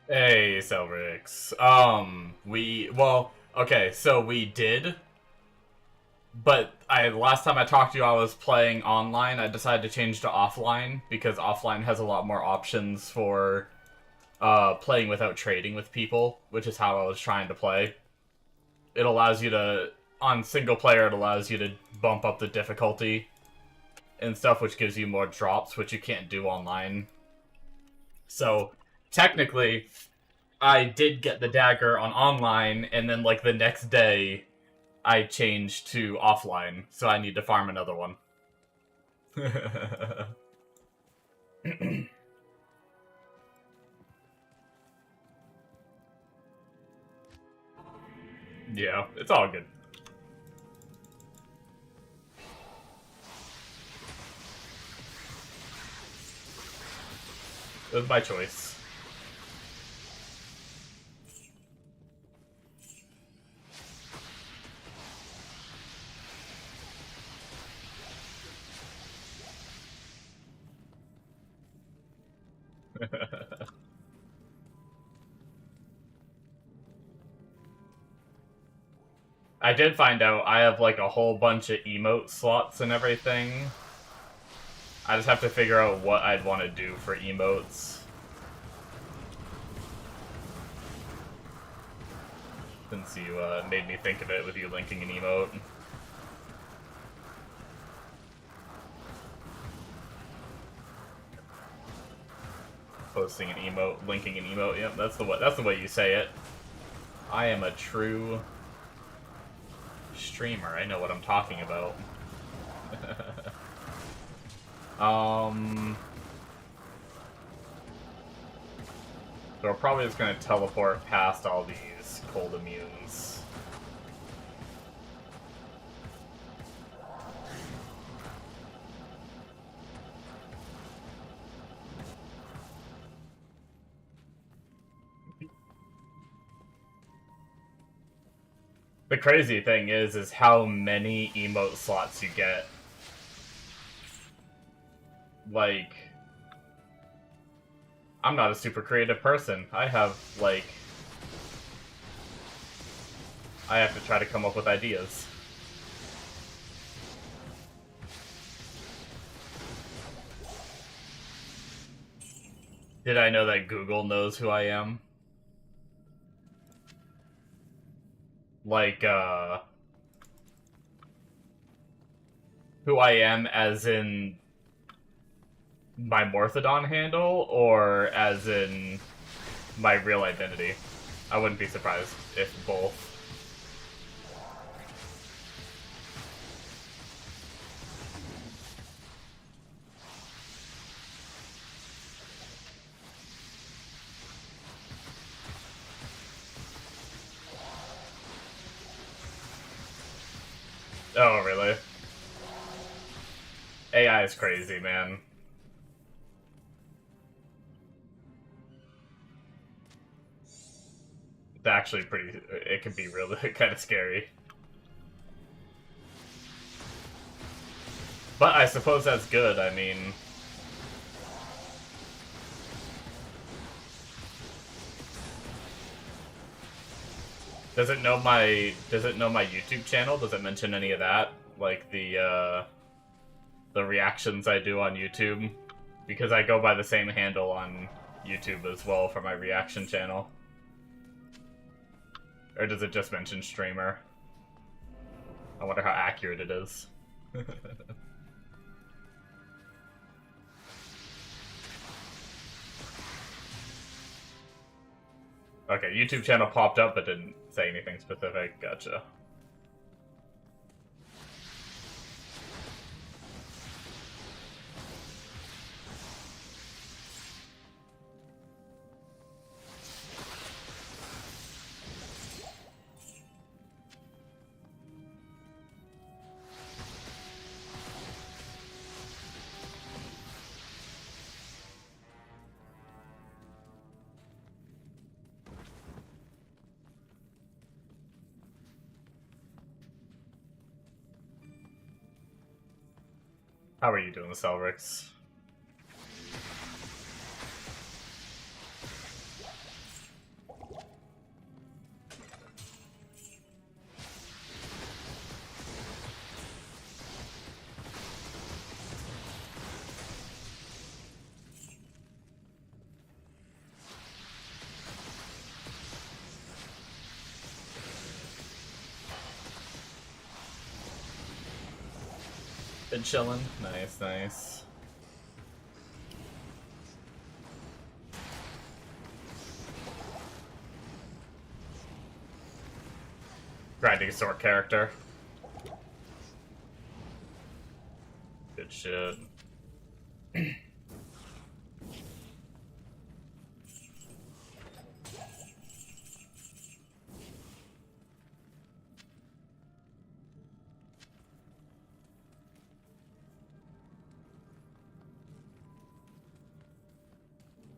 Hey, Selrix. Okay, so we did, but last time I talked to you, I was playing online. I decided to change to offline because offline has a lot more options for playing without trading with people, which is how I was trying to play. It allows you to, on single player, it allows you to bump up the difficulty and stuff, which gives you more drops, which you can't do online. So, technically, I did get the dagger on online, and then like the next day, I changed to offline, so I need to farm another one. Yeah, it's all good. It was my choice. I did find out I have like a whole bunch of emote slots and everything. I just have to figure out what I'd want to do for emotes. Since you made me think of it with you linking an emote. Posting an emote, linking an emote. Yep, that's the way you say it. I am a true streamer. I know what I'm talking about. um, so we're probably just gonna teleport past all these cold immunes. The crazy thing is how many emote slots you get. Like, I'm not a super creative person. I have to try to come up with ideas. Did I know that Google knows who I am? Like, who I am as in my Morthodon handle, or as in my real identity? I wouldn't be surprised if both. Oh, really? AI is crazy, man. It's actually pretty. It can be really kind of scary. But I suppose that's good. I mean, does it know my YouTube channel? Does it mention any of that? Like the reactions I do on YouTube? Because I go by the same handle on YouTube as well for my reaction channel. Or does it just mention streamer? I wonder how accurate it is. Okay, YouTube channel popped up but didn't say anything specific. Gotcha. How are you doing, Celrix? Been chilling. Nice, nice. Grinding Sorc character. Good shit.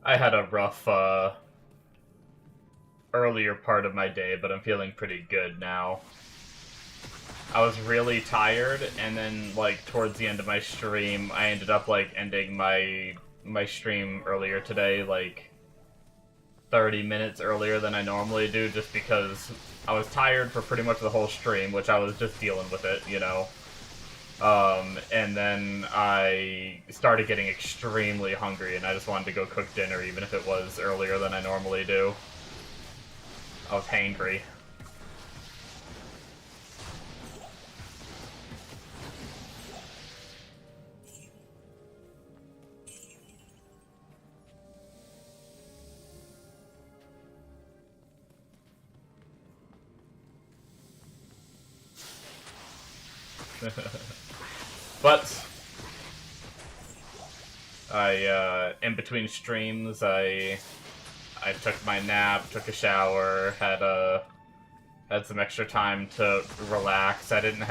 I had a rough, earlier part of my day, but I'm feeling pretty good now. I was really tired, and then, like, towards the end of my stream, I ended up, like, ending my stream earlier today, like, 30 minutes earlier than I normally do, just because I was tired for pretty much the whole stream, which I was just dealing with it, you know? And then I started getting extremely hungry, and I just wanted to go cook dinner, even if it was earlier than I normally do. I was hangry. But in between streams, I took my nap, took a shower, had some extra time to relax. I didn't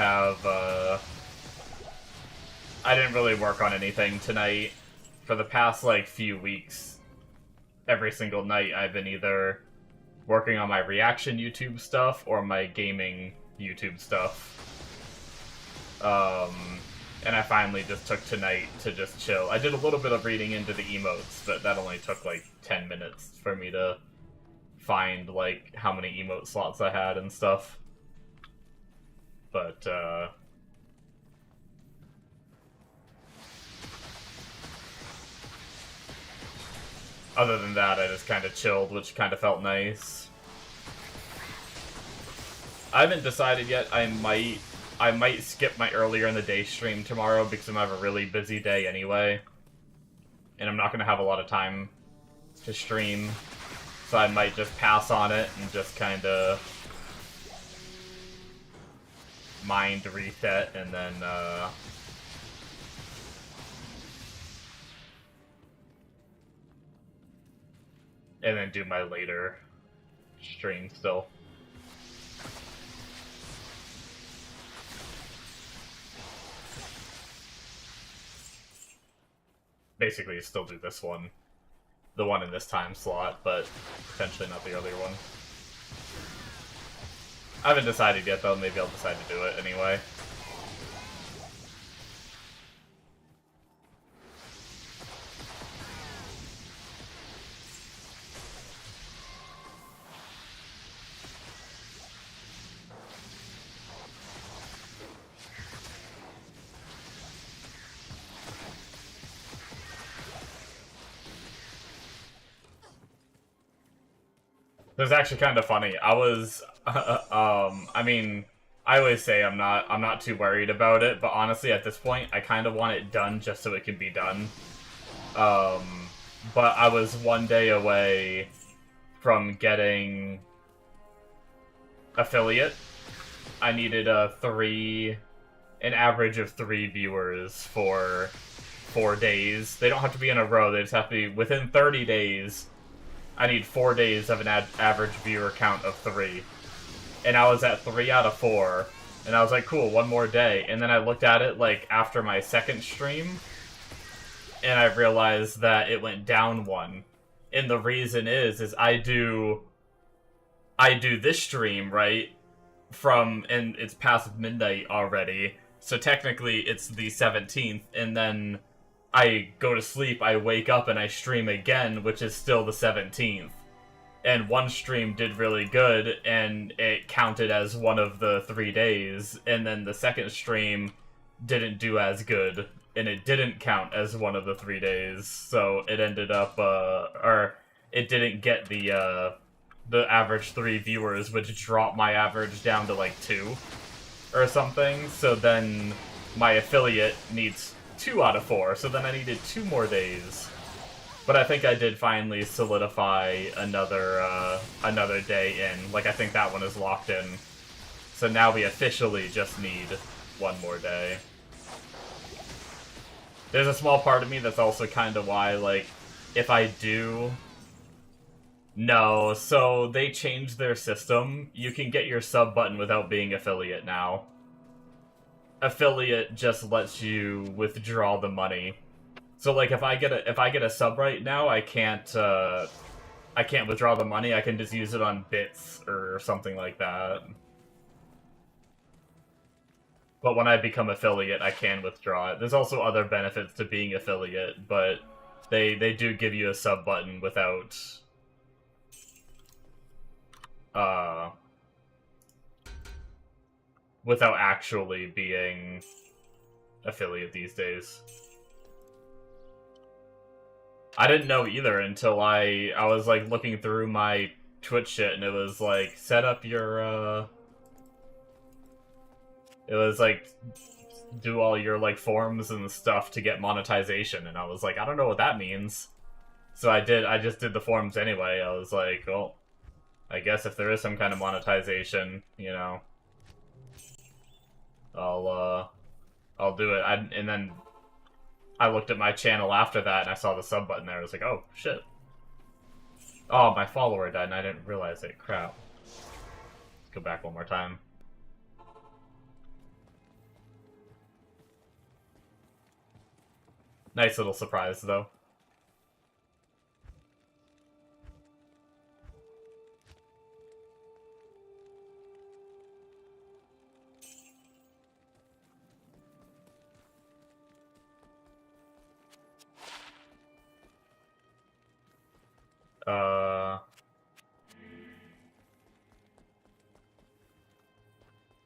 really work on anything tonight. For the past, like, few weeks, every single night I've been either working on my reaction YouTube stuff or my gaming YouTube stuff. And I finally just took tonight to just chill. I did a little bit of reading into the emotes, but that only took like 10 minutes for me to find like how many emote slots I had and stuff. But other than that, I just kind of chilled, which kind of felt nice. I haven't decided yet. I might skip my earlier in the day stream tomorrow because I'm gonna have a really busy day anyway. And I'm not gonna have a lot of time to stream. So I might just pass on it and just kinda mind reset and then do my later stream still. Basically, still do this one. The one in this time slot, but potentially not the earlier one. I haven't decided yet, though. Maybe I'll decide to do it anyway. It was actually kind of funny. I was, I mean, I always say I'm not too worried about it, but honestly, at this point, I kind of want it done just so it can be done. But I was one day away from getting affiliate. I needed an average of 3 viewers for 4 days. They don't have to be in a row. They just have to be within 30 days. I need 4 days of an average viewer count of 3. And I was at 3 out of 4. And I was like, cool, one more day. And then I looked at it, like, after my second stream. And I realized that it went down 1. And the reason is I do this stream, right? And it's past midnight already. So technically it's the 17th. And then I go to sleep, I wake up, and I stream again, which is still the 17th. And one stream did really good, and it counted as one of the 3 days. And then the second stream didn't do as good, and it didn't count as one of the 3 days. So it ended up, or it didn't get the average 3 viewers, which dropped my average down to like 2 or something. So then my affiliate needs 2 out of 4, so then I needed 2 more days. But I think I did finally solidify another day in. Like, I think that one is locked in. So now we officially just need 1 more day. There's a small part of me that's also kind of why, like, if I do... No, so they changed their system. You can get your sub button without being affiliate now. Affiliate just lets you withdraw the money. So like if I get a sub right now, I can't withdraw the money. I can just use it on bits or something like that. But when I become affiliate, I can withdraw it. There's also other benefits to being affiliate, but they do give you a sub button without without actually being affiliate these days. I didn't know either until I was like looking through my Twitch shit and it was like set up your it was like do all your like forms and stuff to get monetization, and I was like, I don't know what that means. So I just did the forms anyway. I was like, well, I guess if there is some kind of monetization, you know, I'll do it. And then I looked at my channel after that and I saw the sub button there. I was like, oh shit. Oh, my follower died and I didn't realize it. Crap. Let's go back one more time. Nice little surprise, though.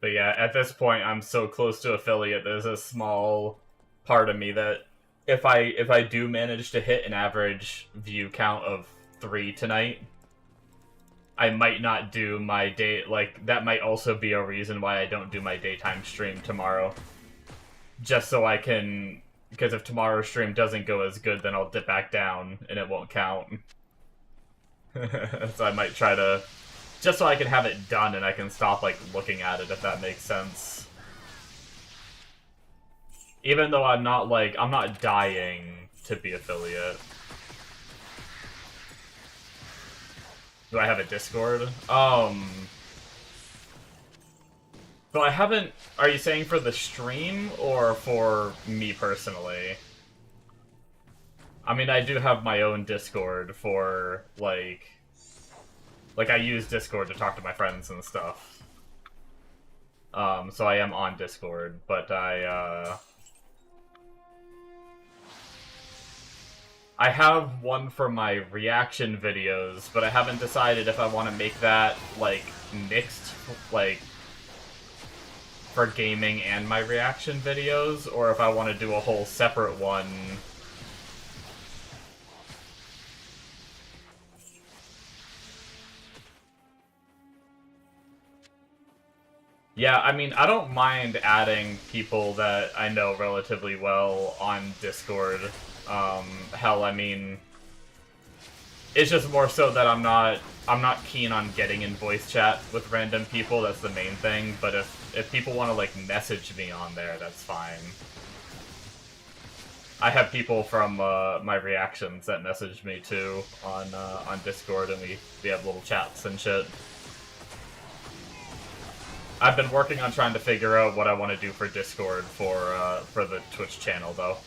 But yeah, at this point, I'm so close to affiliate, there's a small part of me that if I do manage to hit an average view count of 3 tonight, I might not do my day, like, that might also be a reason why I don't do my daytime stream tomorrow. Just so I can, because if tomorrow's stream doesn't go as good, then I'll dip back down and it won't count. So I might try to, just so I can have it done and I can stop, like, looking at it, if that makes sense. Even though I'm not, like, I'm not dying to be affiliate. Do I have a Discord? So I haven't... Are you saying for the stream, or for me personally? I mean, I do have my own Discord for, like... Like, I use Discord to talk to my friends and stuff. So I am on Discord, but I have one for my reaction videos, but I haven't decided if I want to make that, like, mixed, like, for gaming and my reaction videos, or if I want to do a whole separate one. Yeah, I mean, I don't mind adding people that I know relatively well on Discord. Hell, I mean, it's just more so that I'm not keen on getting in voice chat with random people. That's the main thing. But if people want to, like, message me on there, that's fine. I have people from my reactions that message me too on Discord, and we have little chats and shit. I've been working on trying to figure out what I want to do for Discord for the Twitch channel, though.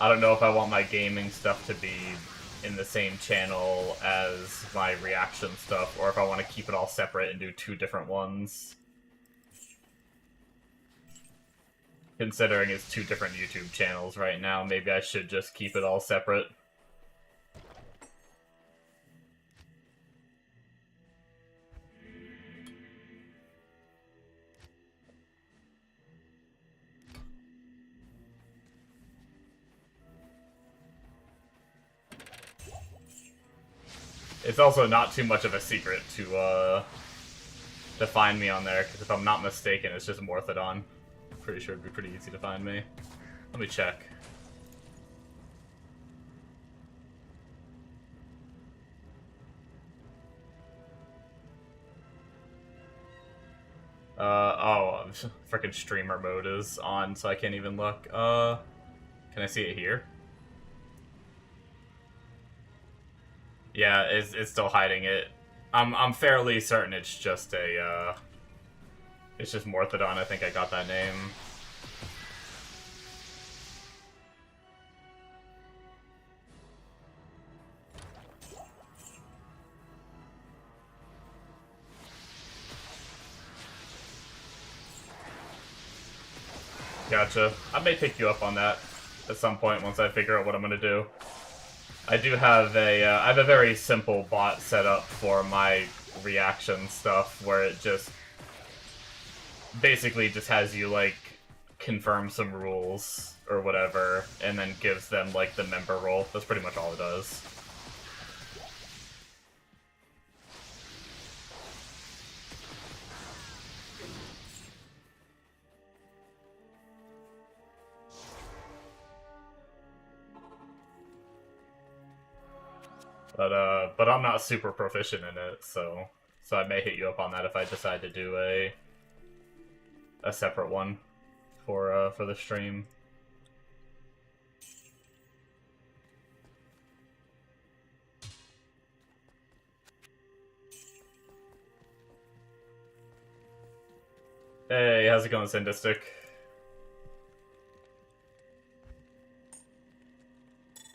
I don't know if I want my gaming stuff to be in the same channel as my reaction stuff, or if I want to keep it all separate and do 2 different ones. Considering it's 2 different YouTube channels right now, maybe I should just keep it all separate. It's also not too much of a secret to find me on there, because if I'm not mistaken, it's just Morthodon. Pretty sure it'd be pretty easy to find me. Let me check. Oh, freaking streamer mode is on, so I can't even look. Can I see it here? Yeah, it's still hiding it. I'm fairly certain it's just a, it's just Morthodon. I think I got that name. Gotcha. I may pick you up on that at some point once I figure out what I'm gonna do. I do have I have a very simple bot set up for my reaction stuff, where it just basically just has you, like, confirm some rules or whatever, and then gives them, like, the member role. That's pretty much all it does. But I'm not super proficient in it, so I may hit you up on that if I decide to do a separate one for the stream. Hey, how's it going, Syndistic?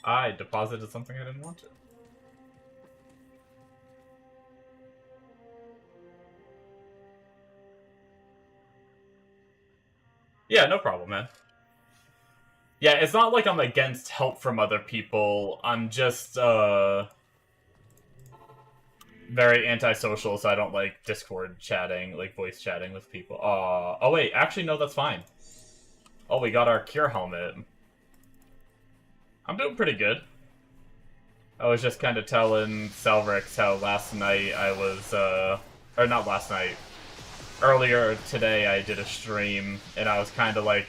I deposited something I didn't want to. Yeah, no problem, man. Yeah, it's not like I'm against help from other people. I'm just, very antisocial, so I don't like Discord chatting, like voice chatting with people. Oh wait, actually, no, that's fine. Oh, we got our cure helmet. I'm doing pretty good. I was just kind of telling Selrix how last night I was, or not last night, earlier today I did a stream, and I was kind of like,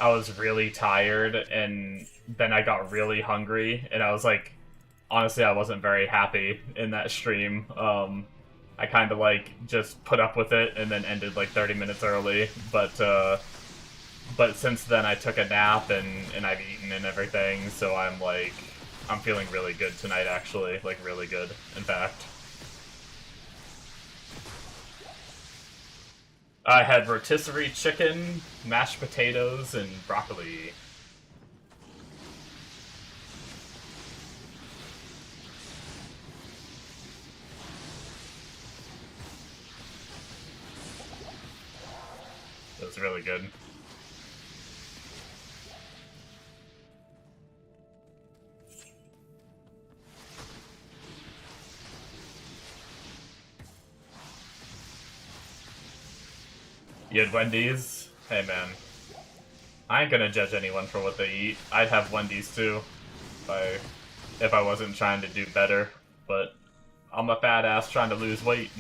I was really tired, and then I got really hungry, and I was like, honestly, I wasn't very happy in that stream. I kind of, like, just put up with it, and then ended, like, 30 minutes early, but since then I took a nap, and I've eaten and everything, so I'm, like, I'm feeling really good tonight, actually, like, really good, in fact. I had rotisserie chicken, mashed potatoes, and broccoli. It was really good. You had Wendy's? Hey, man. I ain't gonna judge anyone for what they eat. I'd have Wendy's, too, if I wasn't trying to do better. But I'm a fat ass trying to lose weight.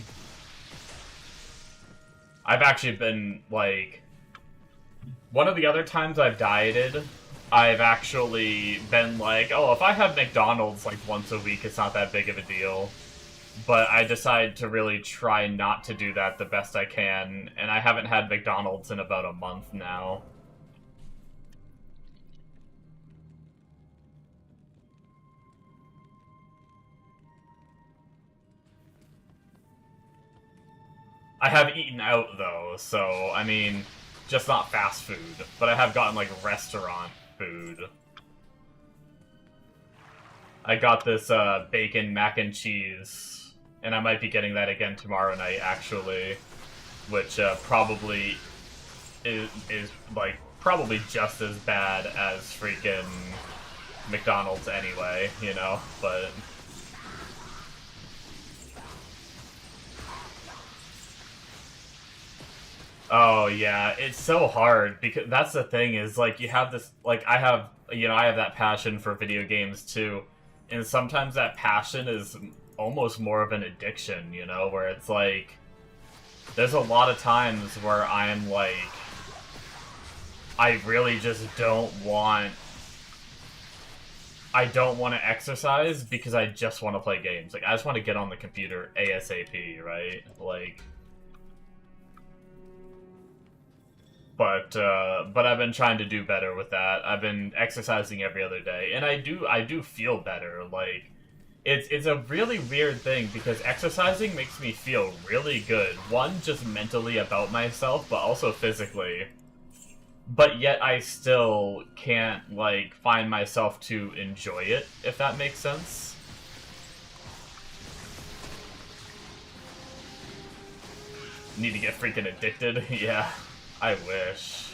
I've actually been, like... One of the other times I've dieted, I've actually been like, oh, if I have McDonald's, like, once a week, it's not that big of a deal. But I decide to really try not to do that the best I can, and I haven't had McDonald's in about a month now. I have eaten out, though, so, I mean, just not fast food, but I have gotten, like, restaurant food. I got this, bacon mac and cheese. And I might be getting that again tomorrow night, actually, which probably is like probably just as bad as freaking McDonald's anyway, you know. But oh yeah, it's so hard because that's the thing is like you have this like I have that passion for video games too, and sometimes that passion is almost more of an addiction, you know, where it's like there's a lot of times where I'm like I really just don't want... I don't want to exercise because I just want to play games. Like, I just want to get on the computer ASAP, right? Like... But I've been trying to do better with that. I've been exercising every other day, and I do feel better. Like, it's a really weird thing because exercising makes me feel really good. One, just mentally about myself, but also physically. But yet I still can't, like, find myself to enjoy it, if that makes sense. Need to get freaking addicted? Yeah, I wish.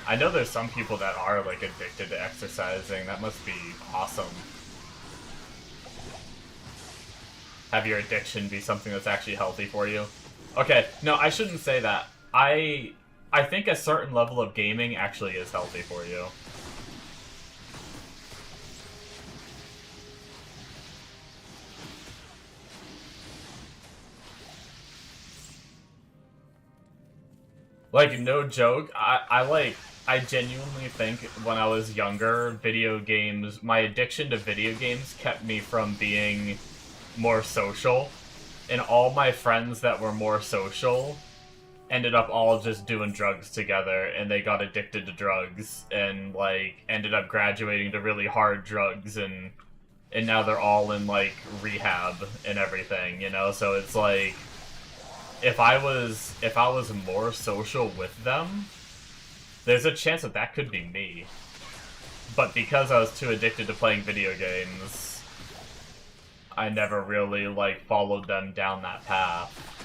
I know there's some people that are, like, addicted to exercising. That must be awesome. Have your addiction be something that's actually healthy for you. Okay, no, I shouldn't say that. I think a certain level of gaming actually is healthy for you. Like, no joke, I genuinely think when I was younger, video games, my addiction to video games kept me from being more social. And all my friends that were more social ended up all just doing drugs together, and they got addicted to drugs, and, like, ended up graduating to really hard drugs, and now they're all in, like, rehab and everything, you know? So it's like... If I was more social with them, there's a chance that that could be me. But because I was too addicted to playing video games, I never really, like, followed them down that path.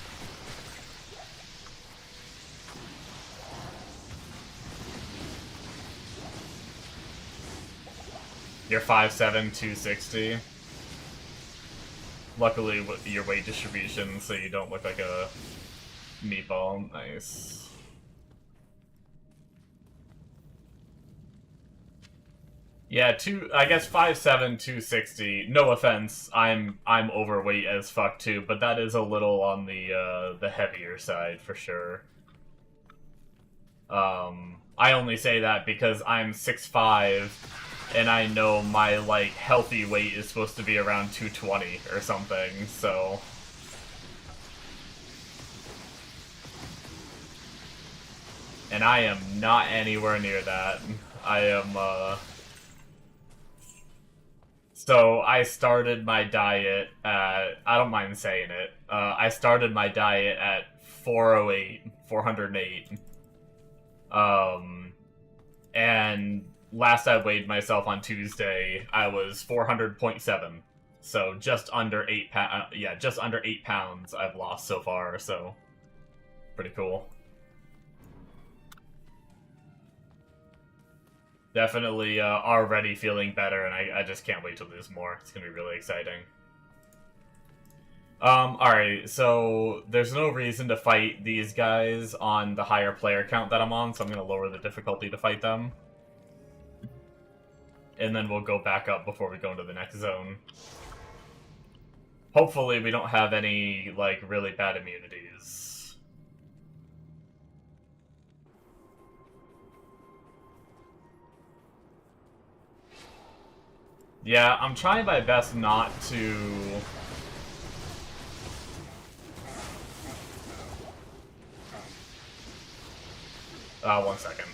You're 5'7", 260. Luckily, with your weight distribution, so you don't look like a meatball. Nice. Yeah, I guess 5'7", 260. No offense, I'm overweight as fuck too, but that is a little on the heavier side for sure. I only say that because I'm 6'5", and I know my, like, healthy weight is supposed to be around 220 or something, so... And I am not anywhere near that. I am, So, I started my diet at... I don't mind saying it. I started my diet at 408. And... Last I weighed myself on Tuesday, I was 400.7. So just under 8 pounds. Yeah, just under 8 pounds I've lost so far, so pretty cool. Definitely already feeling better, and I just can't wait to lose more. It's gonna be really exciting. Alright, so there's no reason to fight these guys on the higher player count that I'm on, so I'm gonna lower the difficulty to fight them. And then we'll go back up before we go into the next zone. Hopefully we don't have any, like, really bad immunities. Yeah, I'm trying my best not to... one second.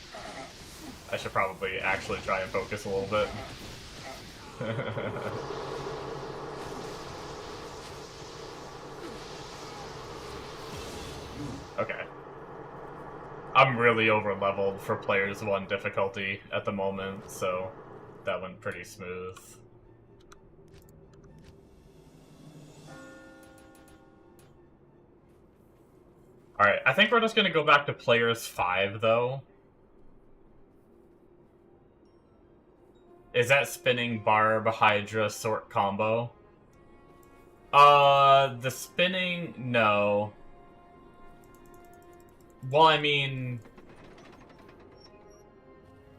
I should probably actually try and focus a little bit. Okay. I'm really over-leveled for Players 1 difficulty at the moment, so that went pretty smooth. Alright, I think we're just gonna go back to Players 5, though. Is that spinning barb Hydra Sorc combo? The spinning, no. Well, I mean,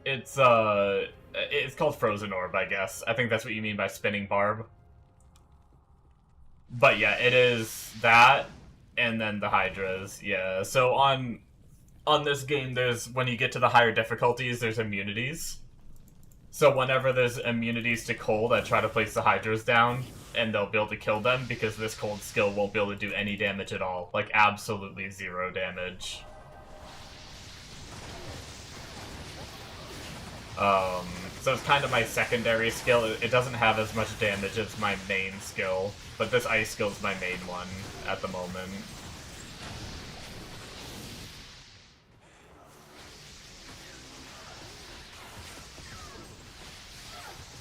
it's called Frozen Orb, I guess. I think that's what you mean by spinning barb. But yeah, it is that, and then the Hydras, yeah. So on on this game, there's when you get to the higher difficulties, there's immunities. So whenever there's immunities to cold, I try to place the Hydras down, and they'll be able to kill them, because this cold skill won't be able to do any damage at all. Like, absolutely 0 damage. So it's kind of my secondary skill. It doesn't have as much damage as my main skill, but this ice skill is my main one at the moment.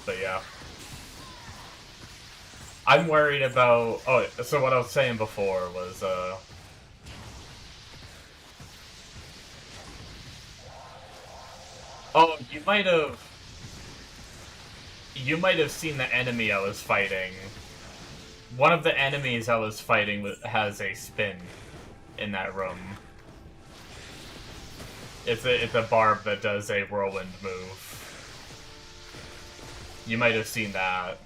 But yeah. I'm worried about... Oh, so what I was saying before was, Oh, you might have seen the enemy I was fighting. One of the enemies I was fighting has a spin in that room. It's a barb that does a whirlwind move. You might have seen that.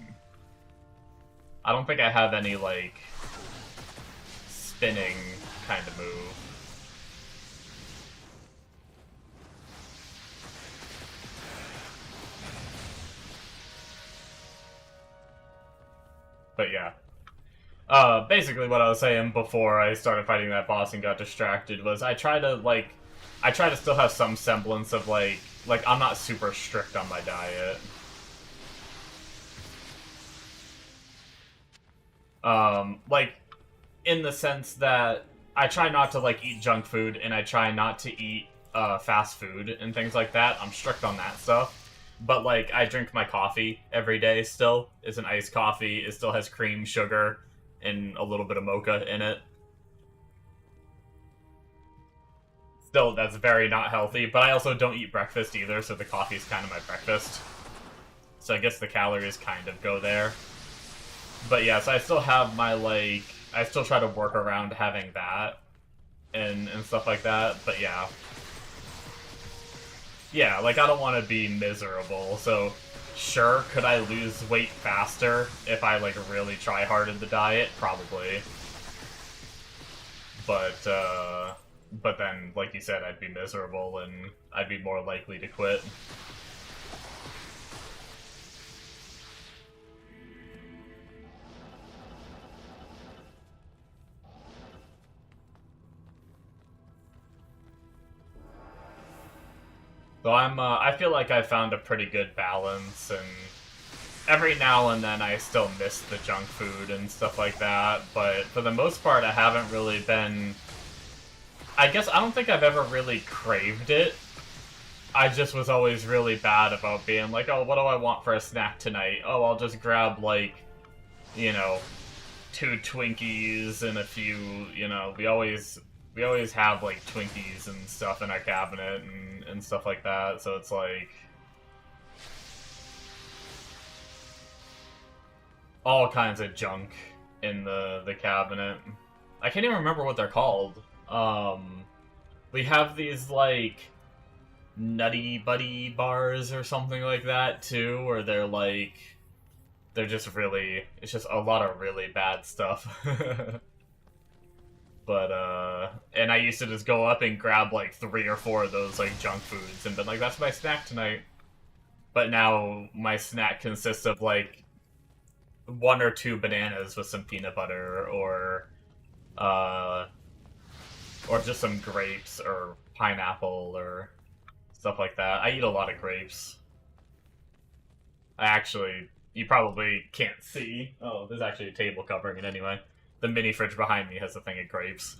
I don't think I have any, like, spinning kind of move. But yeah. Basically what I was saying before I started fighting that boss and got distracted was I try to still have some semblance of, like, I'm not super strict on my diet. Like, in the sense that I try not to, like, eat junk food, and I try not to eat, fast food and things like that. I'm strict on that stuff. But, like, I drink my coffee every day still. It's an iced coffee. It still has cream, sugar, and a little bit of mocha in it. Still, that's very not healthy, but I also don't eat breakfast either, so the coffee is kind of my breakfast. So I guess the calories kind of go there. But yeah, so I still have my, like... I still try to work around having that and stuff like that, but yeah. Yeah, like, I don't want to be miserable, so sure, could I lose weight faster if I, like, really try hard in the diet? Probably. But then, like you said, I'd be miserable and I'd be more likely to quit. So I feel like I found a pretty good balance, and every now and then I still miss the junk food and stuff like that, but for the most part I haven't really been... I guess I don't think I've ever really craved it. I just was always really bad about being like, oh, what do I want for a snack tonight? Oh, I'll just grab, like, you know, 2 Twinkies and a few, you know, we always have, like, Twinkies and stuff in our cabinet and stuff like that, so it's like... all kinds of junk in the cabinet. I can't even remember what they're called. We have these, like, Nutty Buddy bars or something like that, too, where they're, like... they're just really... it's just a lot of really bad stuff. But, and I used to just go up and grab, like, 3 or 4 of those, like, junk foods and been like, that's my snack tonight. But now my snack consists of, like, 1 or 2 bananas with some peanut butter, or just some grapes, or pineapple, or stuff like that. I eat a lot of grapes. You probably can't see. Oh, there's actually a table covering it anyway. The mini fridge behind me has a thing of grapes.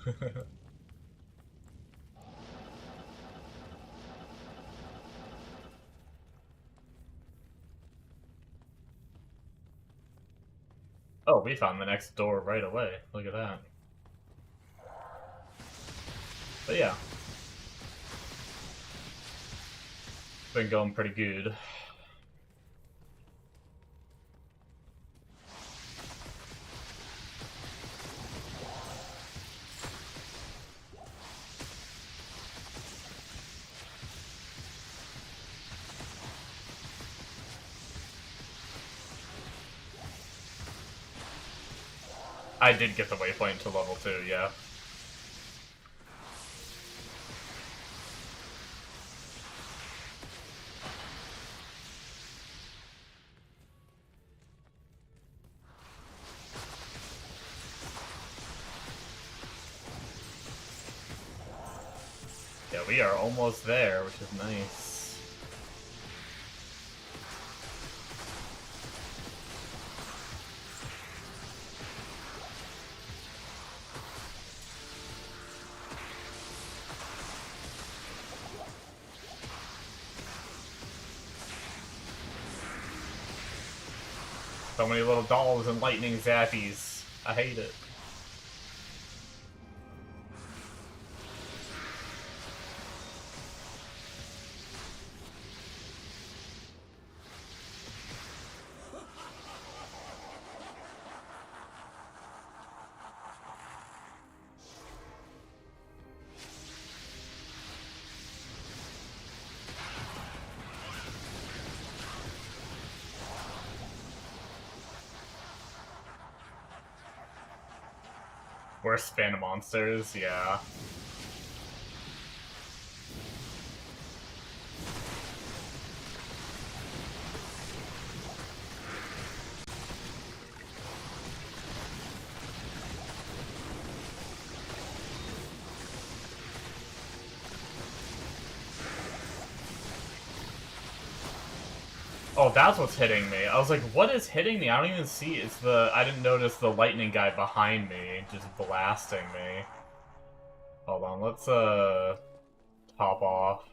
Oh, we found the next door right away. Look at that. But yeah. Been going pretty good. I did get the waypoint to level 2, yeah. we are almost there, which is nice. So many little dolls and lightning zappies. I hate it. Worst fan of monsters, yeah. Oh, that's what's hitting me. I was like, what is hitting me? I don't even see. It's the... I didn't notice the lightning guy behind me just blasting me. Hold on, let's, top off.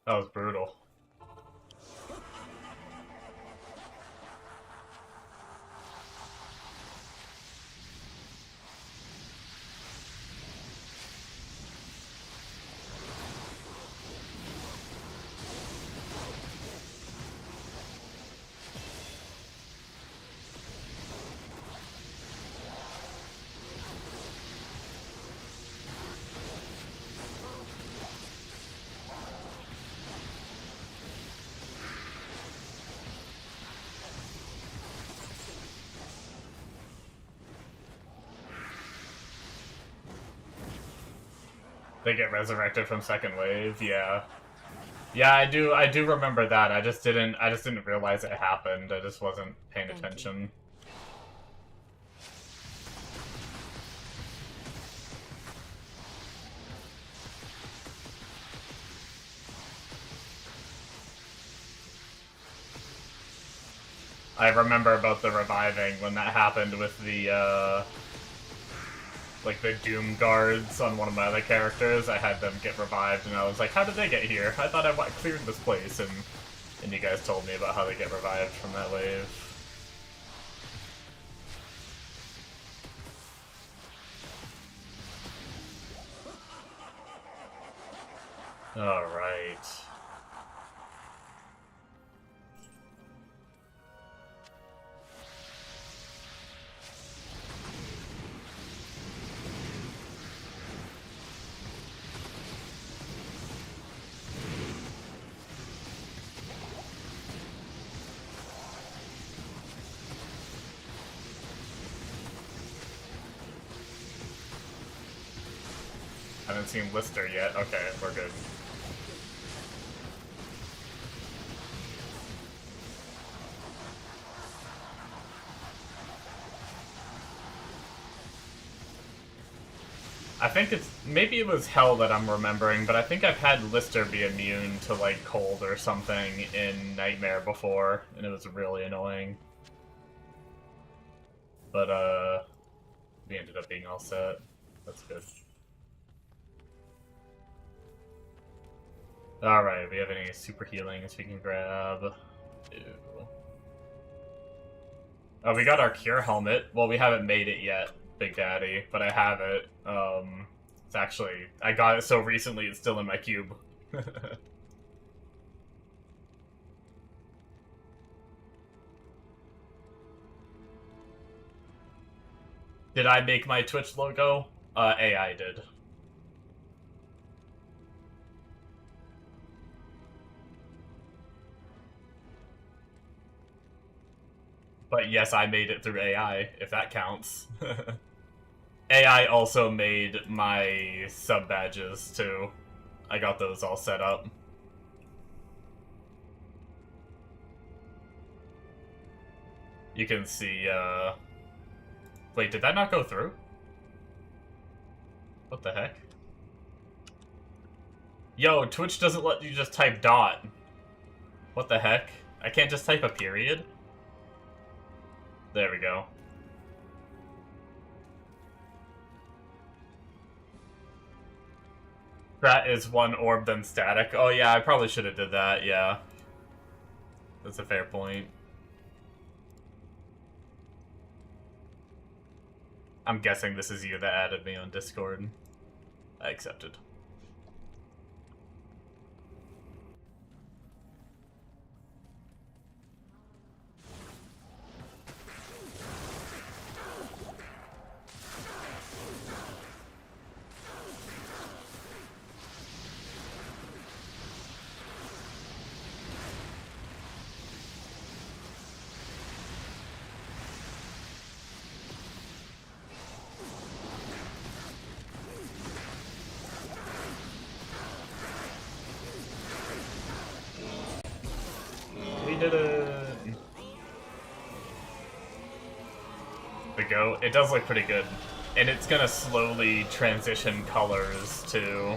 That was brutal. They get resurrected from second wave, yeah. Yeah, I do remember that. I just didn't realize it happened. I just wasn't paying attention. I remember about the reviving when that happened with the, like the Doom guards on one of my other characters. I had them get revived, and I was like, how did they get here? I thought I cleared this place, and you guys told me about how they get revived from that wave. Alright. I haven't seen Lister yet. Okay, we're good. I think it's... maybe it was Hell that I'm remembering, but I think I've had Lister be immune to, like, cold or something in Nightmare before, and it was really annoying. But, we ended up being all set. That's good. Alright, we have any super healings we can grab? Ew. Oh, we got our Cure Helmet. Well, we haven't made it yet, Big Daddy, but I have it. It's actually... I got it so recently, it's still in my cube. Did I make my Twitch logo? AI did. But yes, I made it through AI, if that counts. AI also made my sub-badges, too. I got those all set up. You can see, wait, did that not go through? What the heck? Yo, Twitch doesn't let you just type dot. What the heck? I can't just type a period? There we go. That is one orb then static. Oh yeah, I probably should have did that, yeah. That's a fair point. I'm guessing this is you that added me on Discord. I accepted. We did it! We go. It does look pretty good. And it's gonna slowly transition colors, too.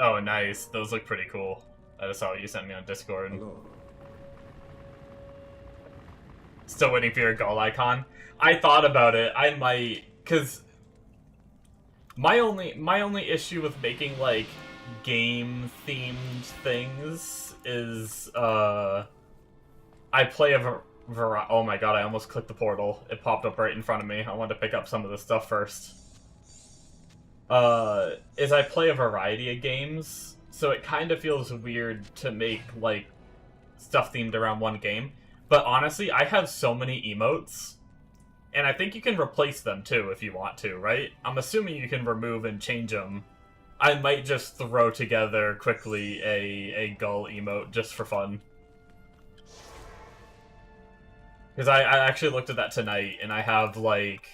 Oh, nice. Those look pretty cool. I just saw what you sent me on Discord. Hello. Still waiting for your goal icon. I thought about it. I might, cause my only issue with making like game themed things is I play a oh my god, I almost clicked the portal. It popped up right in front of me. I wanted to pick up some of this stuff first. Is I play a variety of games, so it kind of feels weird to make like stuff themed around one game. But honestly, I have so many emotes, and I think you can replace them too if you want to, right? I'm assuming you can remove and change them. I might just throw together quickly a gull emote just for fun. Because I actually looked at that tonight, and I have like...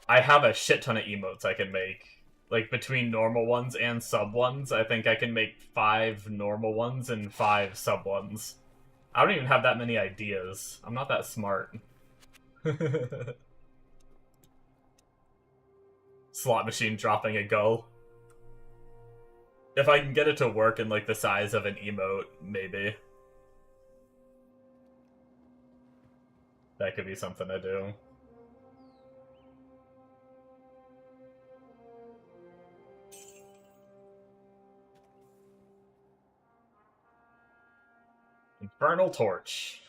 I have a shit ton of emotes I can make. Like, between normal ones and sub ones, I think I can make 5 normal ones and 5 sub ones. I don't even have that many ideas. I'm not that smart. Slot machine dropping a gull. If I can get it to work in, like, the size of an emote, maybe. That could be something to do. Infernal Torch.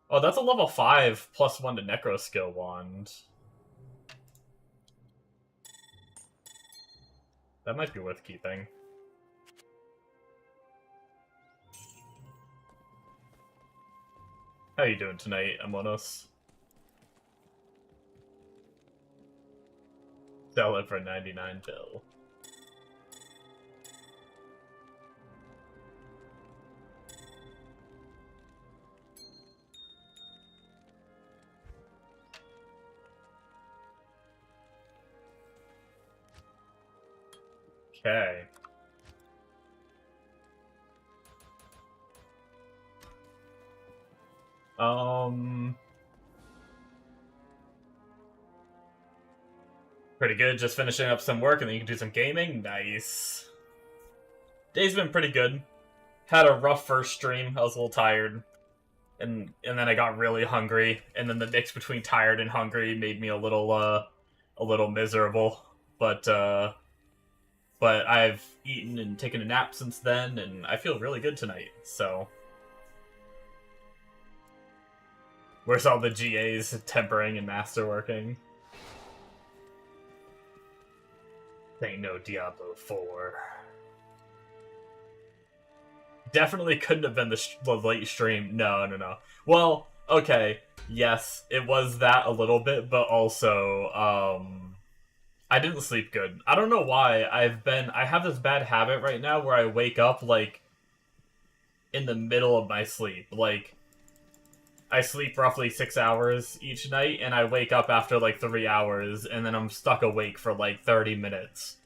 Oh, that's a level 5 +1 to Necro skill wand. That might be worth keeping. How you doing tonight, Amonos? Sell it for 99 bill. Okay. Pretty good. Just finishing up some work and then you can do some gaming. Nice. Day's been pretty good. Had a rough first stream. I was a little tired. And then I got really hungry. And then the mix between tired and hungry made me a little miserable. But I've eaten and taken a nap since then, and I feel really good tonight, so... Where's all the GAs tempering and masterworking? Ain't no Diablo 4. Definitely couldn't have been the late stream. No. Well, okay, yes, it was that a little bit, but also, I didn't sleep good. I don't know why. I have this bad habit right now where I wake up, like, in the middle of my sleep. Like, I sleep roughly 6 hours each night, and I wake up after, like, 3 hours, and then I'm stuck awake for, like, 30 minutes.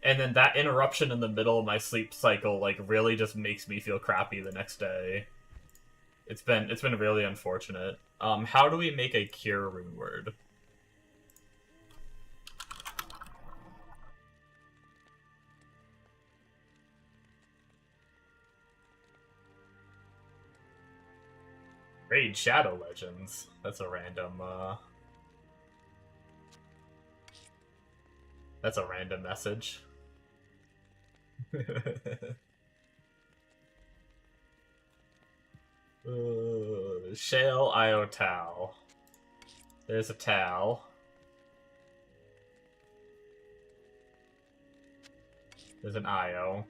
And then that interruption in the middle of my sleep cycle, like, really just makes me feel crappy the next day. It's been really unfortunate. How do we make a cure rune word? Raid Shadow Legends. That's a random message. Shale Io Tal. There's a Tal. There's an Io.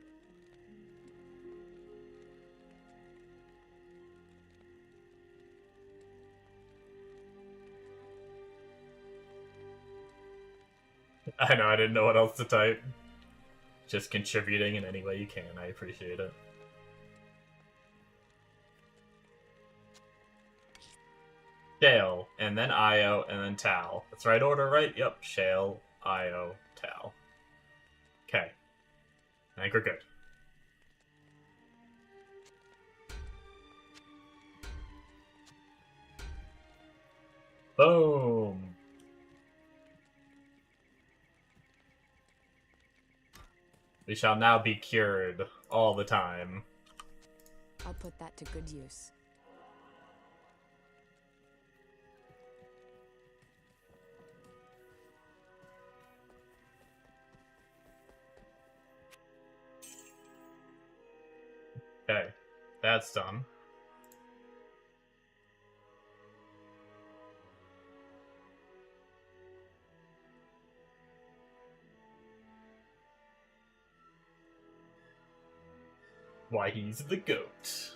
I know, I didn't know what else to type. Just contributing in any way you can, I appreciate it. Shale, and then Io, and then Tal. That's right order, right? Yep, Shale, Io, Tal. Okay. I think we're good. Boom! We shall now be cured all the time. I'll put that to good use. Okay, that's done. Why, he's the goat.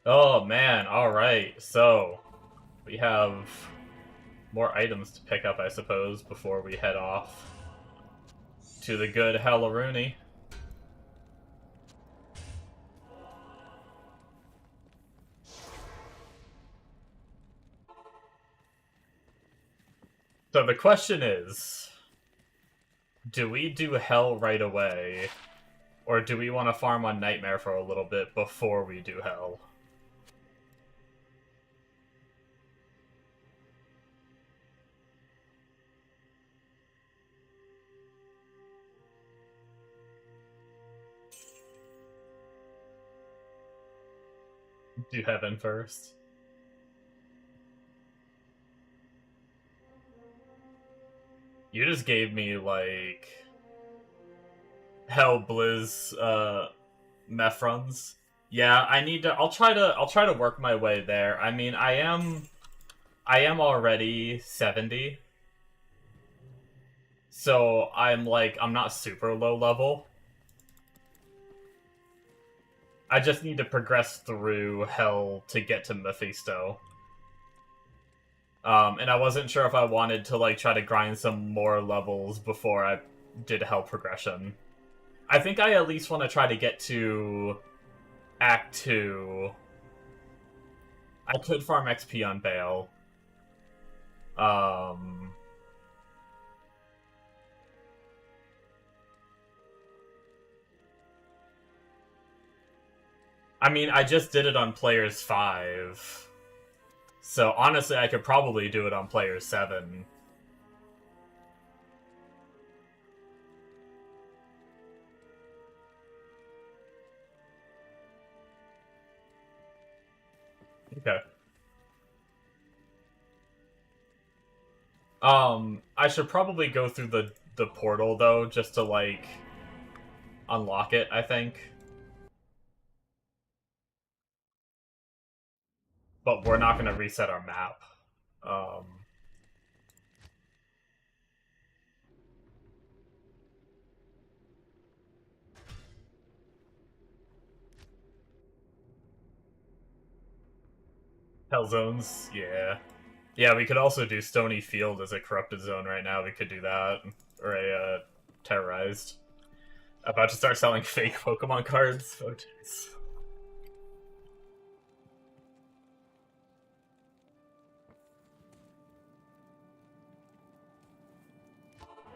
Oh man, alright, so we have more items to pick up, I suppose, before we head off to the good Hellaruni. So the question is, do we do Hell right away, or do we want to farm on Nightmare for a little bit before we do Hell? Do Heaven first. You just gave me, like, Hell Blizz, Mephrons. Yeah, I need to. I'll try to work my way there. I mean, I am already 70, so I'm not super low level. I just need to progress through Hell to get to Mephisto. And I wasn't sure if I wanted to like try to grind some more levels before I did Hell progression. I think I at least want to try to get to Act 2. I could farm XP on Bale. I mean, I just did it on Players 5. So, honestly, I could probably do it on Players 7. Okay. I should probably go through the portal, though, just to, like, unlock it, I think. But we're not going to reset our map. Hell zones, yeah. Yeah, we could also do Stony Field as a corrupted zone right now. We could do that. Or a, terrorized. About to start selling fake Pokemon cards. Oh, jeez.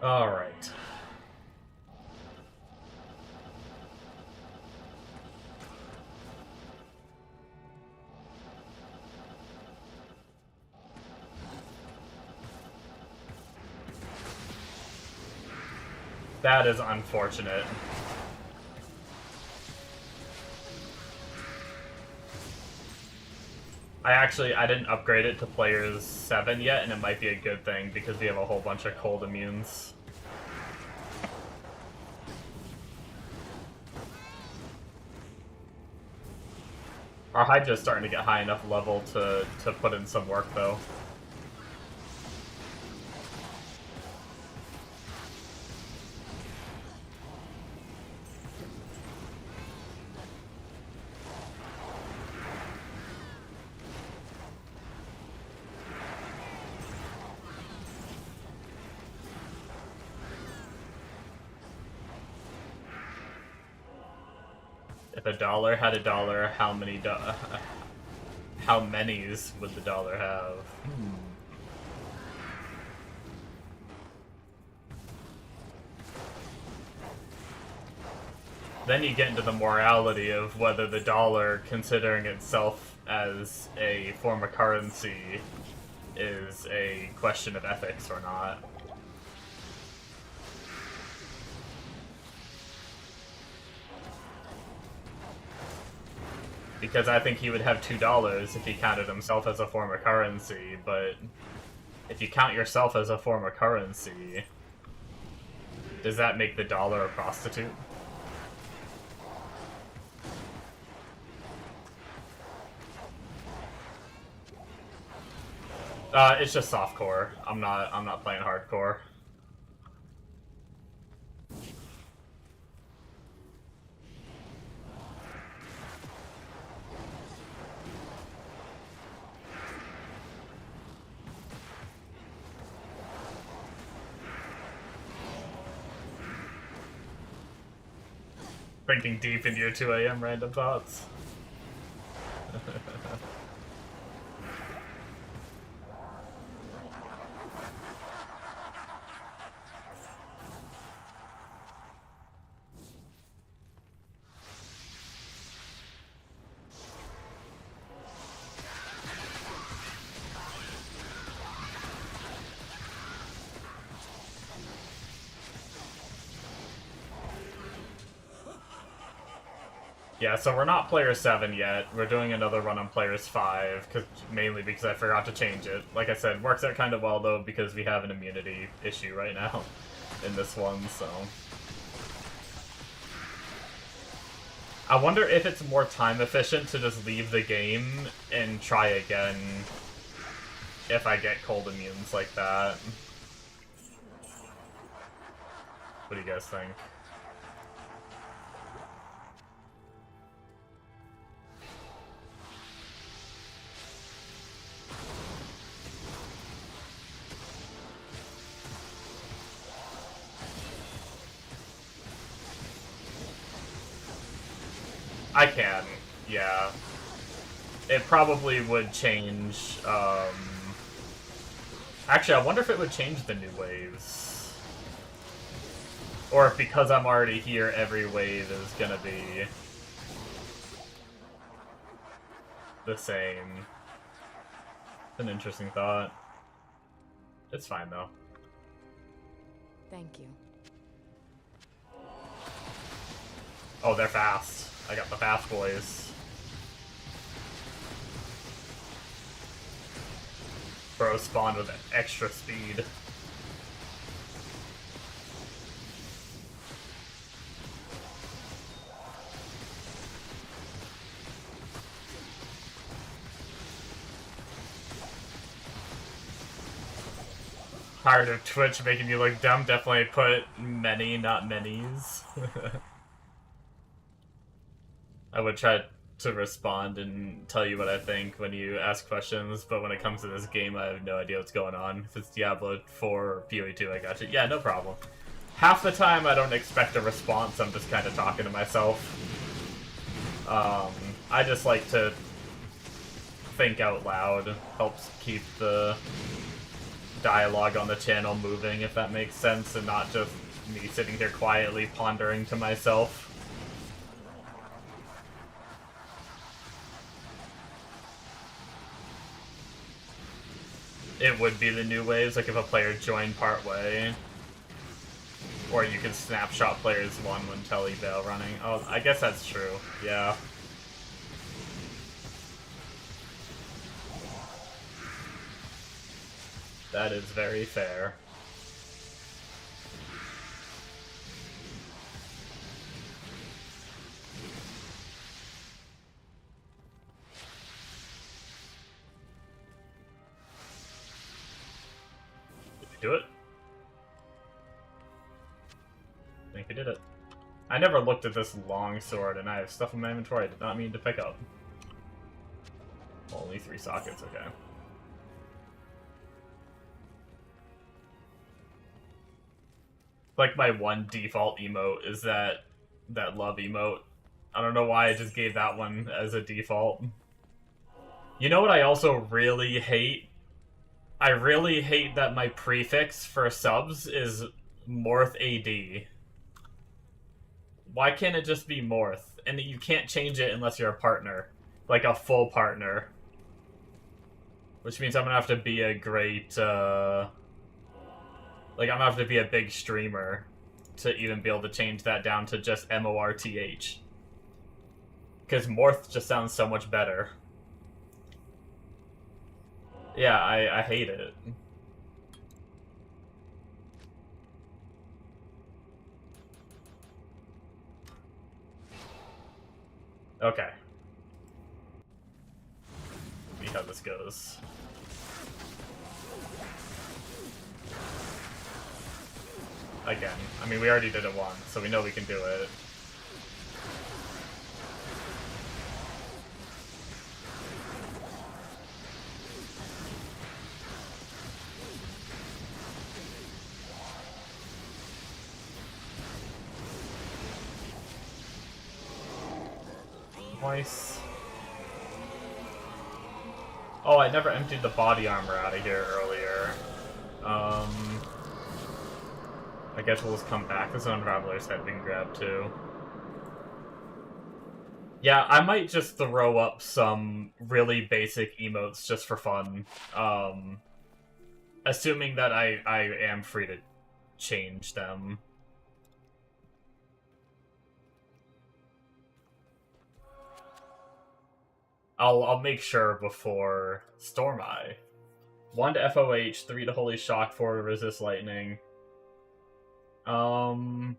Alright. That is unfortunate. I didn't upgrade it to players 7 yet, and it might be a good thing because we have a whole bunch of cold immunes. Our Hydra's starting to get high enough level to put in some work, though. If a dollar had a dollar, how many's would the dollar have? Then you get into the morality of whether the dollar, considering itself as a form of currency, is a question of ethics or not. Because I think he would have $2 if he counted himself as a form of currency, but if you count yourself as a form of currency, does that make the dollar a prostitute? It's just softcore. I'm not playing hardcore. Thinking deep into your 2 a.m. random thoughts. Yeah, so we're not player 7 yet. We're doing another run on players 5, mainly because I forgot to change it. Like I said, works out kind of well, though, because we have an immunity issue right now in this one, so... I wonder if it's more time efficient to just leave the game and try again if I get cold immunes like that. What do you guys think? I can, yeah. It probably would change, Actually, I wonder if it would change the new waves. Or if because I'm already here, every wave is gonna be the same. It's an interesting thought. It's fine, though. Thank you. Oh, they're fast. I got the fast boys. Bro spawned with extra speed. Tired of Twitch making you look dumb? Definitely put many, not many's. I would try to respond and tell you what I think when you ask questions, but when it comes to this game, I have no idea what's going on. If it's Diablo 4 or PoE 2, I got you. Yeah, no problem. Half the time, I don't expect a response, I'm just kind of talking to myself. I just like to think out loud. Helps keep the dialogue on the channel moving, if that makes sense, and not just me sitting here quietly pondering to myself. It would be the new waves, like if a player joined partway. Or you can snapshot players one when tele-bail running. Oh, I guess that's true. Yeah. That is very fair. Did we do it? I think we did it. I never looked at this long sword, and I have stuff in my inventory I did not mean to pick up. Only 3 sockets, okay. Like, my one default emote is that love emote. I don't know why I just gave that one as a default. You know what I also really hate? I really hate that my prefix for subs is Morth AD. Why can't it just be Morth? And you can't change it unless you're a partner. Like a full partner. Which means I'm gonna have to be a great, like, I'm gonna have to be a big streamer to even be able to change that down to just MORTH. Because Morth just sounds so much better. Yeah, I hate it. Okay. See how this goes. Again. I mean, we already did it once, so we know we can do it. Nice. Oh, I never emptied the body armor out of here earlier. I guess we'll just come back. This Unraveler's head we can grab too. Yeah, I might just throw up some really basic emotes just for fun. Assuming that I am free to change them. I'll make sure before Storm Eye. 1 to FOH, 3 to Holy Shock, 4 to Resist Lightning. No,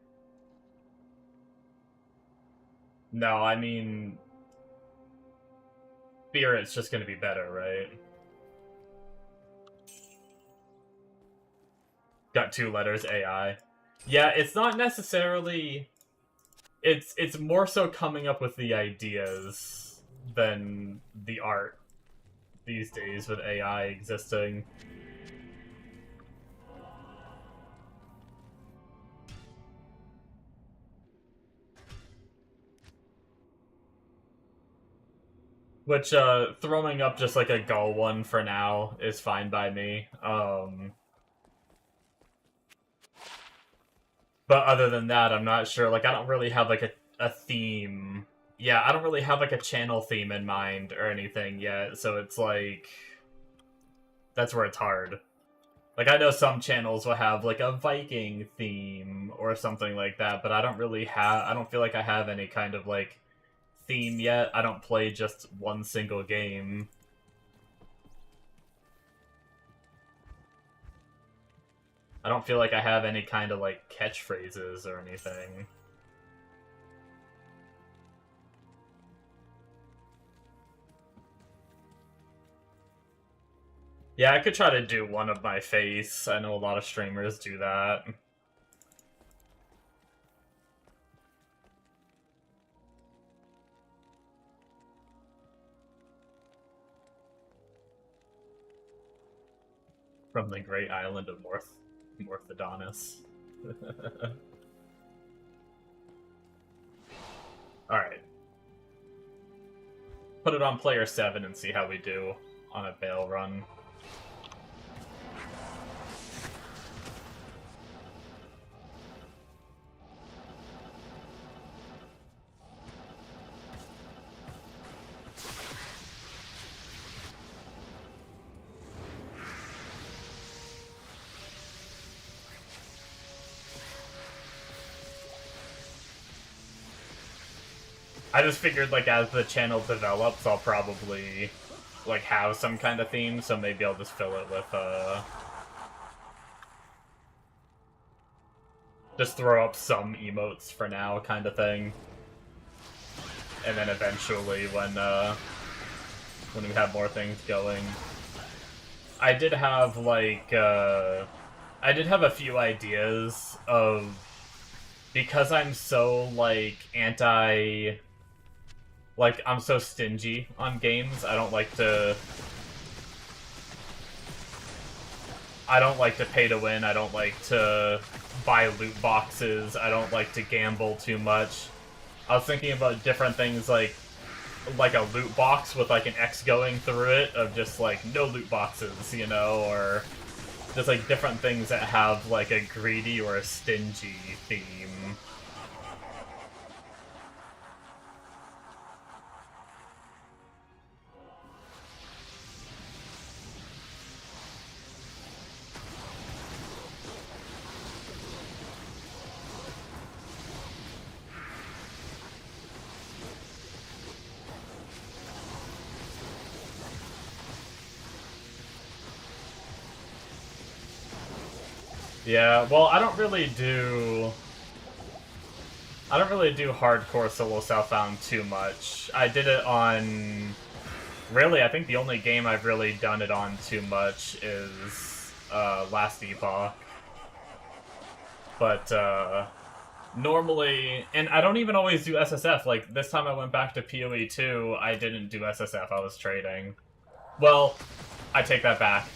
I mean... Spirit's just gonna be better, right? Got 2 letters, AI. Yeah, it's not necessarily... It's more so coming up with the ideas than the art these days with AI existing. Which, throwing up just like a gull one for now is fine by me. But other than that, I'm not sure. Like, I don't really have like a theme. Yeah, I don't really have like a channel theme in mind or anything yet, so it's like... That's where it's hard. Like, I know some channels will have like a Viking theme or something like that, but I don't really have... I don't feel like I have any kind of like theme yet. I don't play just one single game. I don't feel like I have any kind of like catchphrases or anything. Yeah, I could try to do one of my face. I know a lot of streamers do that. From the great island of Morthodonis. Alright. Put it on player 7 and see how we do on a bail run. I just figured, like, as the channel develops, I'll probably, like, have some kind of theme, so maybe I'll just fill it with, just throw up some emotes for now, kind of thing. And then eventually, when we have more things going. I did have, like, I did have a few ideas of... Because I'm so, like, like, I'm so stingy on games, I don't like to pay to win, I don't like to buy loot boxes, I don't like to gamble too much. I was thinking about different things like a loot box with, like, an X going through it, of just, like, no loot boxes, you know, or just, like, different things that have, like, a greedy or a stingy theme. Yeah, well, I don't really do hardcore solo Southbound too much. I did it on... Really, I think the only game I've really done it on too much is Last Epoch. But normally... And I don't even always do SSF. Like, this time I went back to PoE 2, I didn't do SSF, I was trading. Well, I take that back.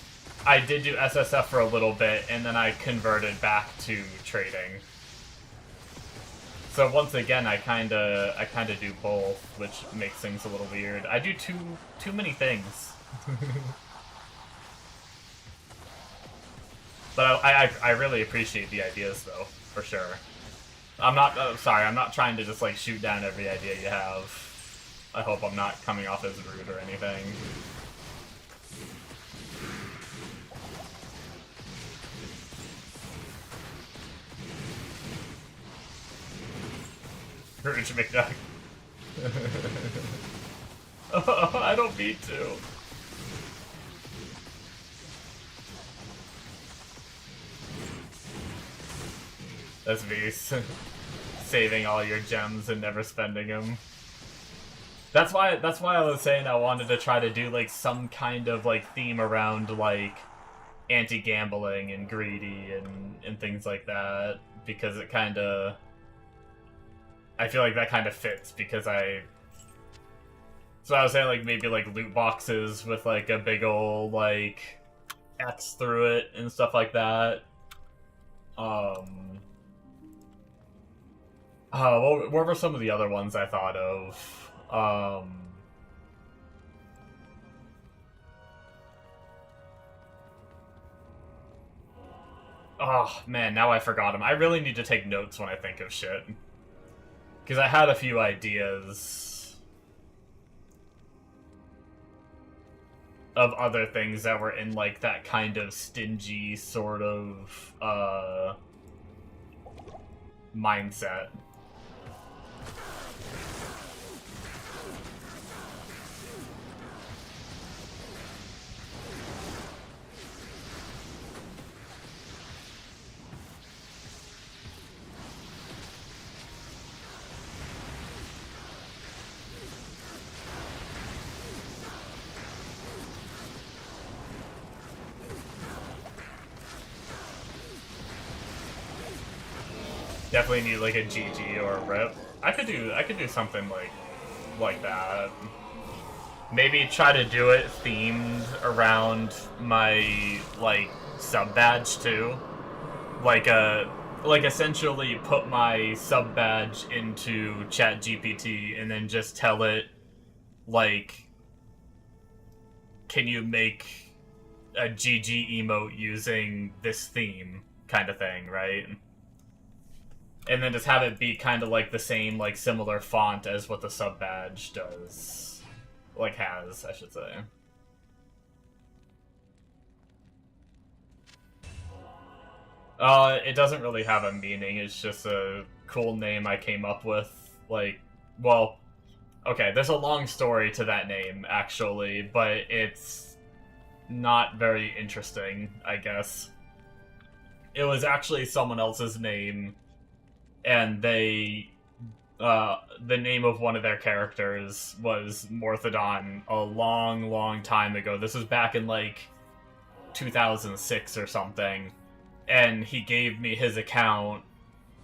I did do SSF for a little bit, and then I converted back to trading. So once again, I kinda do both, which makes things a little weird. I do too many things. But I really appreciate the ideas, though, for sure. I'm not sorry. I'm not trying to just, like, shoot down every idea you have. I hope I'm not coming off as rude or anything. Scrooge McDuck. Oh, I don't mean to. That's me. Saving all your gems and never spending them. That's why I was saying I wanted to try to do, like, some kind of, like, theme around, like, anti-gambling and greedy and things like that, because it kinda... I feel like that kind of fits, because So I was saying, like, maybe, like, loot boxes with, like, a big ol', like, X through it and stuff like that. What were some of the other ones I thought of? Oh, man, now I forgot them. I really need to take notes when I think of shit. Because I had a few ideas of other things that were in, like, that kind of stingy sort of, mindset. Definitely need, like, a GG or a rip. I could do something like that. Maybe try to do it themed around my, like, sub badge too. Like essentially put my sub badge into ChatGPT and then just tell it, like, can you make a GG emote using this theme kind of thing, right? And then just have it be kind of like the same, like, similar font as what the sub badge does. Like, has, I should say. It doesn't really have a meaning, it's just a cool name I came up with. Like, well, Okay, there's a long story to that name, actually, but it's not very interesting, I guess. It was actually someone else's name, and the name of one of their characters was Morthodon a long, long time ago. This was back in, like, 2006 or something, and he gave me his account,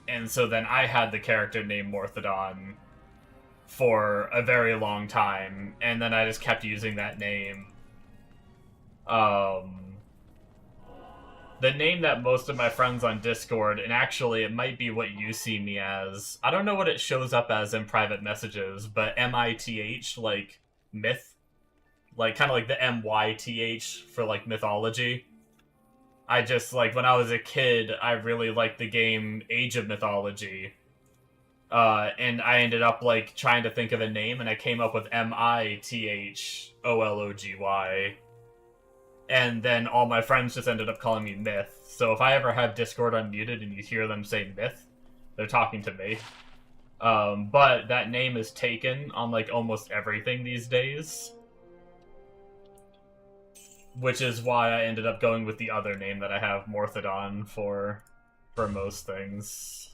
and so then I had the character named Morthodon for a very long time, and then I just kept using that name. The name that most of my friends on Discord, and actually it might be what you see me as, I don't know what it shows up as in private messages, but MITH, like myth, like kind of like the MYTH for like mythology. I just, like, when I was a kid, I really liked the game Age of Mythology. And I ended up, like, trying to think of a name, and I came up with MITHOLOGY. And then all my friends just ended up calling me Myth. So if I ever have Discord unmuted and you hear them say Myth, they're talking to me. But that name is taken on, like, almost everything these days. Which is why I ended up going with the other name that I have, Morthodon, for most things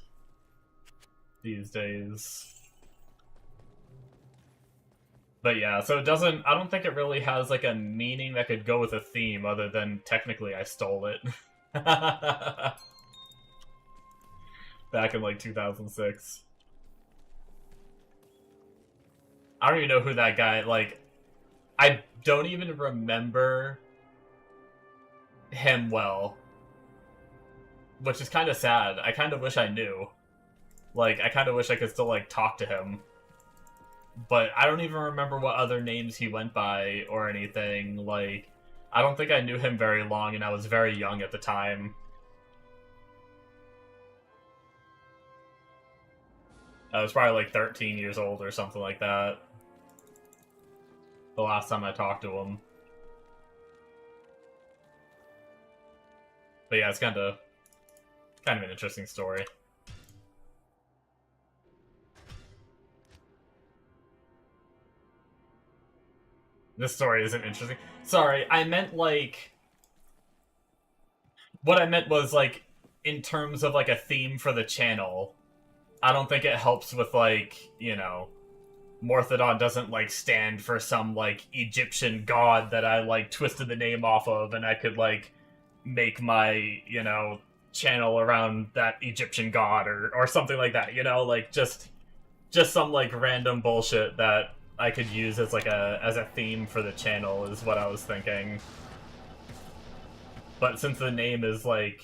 these days. But yeah, so it doesn't... I don't think it really has, like, a meaning that could go with a theme other than technically I stole it. Back in, like, 2006. I don't even know who that guy... Like, I don't even remember him well. Which is kind of sad. I kind of wish I knew. Like, I kind of wish I could still, like, talk to him. But I don't even remember what other names he went by or anything. Like, I don't think I knew him very long, and I was very young at the time. I was probably like 13 years old or something like that. The last time I talked to him. But yeah, it's kind of an interesting story. This story isn't interesting. Sorry, I meant, like... What I meant was, like, in terms of, like, a theme for the channel. I don't think it helps with, like, you know... Morthodon doesn't, like, stand for some, like, Egyptian god that I, like, twisted the name off of, and I could, like, make my, you know, channel around that Egyptian god, or something like that, you know? Like, just some, like, random bullshit that I could use as, like, as a theme for the channel is what I was thinking. But since the name is, like,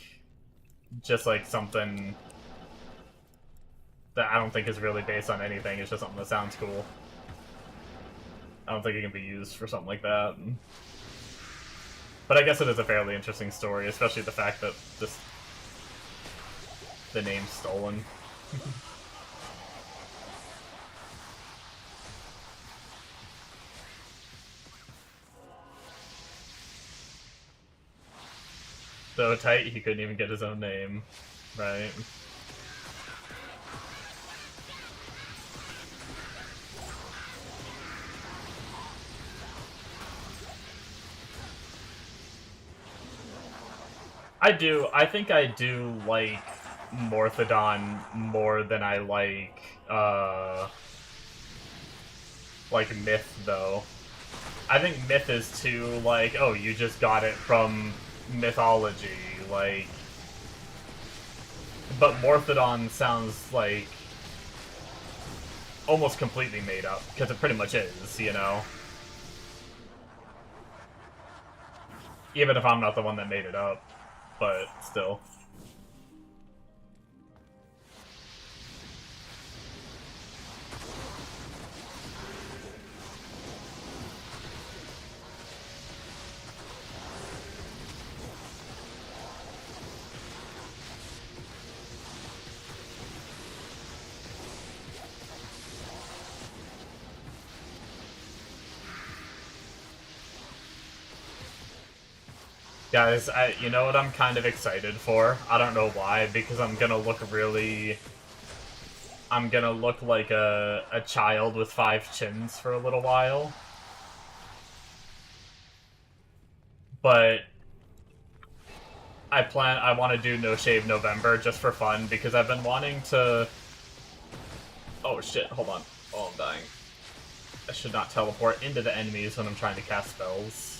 just, like, something that I don't think is really based on anything, it's just something that sounds cool. I don't think it can be used for something like that. But I guess it is a fairly interesting story, especially the fact that just the name's stolen. So tight, he couldn't even get his own name. Right. I think I do like Morthodon more than I like Myth, though. I think Myth is too, like, oh, you just got it from mythology, like... But Morthodon sounds, like, almost completely made up, because it pretty much is, you know? Even if I'm not the one that made it up, but still. Guys, you know what I'm kind of excited for? I don't know why, because I'm gonna look really I'm gonna look like a child with 5 chins for a little while. But I want to do No Shave November just for fun, because I've been wanting to... Oh shit, hold on. Oh, I'm dying. I should not teleport into the enemies when I'm trying to cast spells.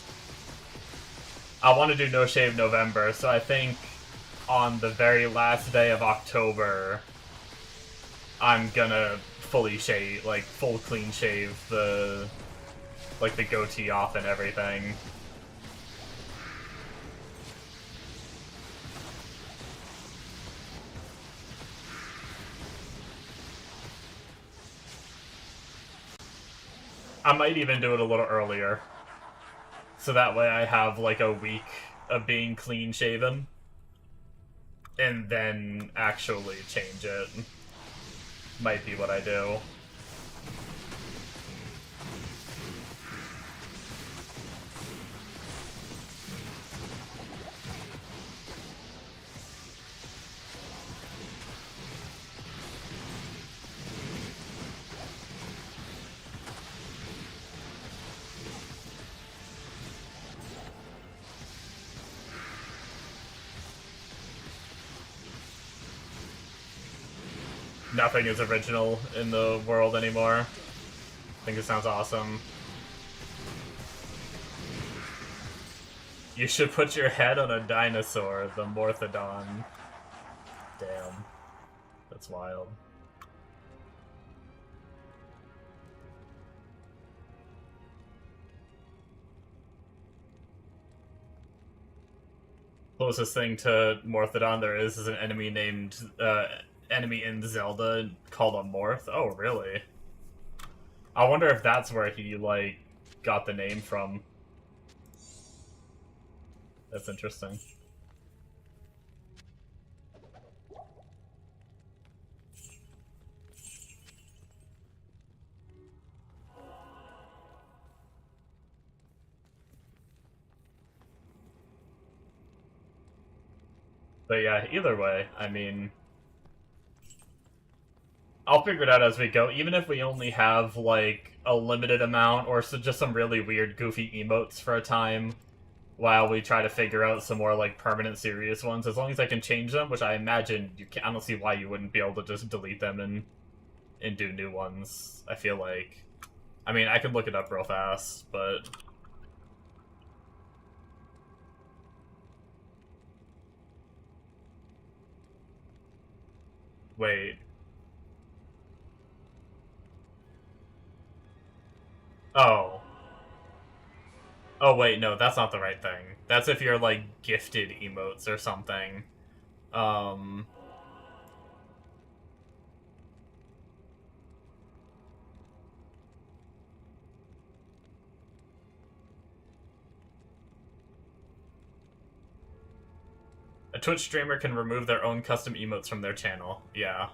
I want to do No Shave November, so I think on the very last day of October, I'm gonna fully shave, like, full clean shave the goatee off and everything. I might even do it a little earlier. So that way I have, like, a week of being clean shaven. And then actually change it. Might be what I do. Nothing is original in the world anymore. I think it sounds awesome. You should put your head on a dinosaur, the Morthodon. Damn. That's wild. Closest thing to Morthodon there is an enemy named, enemy in Zelda called a Morth. Oh, really? I wonder if that's where he, like, got the name from. That's interesting. But yeah, either way, I mean... I'll figure it out as we go, even if we only have, like, a limited amount, or just some really weird, goofy emotes for a time, while we try to figure out some more, like, permanent, serious ones. As long as I can change them, which I imagine you can. I don't see why you wouldn't be able to just delete them and do new ones, I feel like. I mean, I can look it up real fast, but... Wait. Oh. Oh, wait, no, that's not the right thing. That's if you're, like, gifted emotes or something. Um... A Twitch streamer can remove their own custom emotes from their channel. Yeah.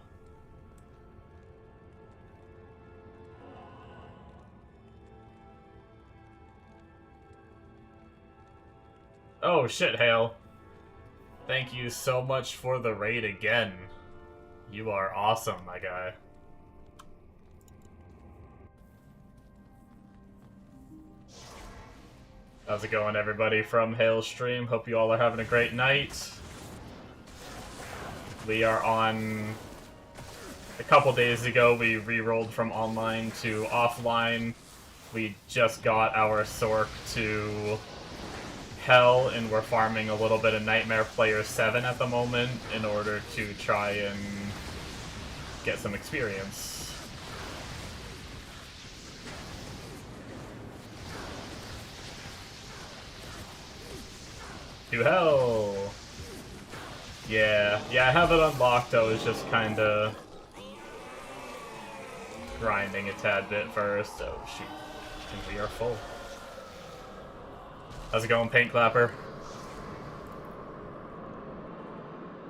Oh shit, Hale. Thank you so much for the raid again. You are awesome, my guy. How's it going, everybody, from Hale's stream? Hope you all are having a great night. We are on... A couple days ago, we re-rolled from online to offline. We just got our Sorc to Hell, and we're farming a little bit of Nightmare Player 7 at the moment in order to try and get some experience. To Hell! Yeah, I have it unlocked. I was just kinda grinding a tad bit first. Oh shoot, and we are full. How's it going, Paint Clapper?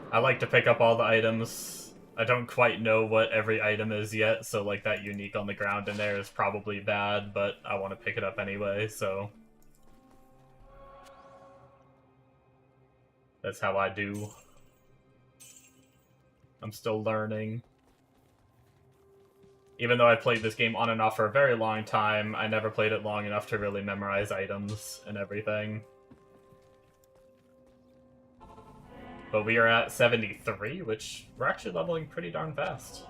I like to pick up all the items. I don't quite know what every item is yet, so like that unique on the ground in there is probably bad, but I want to pick it up anyway, so... That's how I do. I'm still learning. Even though I played this game on and off for a very long time, I never played it long enough to really memorize items and everything. But we are at 73, which we're actually leveling pretty darn fast.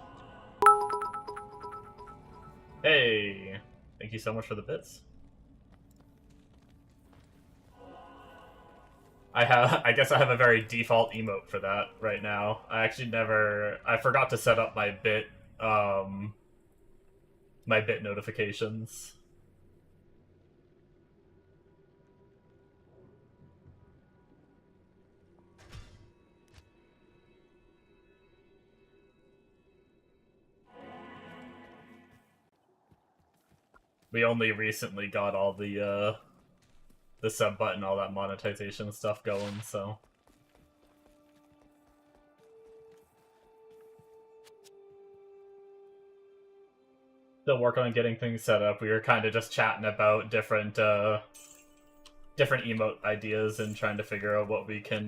Hey! Thank you so much for the bits. I guess I have a very default emote for that right now. I actually I forgot to set up my bit notifications. We only recently got all the sub button, all that monetization stuff going, so. Still working on getting things set up. We were kind of just chatting about different emote ideas and trying to figure out what we can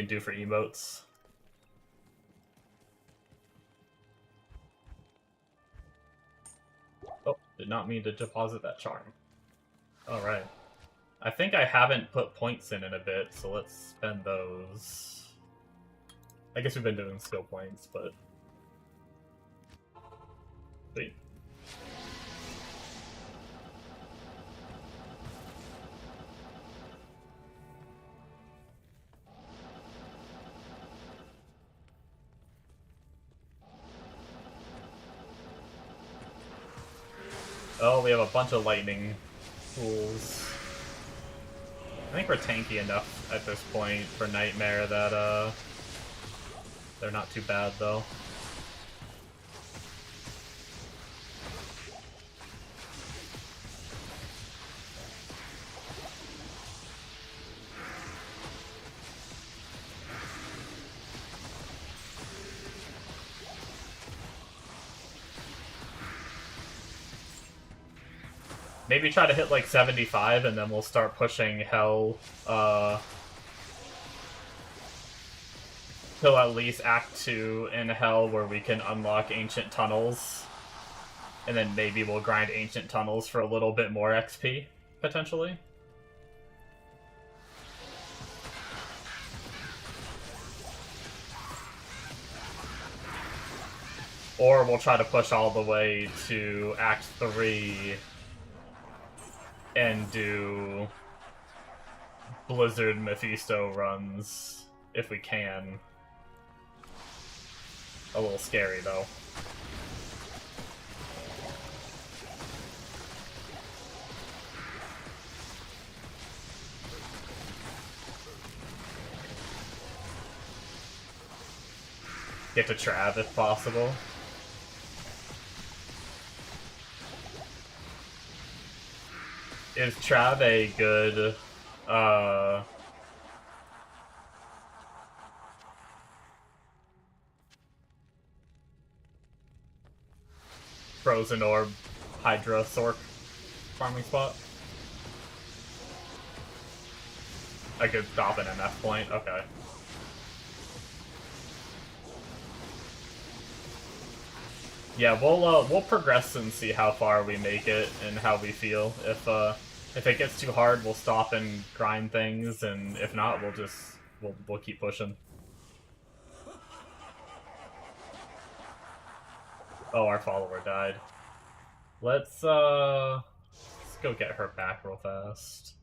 do for emotes. Oh, did not mean to deposit that charm. Alright. I think I haven't put points in a bit, so let's spend those. I guess we've been doing skill points, but... Sweet. Oh, we have a bunch of lightning pools. I think we're tanky enough at this point for Nightmare that, they're not too bad, though. Maybe try to hit like 75 and then we'll start pushing Hell, till at least Act 2 in Hell where we can unlock Ancient Tunnels. And then maybe we'll grind Ancient Tunnels for a little bit more XP, potentially. Or we'll try to push all the way to Act 3 and do Blizzard Mephisto runs if we can. A little scary though. Get to Trav if possible. Is Trav a good, Frozen Orb Hydra Sorc farming spot? I could stop an MF point? Okay. Yeah, we'll progress and see how far we make it and how we feel. If it gets too hard, we'll stop and grind things, and if not, we'll keep pushing. Oh, our follower died. Let's go get her back real fast.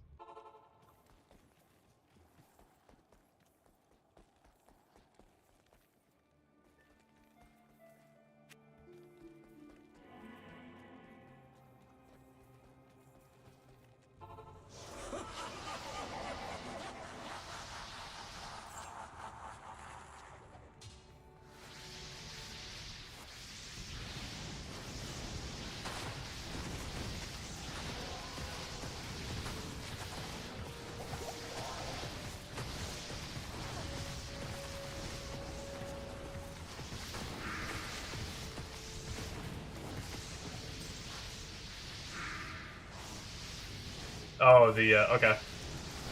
Oh, okay.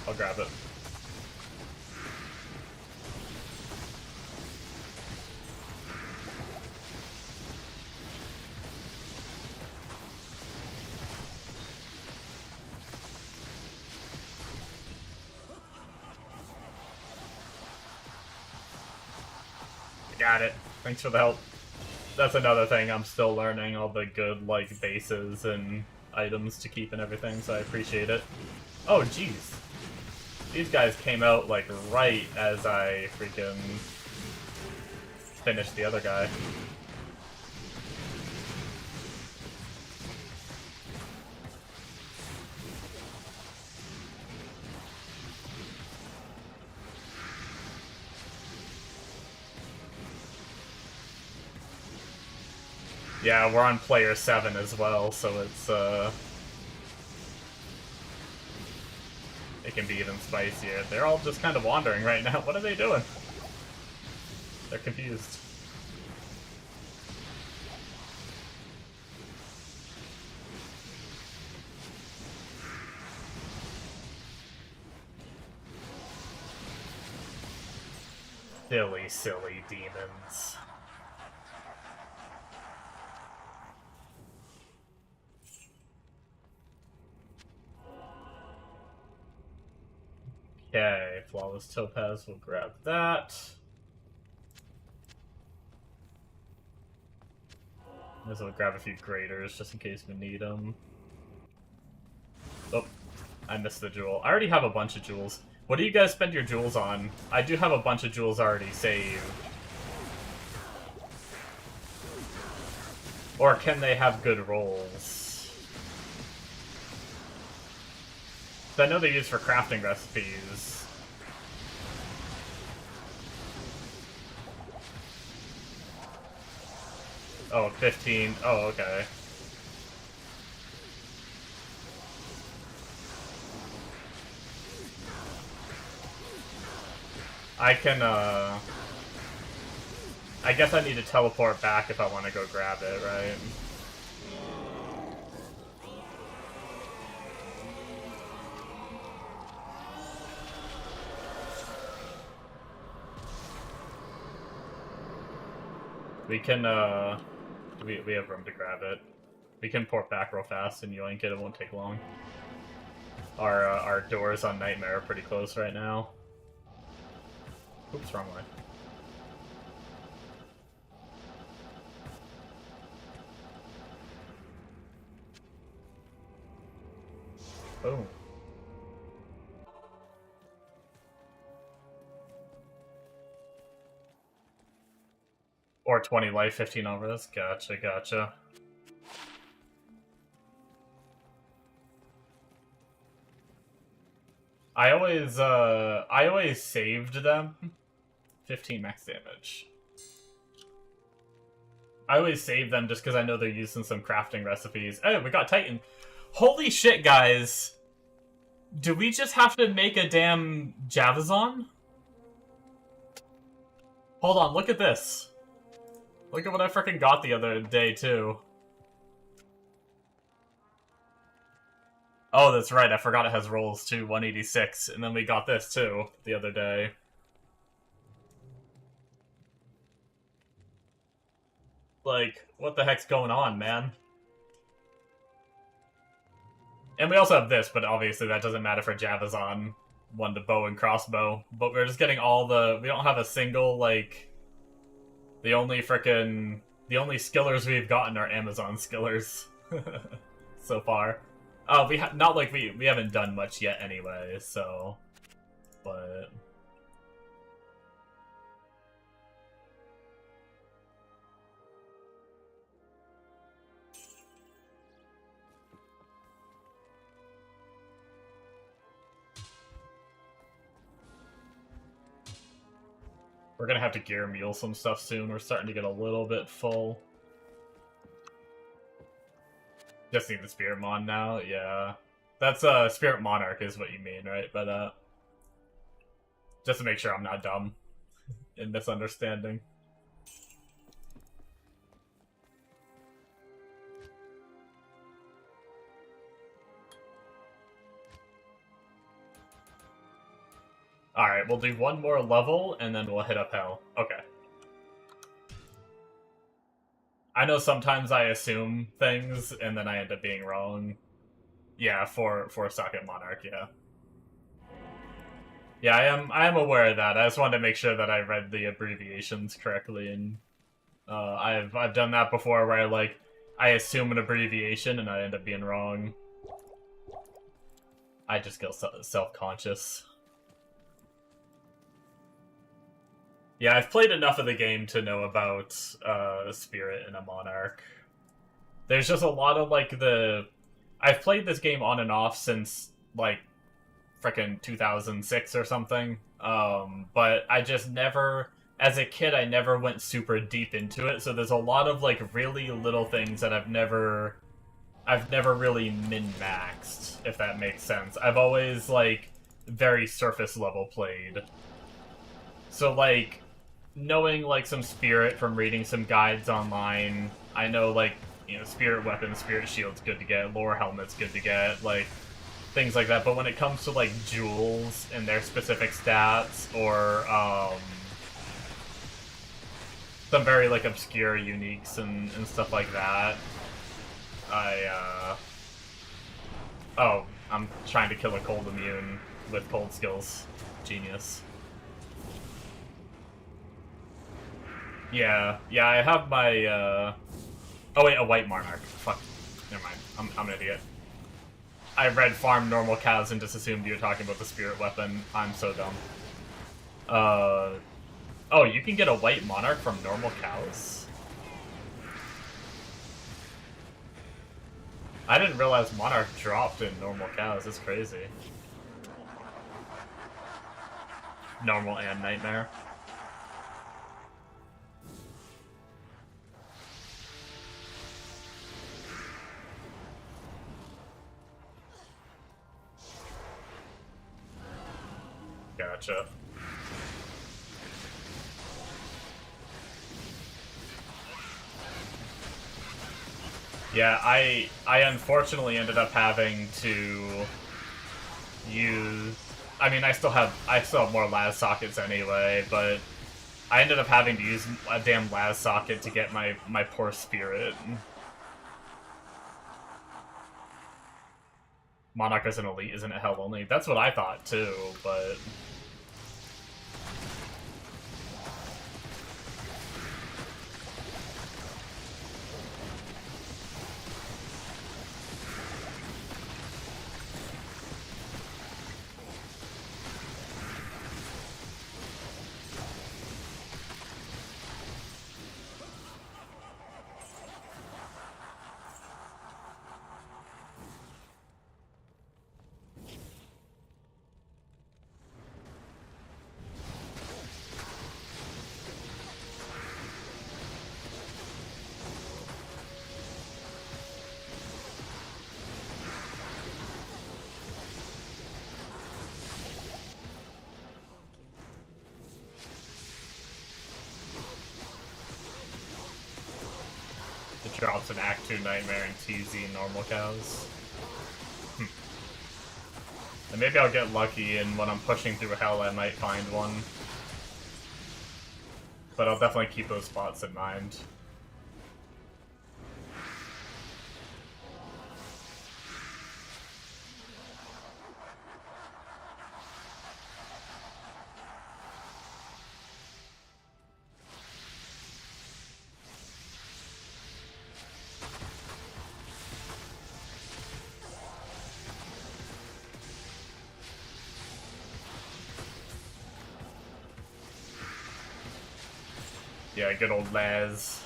I'll grab it. Got it. Thanks for the help. That's another thing, I'm still learning all the good, like, bases and items to keep and everything, so I appreciate it. Oh, jeez. These guys came out, like, right as I freaking finished the other guy. Yeah, we're on player 7 as well, so it's, it can be even spicier. They're all just kind of wandering right now. What are they doing? They're confused. Silly, silly demons. Okay, Flawless Topaz, we'll grab that. Might as well grab a few graders just in case we need them. Oh, I missed the jewel. I already have a bunch of jewels. What do you guys spend your jewels on? I do have a bunch of jewels already saved. Or can they have good rolls? I know they're used for crafting recipes. Oh, 15. Oh, okay. I can, I guess I need to teleport back if I want to go grab it, right? We can, we have room to grab it. We can port back real fast and yoink it, it won't take long. Our doors on Nightmare are pretty close right now. Oops, wrong way. Boom. Or 20 life, 15 over this. Gotcha, gotcha. I always saved them. 15 max damage. I always save them just because I know they're used in some crafting recipes. Oh, we got Titan. Holy shit, guys. Do we just have to make a damn Javazon? Hold on, look at this. Look at what I freaking got the other day, too. Oh, that's right, I forgot it has rolls, too. 186, and then we got this, too, the other day. Like, what the heck's going on, man? And we also have this, but obviously that doesn't matter for Javazon. One to bow and crossbow. But we're just getting all the... We don't have a single, like... The only skillers we've gotten are Amazon skillers. So far. Not like we haven't done much yet anyway, so... But... We're gonna have to gear mule some stuff soon. We're starting to get a little bit full. Just need the Spirit Mon now, yeah. That's Spirit Monarch is what you mean, right? But just to make sure I'm not dumb in misunderstanding. Alright, we'll do one more level, and then we'll hit up hell. Okay. I know sometimes I assume things, and then I end up being wrong. Yeah, for Socket Monarch, yeah. Yeah, I am aware of that. I just wanted to make sure that I read the abbreviations correctly, and I've done that before where I assume an abbreviation and I end up being wrong. I just get self-conscious. Yeah, I've played enough of the game to know about Spirit and a Monarch. There's just a lot of I've played this game on and off since like frickin' 2006 or something. But I just never, as a kid, I never went super deep into it. So there's a lot of like really little things that I've never really min-maxed, if that makes sense. I've always like very surface level played. So like knowing like some spirit from reading some guides online, I know like, you know, spirit weapons, spirit shield's good to get, lore helmet's good to get, like things like that. But when it comes to like jewels and their specific stats, or some very like obscure uniques and stuff like that, oh, I'm trying to kill a cold immune with cold skills. Genius. Yeah, I have my, oh wait, a white monarch. Fuck. Never mind. I'm an idiot. I read farm normal cows and just assumed you were talking about the spirit weapon. I'm so dumb. Oh, you can get a white monarch from normal cows? I didn't realize monarch dropped in normal cows. That's crazy. Normal and nightmare. Gotcha. Yeah, I unfortunately ended up having to use. I mean, I still have more las sockets anyway, but I ended up having to use a damn las socket to get my poor spirit. Monarch is an elite, isn't it? Hell only. That's what I thought too, but. It drops an Act 2 Nightmare and TZ normal cows. And maybe I'll get lucky, and when I'm pushing through hell, I might find one. But I'll definitely keep those spots in mind. Yeah, good old Laz.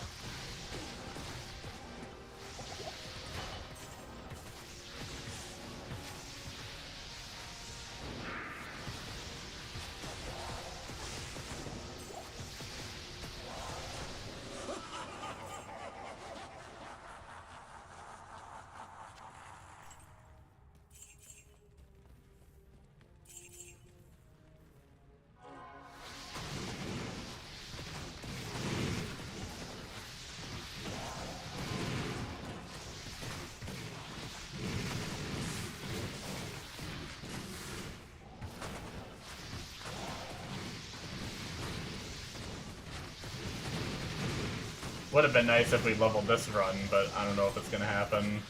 Would have been nice if we leveled this run, but I don't know if it's gonna happen.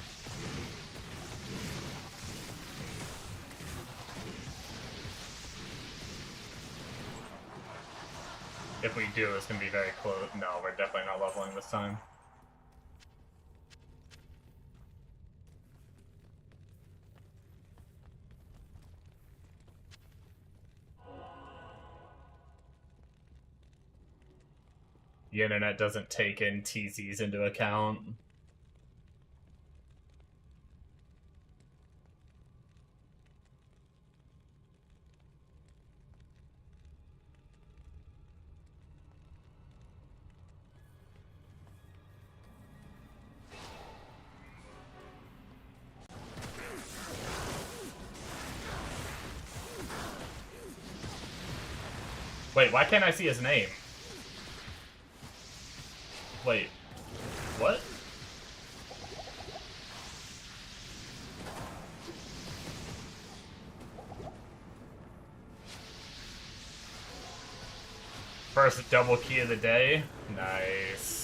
If we do, it's gonna be very close. No, we're definitely not leveling this time. The internet doesn't take in TZs into account. Wait, why can't I see his name? Wait, what? First double key of the day. Nice.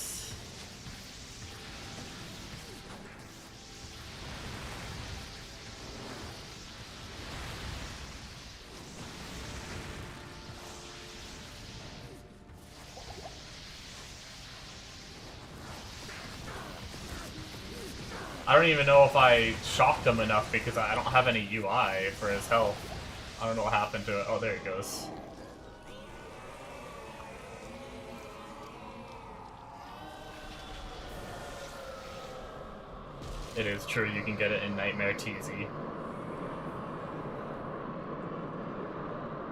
I don't even know if I shocked him enough because I don't have any UI for his health. I don't know what happened to it. Oh, there it goes. It is true, you can get it in Nightmare TZ.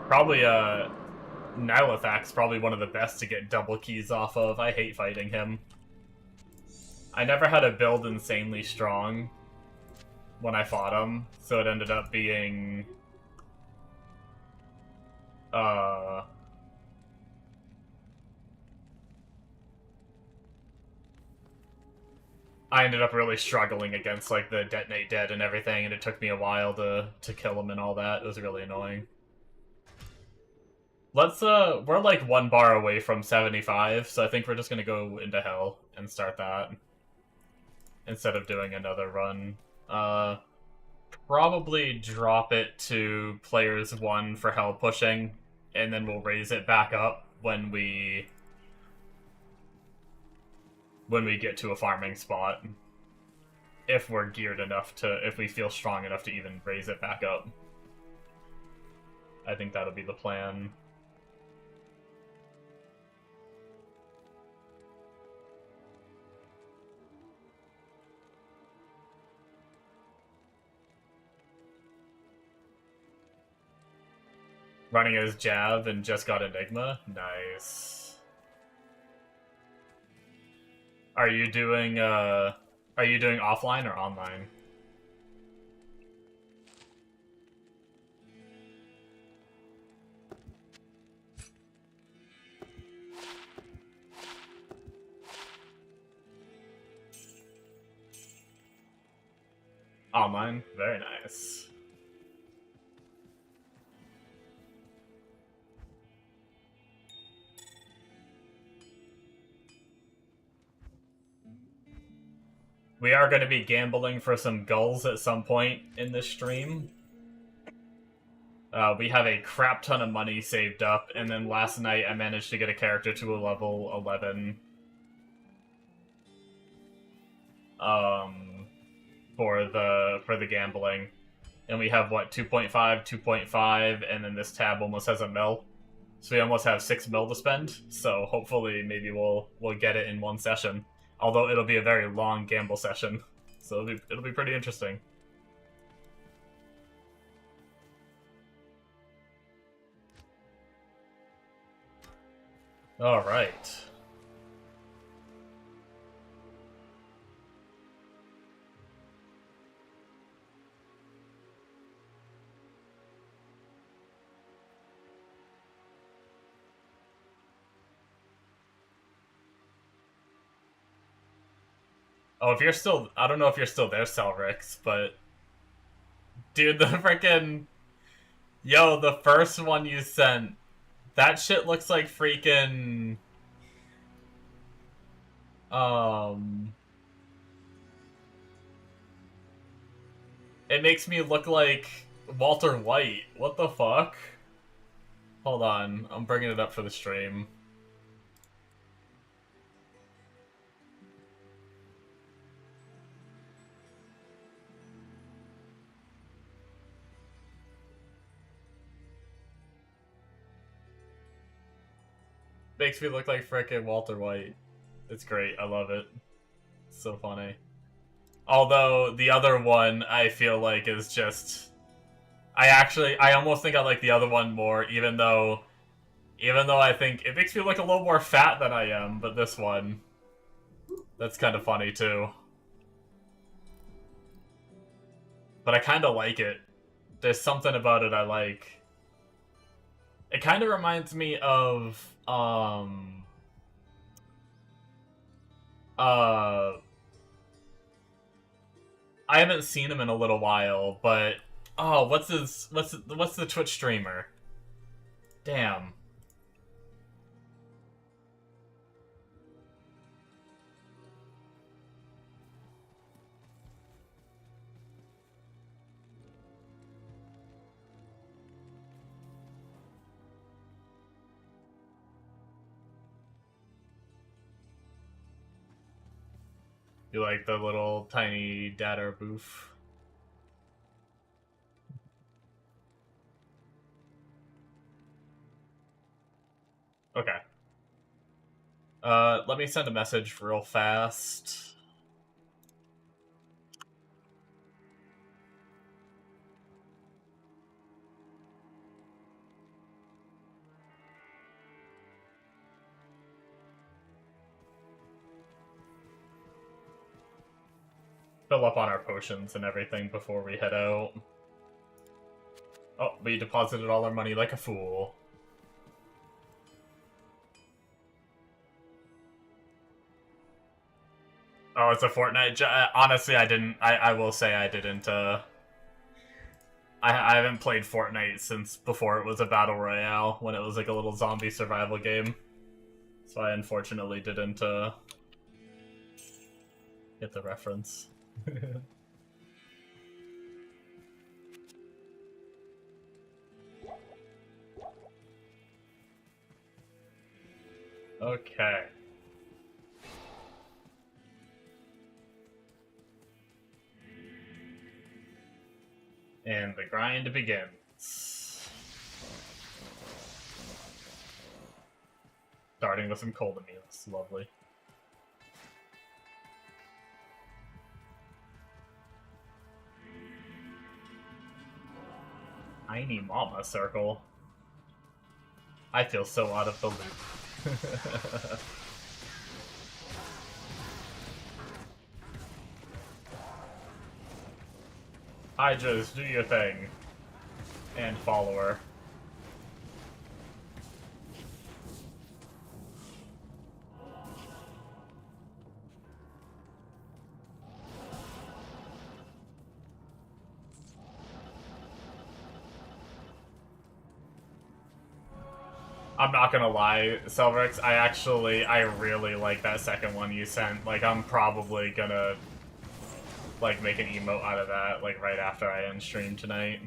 Probably, Nilithac's probably one of the best to get double keys off of. I hate fighting him. I never had a build insanely strong when I fought him, so it ended up being... I ended up really struggling against, like, the Detonate Dead and everything, and it took me a while to kill him and all that. It was really annoying. Let's, we're like 1 bar away from 75, so I think we're just gonna go into Hell and start that. Instead of doing another run. Probably drop it to players 1 for Hell pushing, and then we'll raise it back up when we get to a farming spot. If we're geared enough to, if we feel strong enough to even raise it back up. I think that'll be the plan. Running as Jav and just got Enigma? Nice. Are you doing offline or online? Online? Very nice. We are going to be gambling for some gulls at some point in this stream. We have a crap ton of money saved up, and then last night I managed to get a character to a level 11. For the gambling. And we have, what, 2.5, 2.5, and then this tab almost has a mil. So we almost have 6 mil to spend, so hopefully maybe we'll get it in one session. Although it'll be a very long gamble session, so it'll be pretty interesting. All right. Oh, if you're still... I don't know if you're still there, Celrix, but... Dude, the frickin'... Yo, the first one you sent... That shit looks like freaking... It makes me look like Walter White. What the fuck? Hold on, I'm bringing it up for the stream. Makes me look like frickin' Walter White. It's great. I love it. It's so funny. Although the other one I feel like is just I almost think I like the other one more, even though I think it makes me look a little more fat than I am, but this one, that's kind of funny too. But I kind of like it. There's something about it I like. It kind of reminds me of, I haven't seen him in a little while, but, oh, what's the Twitch streamer? Damn. You like the little tiny data booth? Okay. Let me send a message real fast. Fill up on our potions and everything before we head out. Oh, we deposited all our money like a fool. Oh, it's a Fortnite. Honestly, I didn't. I will say I didn't. I haven't played Fortnite since before it was a battle royale, when it was like a little zombie survival game. So I unfortunately didn't get the reference. Okay. And the grind begins. Starting with some cold meals. Lovely. Tiny Mama Circle. I feel so out of the loop. Hydras, do your thing. And follower. I'm not gonna lie, Selvrix, I really like that second one you sent. Like, I'm probably gonna, like, make an emote out of that, like, right after I end stream tonight.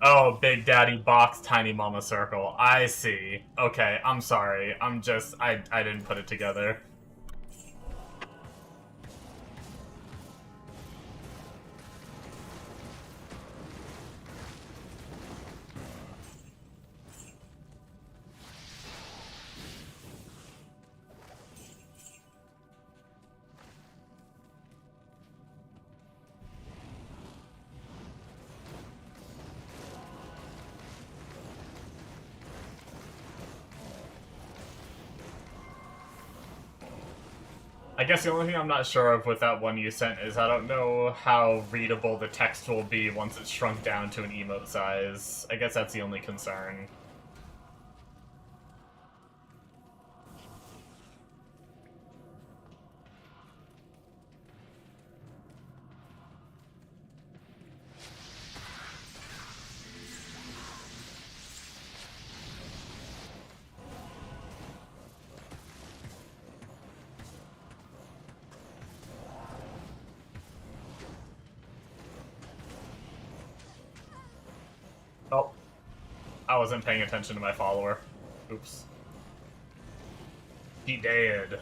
Oh, Big Daddy Box, Tiny Mama Circle. I see. Okay, I'm sorry. I didn't put it together. I guess the only thing I'm not sure of with that one you sent is I don't know how readable the text will be once it's shrunk down to an emote size. I guess that's the only concern. Oh. I wasn't paying attention to my follower. Oops. He dead.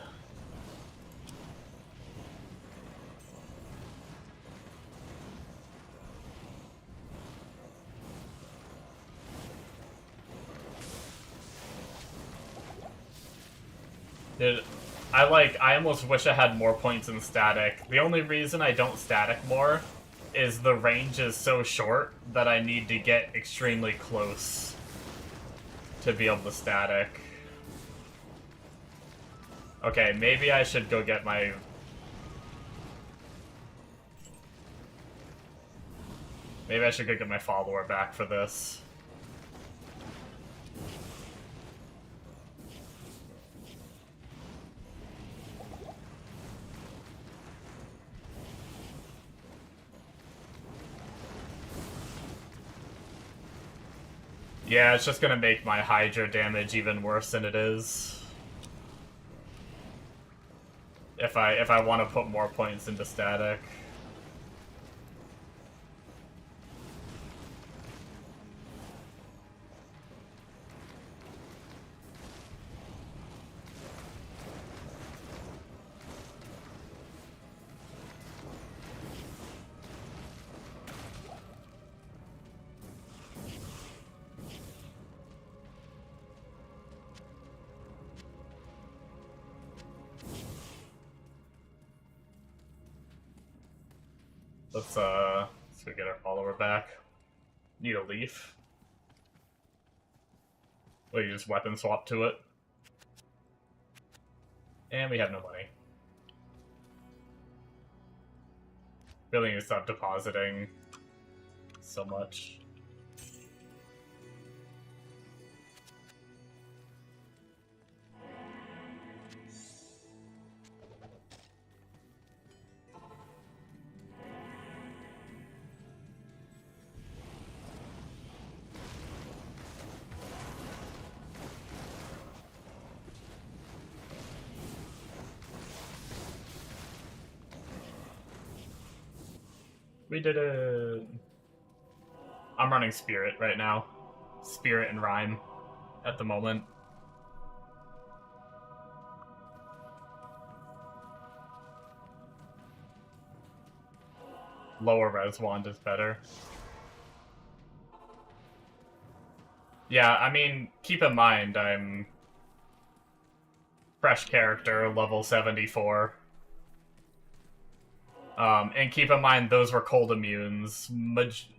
Dude, I almost wish I had more points in static. The only reason I don't static more is the range is so short that I need to get extremely close to be able to static. Okay, maybe I should go get my... Maybe I should go get my follower back for this. Yeah, it's just gonna make my Hydra damage even worse than it is. If I want to put more points into static. Let's go get our follower back. Need a leaf. Well, you just weapon swap to it. And we have no money. Really need to stop depositing so much. We did it! I'm running Spirit right now. Spirit and Rhyme at the moment. Lower res wand is better. Yeah, I mean, keep in mind, I'm fresh character, level 74. And keep in mind, those were cold immunes.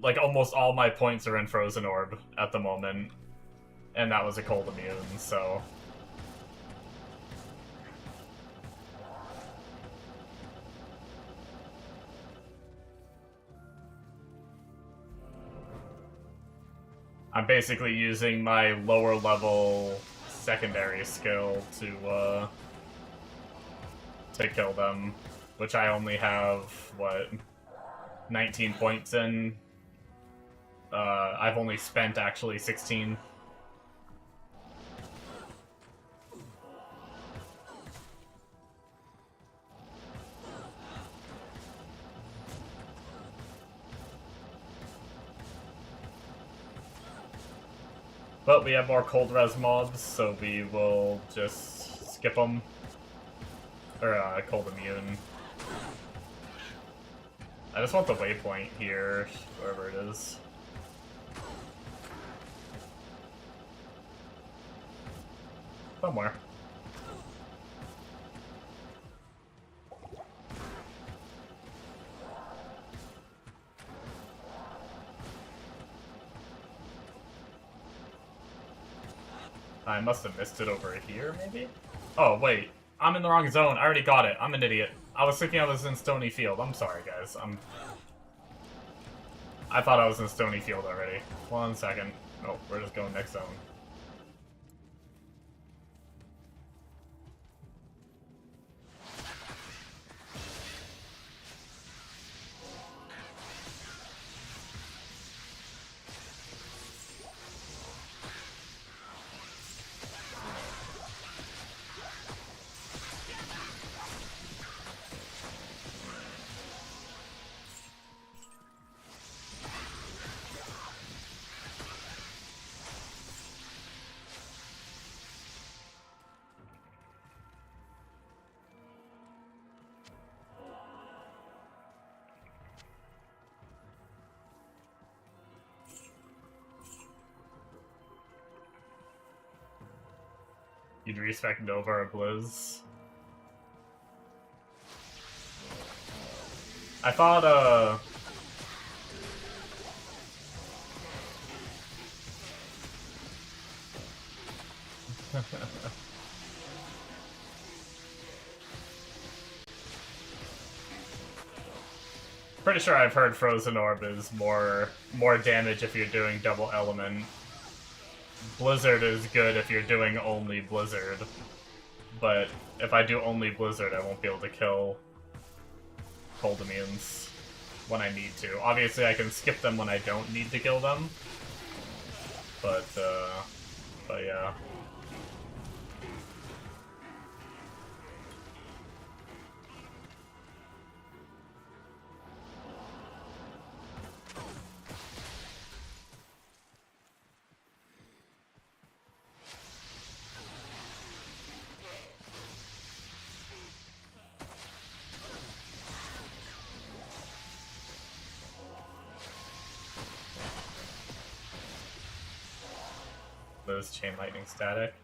Like, almost all my points are in Frozen Orb at the moment. And that was a cold immune, so... I'm basically using my lower level secondary skill to kill them, which I only have, what, 19 points in? I've only spent, actually, 16. But we have more cold res mobs, so we will just skip them. Or, cold immune. I just want the waypoint here, wherever it is. Somewhere. I must have missed it over here, maybe? Oh, wait. I'm in the wrong zone. I already got it. I'm an idiot. I was thinking I was in Stony Field. I'm sorry, guys. I thought I was in Stony Field already. 1 second. Nope, we're just going next zone. You'd respect Nova or Blizz. I thought, pretty sure I've heard Frozen Orb is more damage if you're doing double element. Blizzard is good if you're doing only Blizzard. But if I do only Blizzard, I won't be able to kill cold immunes when I need to. Obviously, I can skip them when I don't need to kill them. But yeah. Those chain lightning static.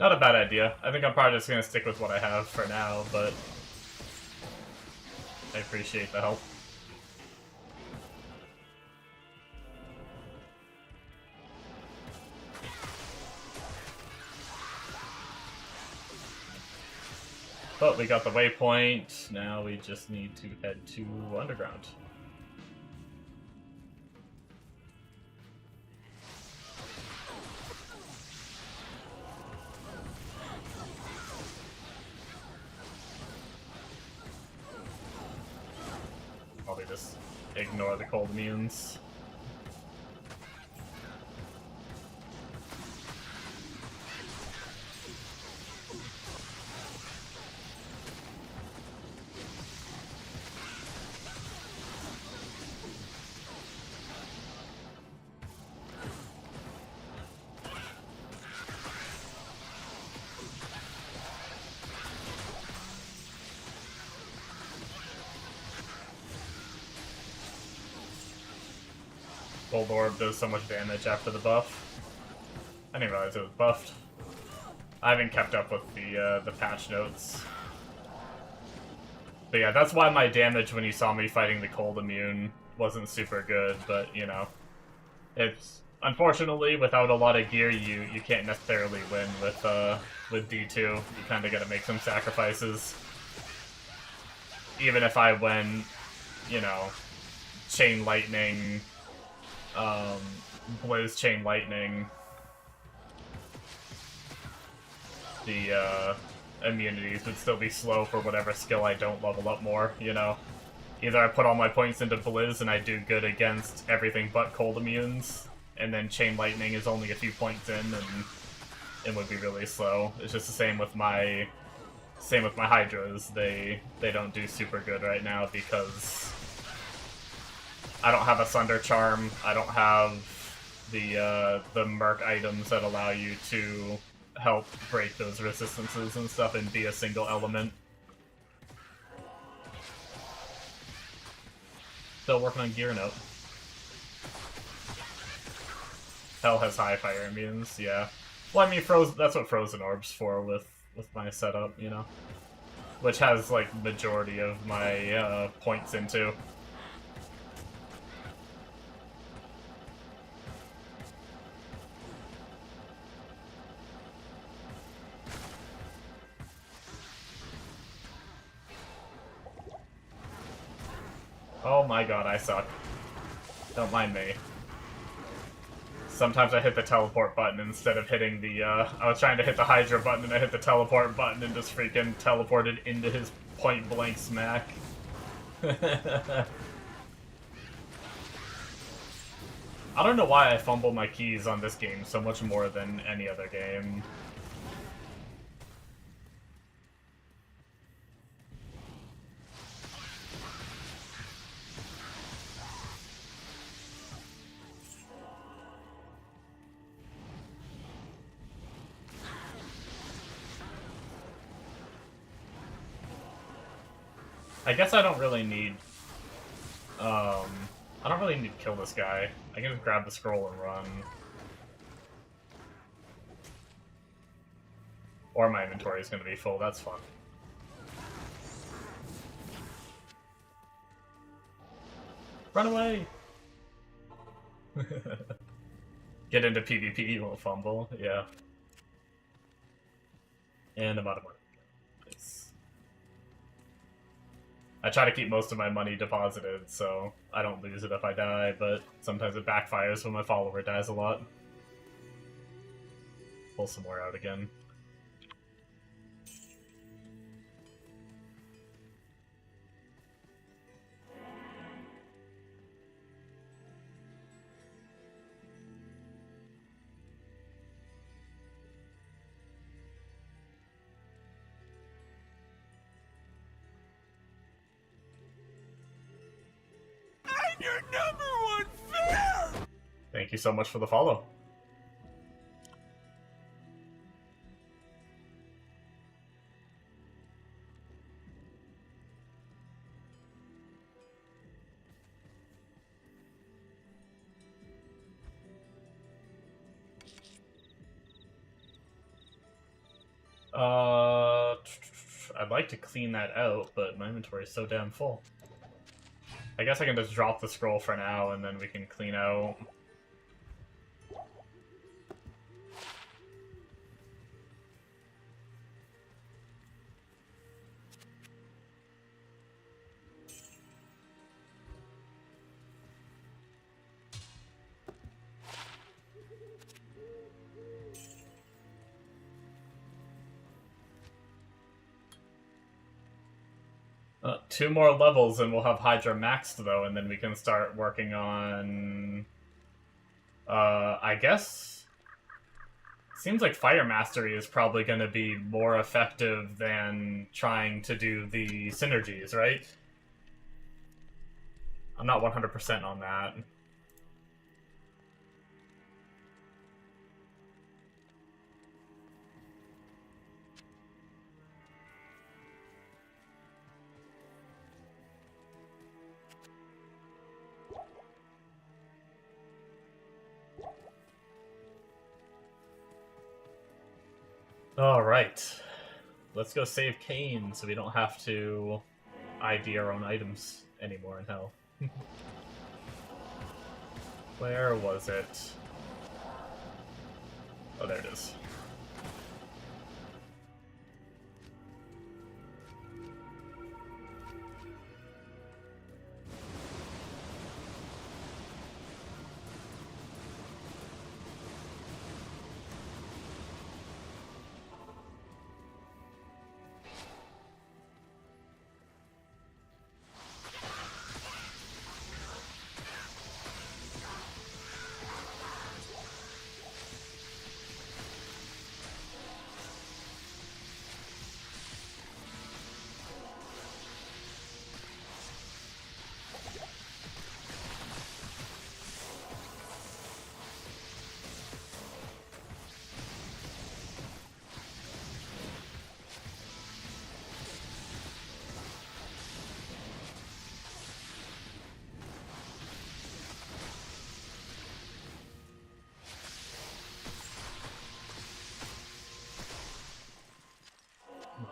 Not a bad idea. I think I'm probably just gonna stick with what I have for now, but I appreciate the help. But we got the waypoint, now we just need to head to Underground. Probably just ignore the cold immunes. Gold Orb does so much damage after the buff. I didn't realize it was buffed. I haven't kept up with the patch notes. But yeah, that's why my damage when you saw me fighting the cold immune wasn't super good, but you know. It's unfortunately without a lot of gear you can't necessarily win with D2. You kinda gotta make some sacrifices. Even if I win, you know, Chain Lightning, Blizz Chain Lightning, the immunities would still be slow for whatever skill I don't level up more, you know? Either I put all my points into Blizz and I do good against everything but cold immunes, and then Chain Lightning is only a few points in and it would be really slow. It's just the same with my Hydras. They don't do super good right now because I don't have a Sunder Charm, I don't have the Merc items that allow you to help break those resistances and stuff and be a single element. Still working on Gear Note. Hell has high fire immunes, yeah. Well, I mean, that's what Frozen Orb's for with my setup, you know? Which has, like, majority of my points into. Oh my god, I suck. Don't mind me. Sometimes I hit the teleport button instead of hitting the, I was trying to hit the Hydra button and I hit the teleport button and just freaking teleported into his point-blank smack. I don't know why I fumble my keys on this game so much more than any other game. I guess I don't really need... I don't really need to kill this guy. I can just grab the scroll and run. Or my inventory is going to be full, that's fun. Run away! Get into PvP, you won't fumble, yeah. And I'm out of money. Nice. I try to keep most of my money deposited, so I don't lose it if I die, but sometimes it backfires when my follower dies a lot. Pull some more out again. Your #1 fan! Thank you so much for the follow. I'd like to clean that out, but my inventory is so damn full. I guess I can just drop the scroll for now, and then we can clean out. Two more levels and we'll have Hydra maxed, though, and then we can start working on... I guess... Seems like Fire Mastery is probably going to be more effective than trying to do the synergies, right? I'm not 100% on that. Alright. Let's go save Kane so we don't have to ID our own items anymore in hell. Where was it? Oh, there it is.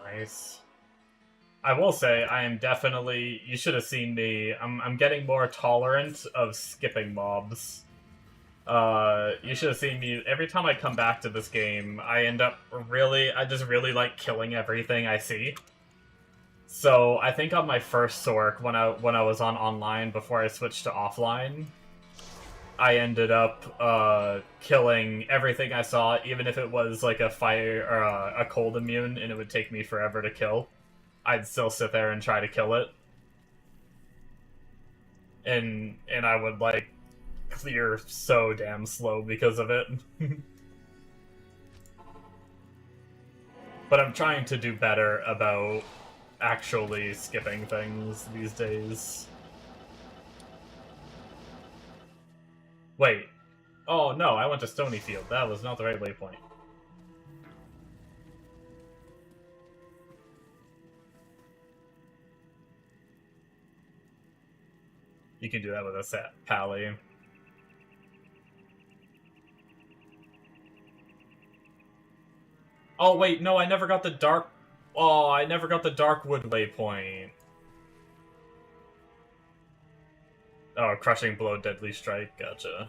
Nice. I will say, I am definitely... You should have seen me. I'm getting more tolerant of skipping mobs. You should have seen me. Every time I come back to this game, I end up really... I just really like killing everything I see. So, I think on my first Sorc, when I was on online before I switched to offline, I ended up killing everything I saw, even if it was like a fire or a cold immune, and it would take me forever to kill. I'd still sit there and try to kill it, and I would like clear so damn slow because of it. But I'm trying to do better about actually skipping things these days. Wait. Oh no, I went to Stonyfield. That was not the right waypoint. You can do that with a set pally. Oh wait, no, I never got the dark. Oh, I never got the Darkwood waypoint. Oh, Crushing Blow, Deadly Strike, gotcha.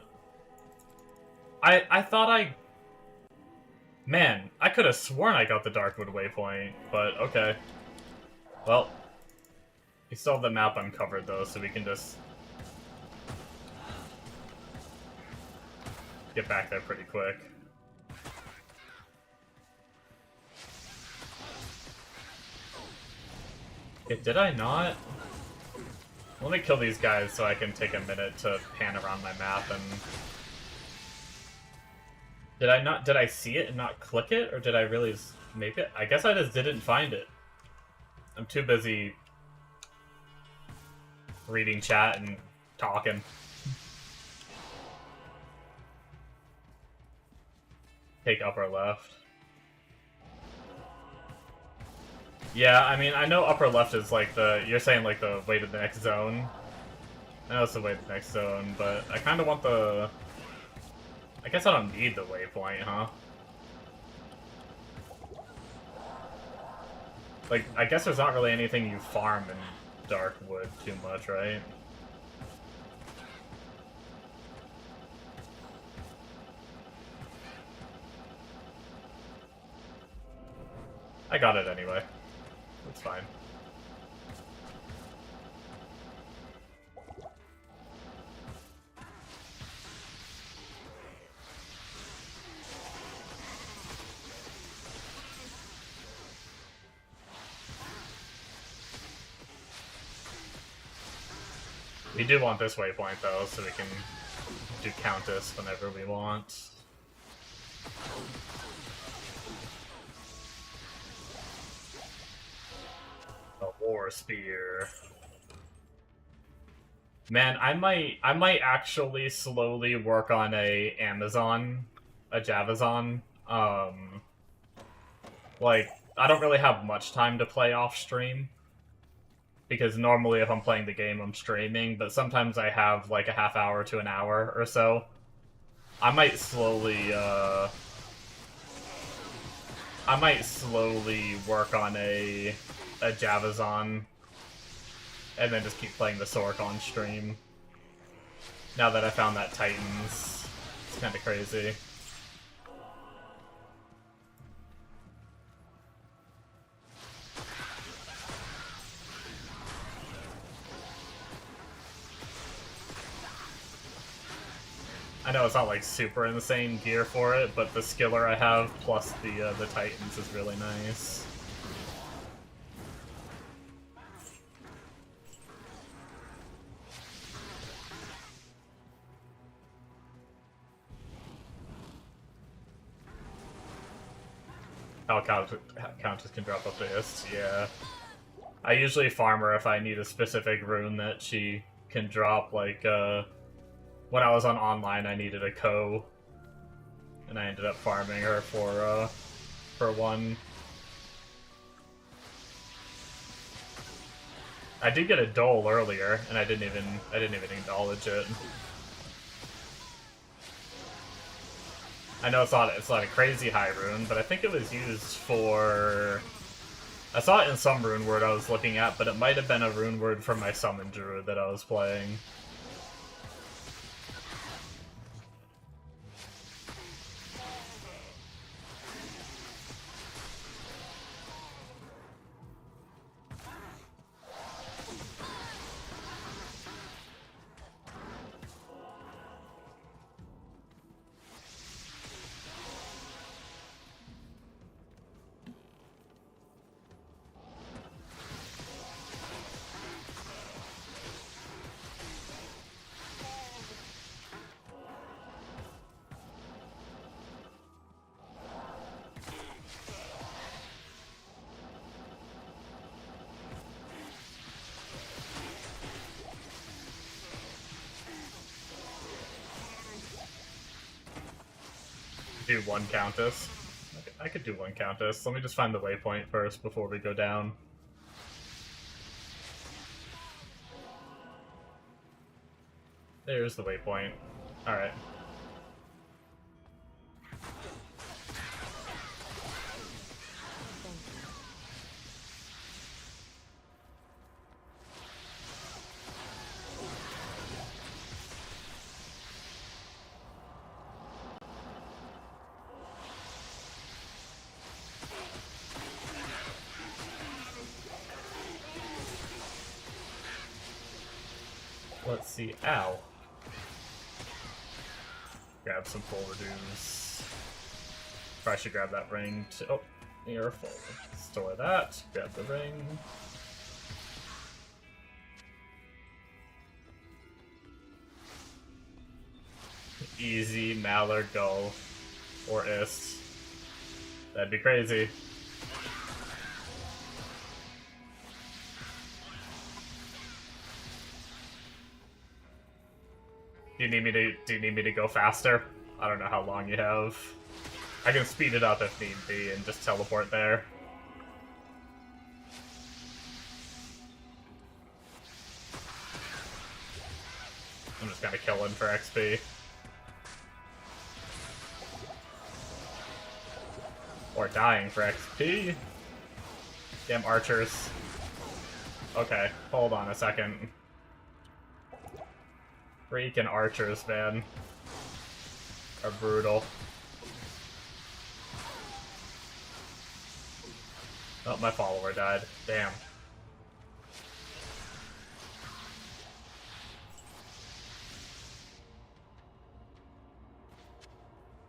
I thought I... Man, I could have sworn I got the Darkwood waypoint, but okay. Well, we still have the map uncovered though, so we can just get back there pretty quick. Okay, did I not? Let me kill these guys so I can take a minute to pan around my map and... Did I see it and not click it? Or did I really make it? I guess I just didn't find it. I'm too busy reading chat and talking. Take upper left. Yeah, I mean, I know upper left is like the... You're saying like the way to the next zone. I know it's the way to the next zone, but I kind of want the... I guess I don't need the waypoint, huh? Like, I guess there's not really anything you farm in Darkwood too much, right? I got it anyway. It's fine. We do want this waypoint though, so we can do Countess whenever we want. A War Spear. Man, I might actually slowly work on a Javazon. Like, I don't really have much time to play off stream. Because normally if I'm playing the game, I'm streaming, but sometimes I have like a half hour to an hour or so. I might slowly work on a Javazon, and then just keep playing the Sorc on stream. Now that I found that Titans, it's kind of crazy. I know it's not like super insane gear for it, but the skiller I have plus the Titans is really nice. How Countess can drop up the Ist, yeah. I usually farm her if I need a specific rune that she can drop, like, when I was on online, I needed a Ko, and I ended up farming her for one. I did get a Dole earlier, and I didn't even acknowledge it. I know it's not a crazy high rune, but I think it was used for... I saw it in some rune word I was looking at, but it might have been a rune word for my summon druid that I was playing. Do one Countess. I could do one Countess. Let me just find the waypoint first before we go down. There's the waypoint. Alright. Let's see. Ow. Grab some full reduce. Probably should grab that ring to. Oh, you're full. Store that. Grab the ring. Easy, Mallard, go. Or Ist. That'd be crazy. Do you need me to go faster? I don't know how long you have. I can speed it up if need be and just teleport there. I'm just gonna kill him for XP. Or dying for XP. Damn archers. Okay, hold on a second. Freaking archers, man. Are brutal. Oh, my follower died. Damn.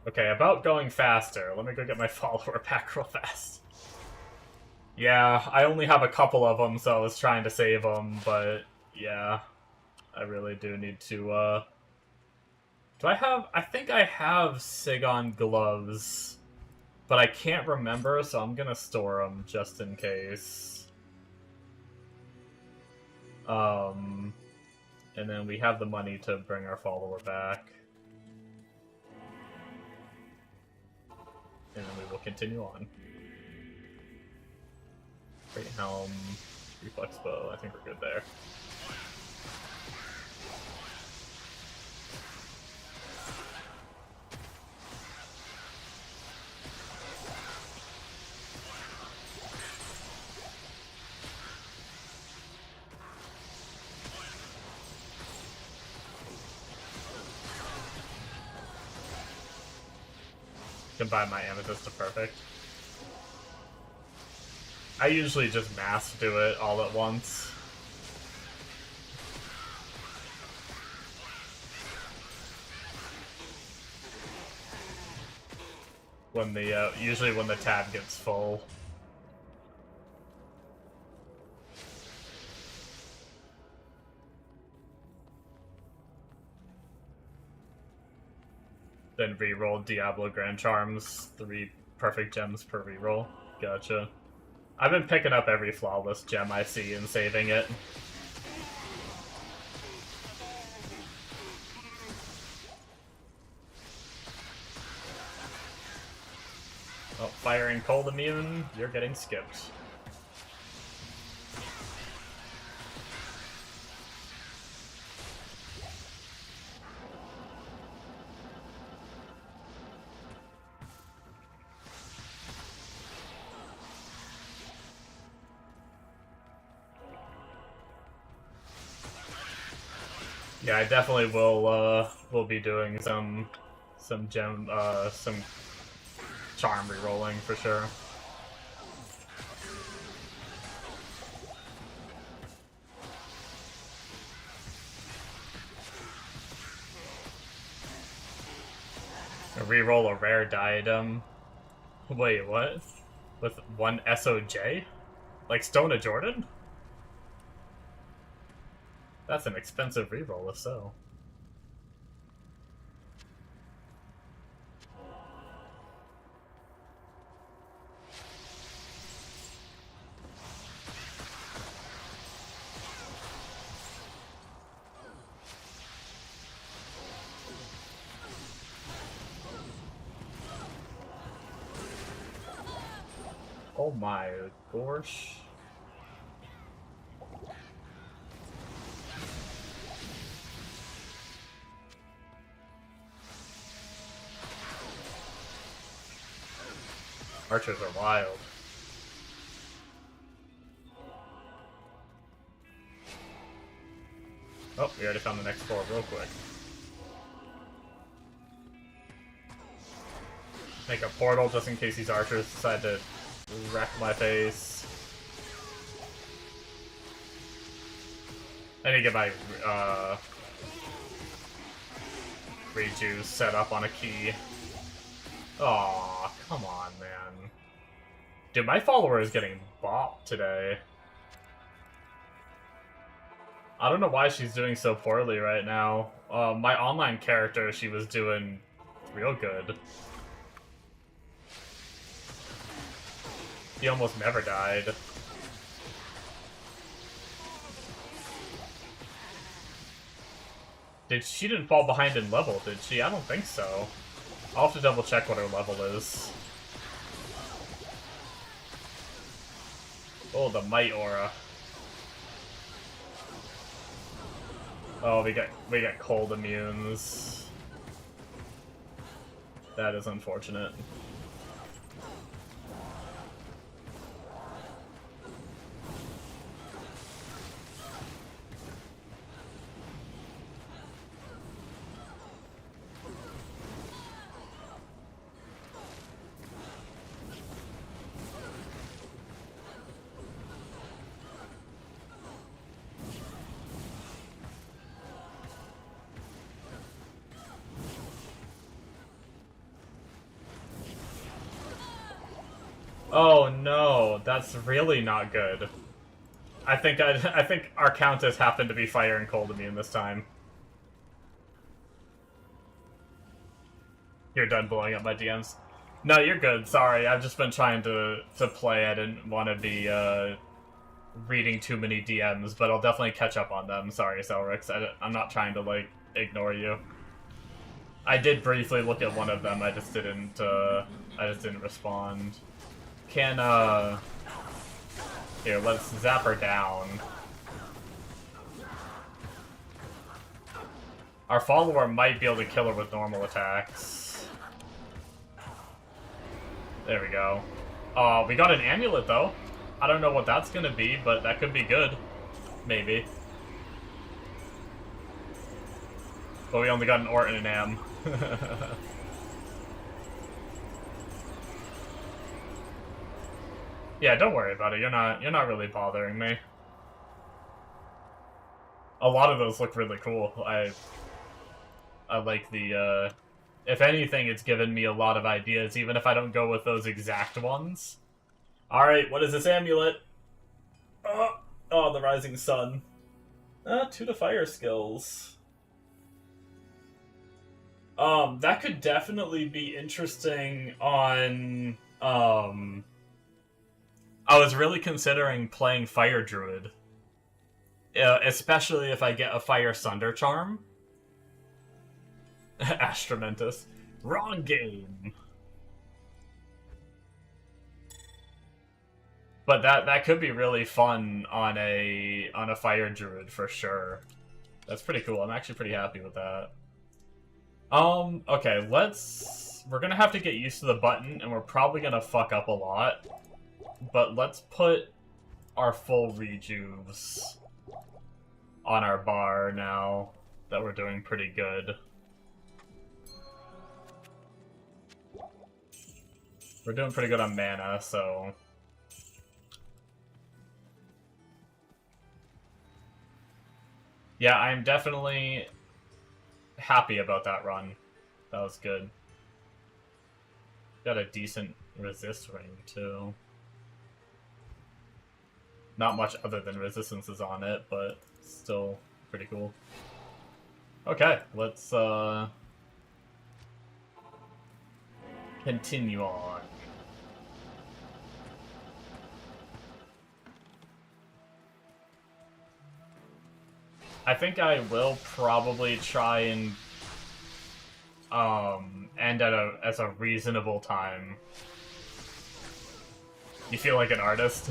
Okay, about going faster. Let me go get my follower back real fast. Yeah, I only have a couple of them, so I was trying to save them, but yeah. I really do need to, do I have... I think I have Sigon gloves, but I can't remember, so I'm gonna store them just in case. And then we have the money to bring our follower back. And then we will continue on. Great helm, reflex bow, I think we're good there. Combine my amethyst to perfect. I usually just mass do it all at once. When the usually when the tab gets full. Then reroll Diablo Grand Charms, 3 perfect gems per reroll. Gotcha. I've been picking up every flawless gem I see and saving it. Oh, fire and cold immune, you're getting skipped. Yeah, I definitely will be doing some gem some charm rerolling for sure. Reroll a rare diadem. Wait, what? With 1 SOJ? Like Stone of Jordan? That's an expensive reroll, if so. Oh my gosh. Archers are wild. Oh, we already found the next floor real quick. Make a portal just in case these archers decide to wreck my face. I need to get my rejuice set up on a key. Aw, come on, man. Dude, my follower is getting bopped today. I don't know why she's doing so poorly right now. My online character, she was doing real good. He almost never died. She didn't fall behind in level, did she? I don't think so. I'll have to double check what her level is. Oh, the Might Aura. Oh, we got cold immunes. That is unfortunate. Oh no, that's really not good. I think our Countess happened to be fire and cold immune this time. You're done blowing up my DMs. No, you're good. Sorry, I've just been trying to play. I didn't want to be reading too many DMs, but I'll definitely catch up on them. Sorry, Celrix. I'm not trying to like ignore you. I did briefly look at one of them. I just didn't respond. Can here, let's zap her down. Our follower might be able to kill her with normal attacks. There we go. We got an amulet though. I don't know what that's gonna be, but that could be good. Maybe. But we only got an Ort and an Am. Yeah, don't worry about it. You're not really bothering me. A lot of those look really cool. I like the if anything, it's given me a lot of ideas, even if I don't go with those exact ones. Alright, what is this amulet? Oh, the Rising Sun. 2 to fire skills. That could definitely be interesting on, I was really considering playing Fire Druid. Especially if I get a Fire Sunder Charm. Astromentus. Wrong game! But that could be really fun on a Fire Druid for sure. That's pretty cool. I'm actually pretty happy with that. Okay, we're gonna have to get used to the button, and we're probably gonna fuck up a lot. But let's put our full rejuves on our bar now that we're doing pretty good. We're doing pretty good on mana, so... Yeah, I'm definitely happy about that run. That was good. Got a decent resist ring, too. Not much other than resistances on it, but still pretty cool. Okay, let's continue on. I think I will probably try and end at as a reasonable time. You feel like an artist?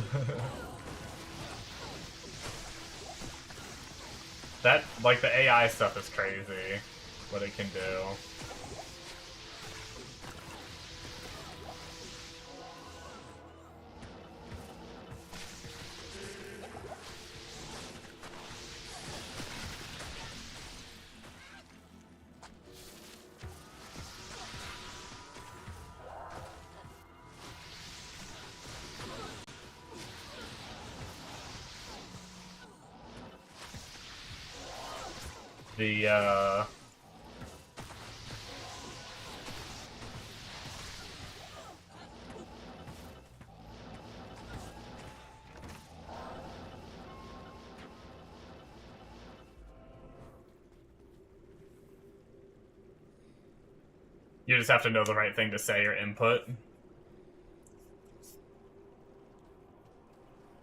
That, like, the AI stuff is crazy, what it can do. The, you just have to know the right thing to say or input.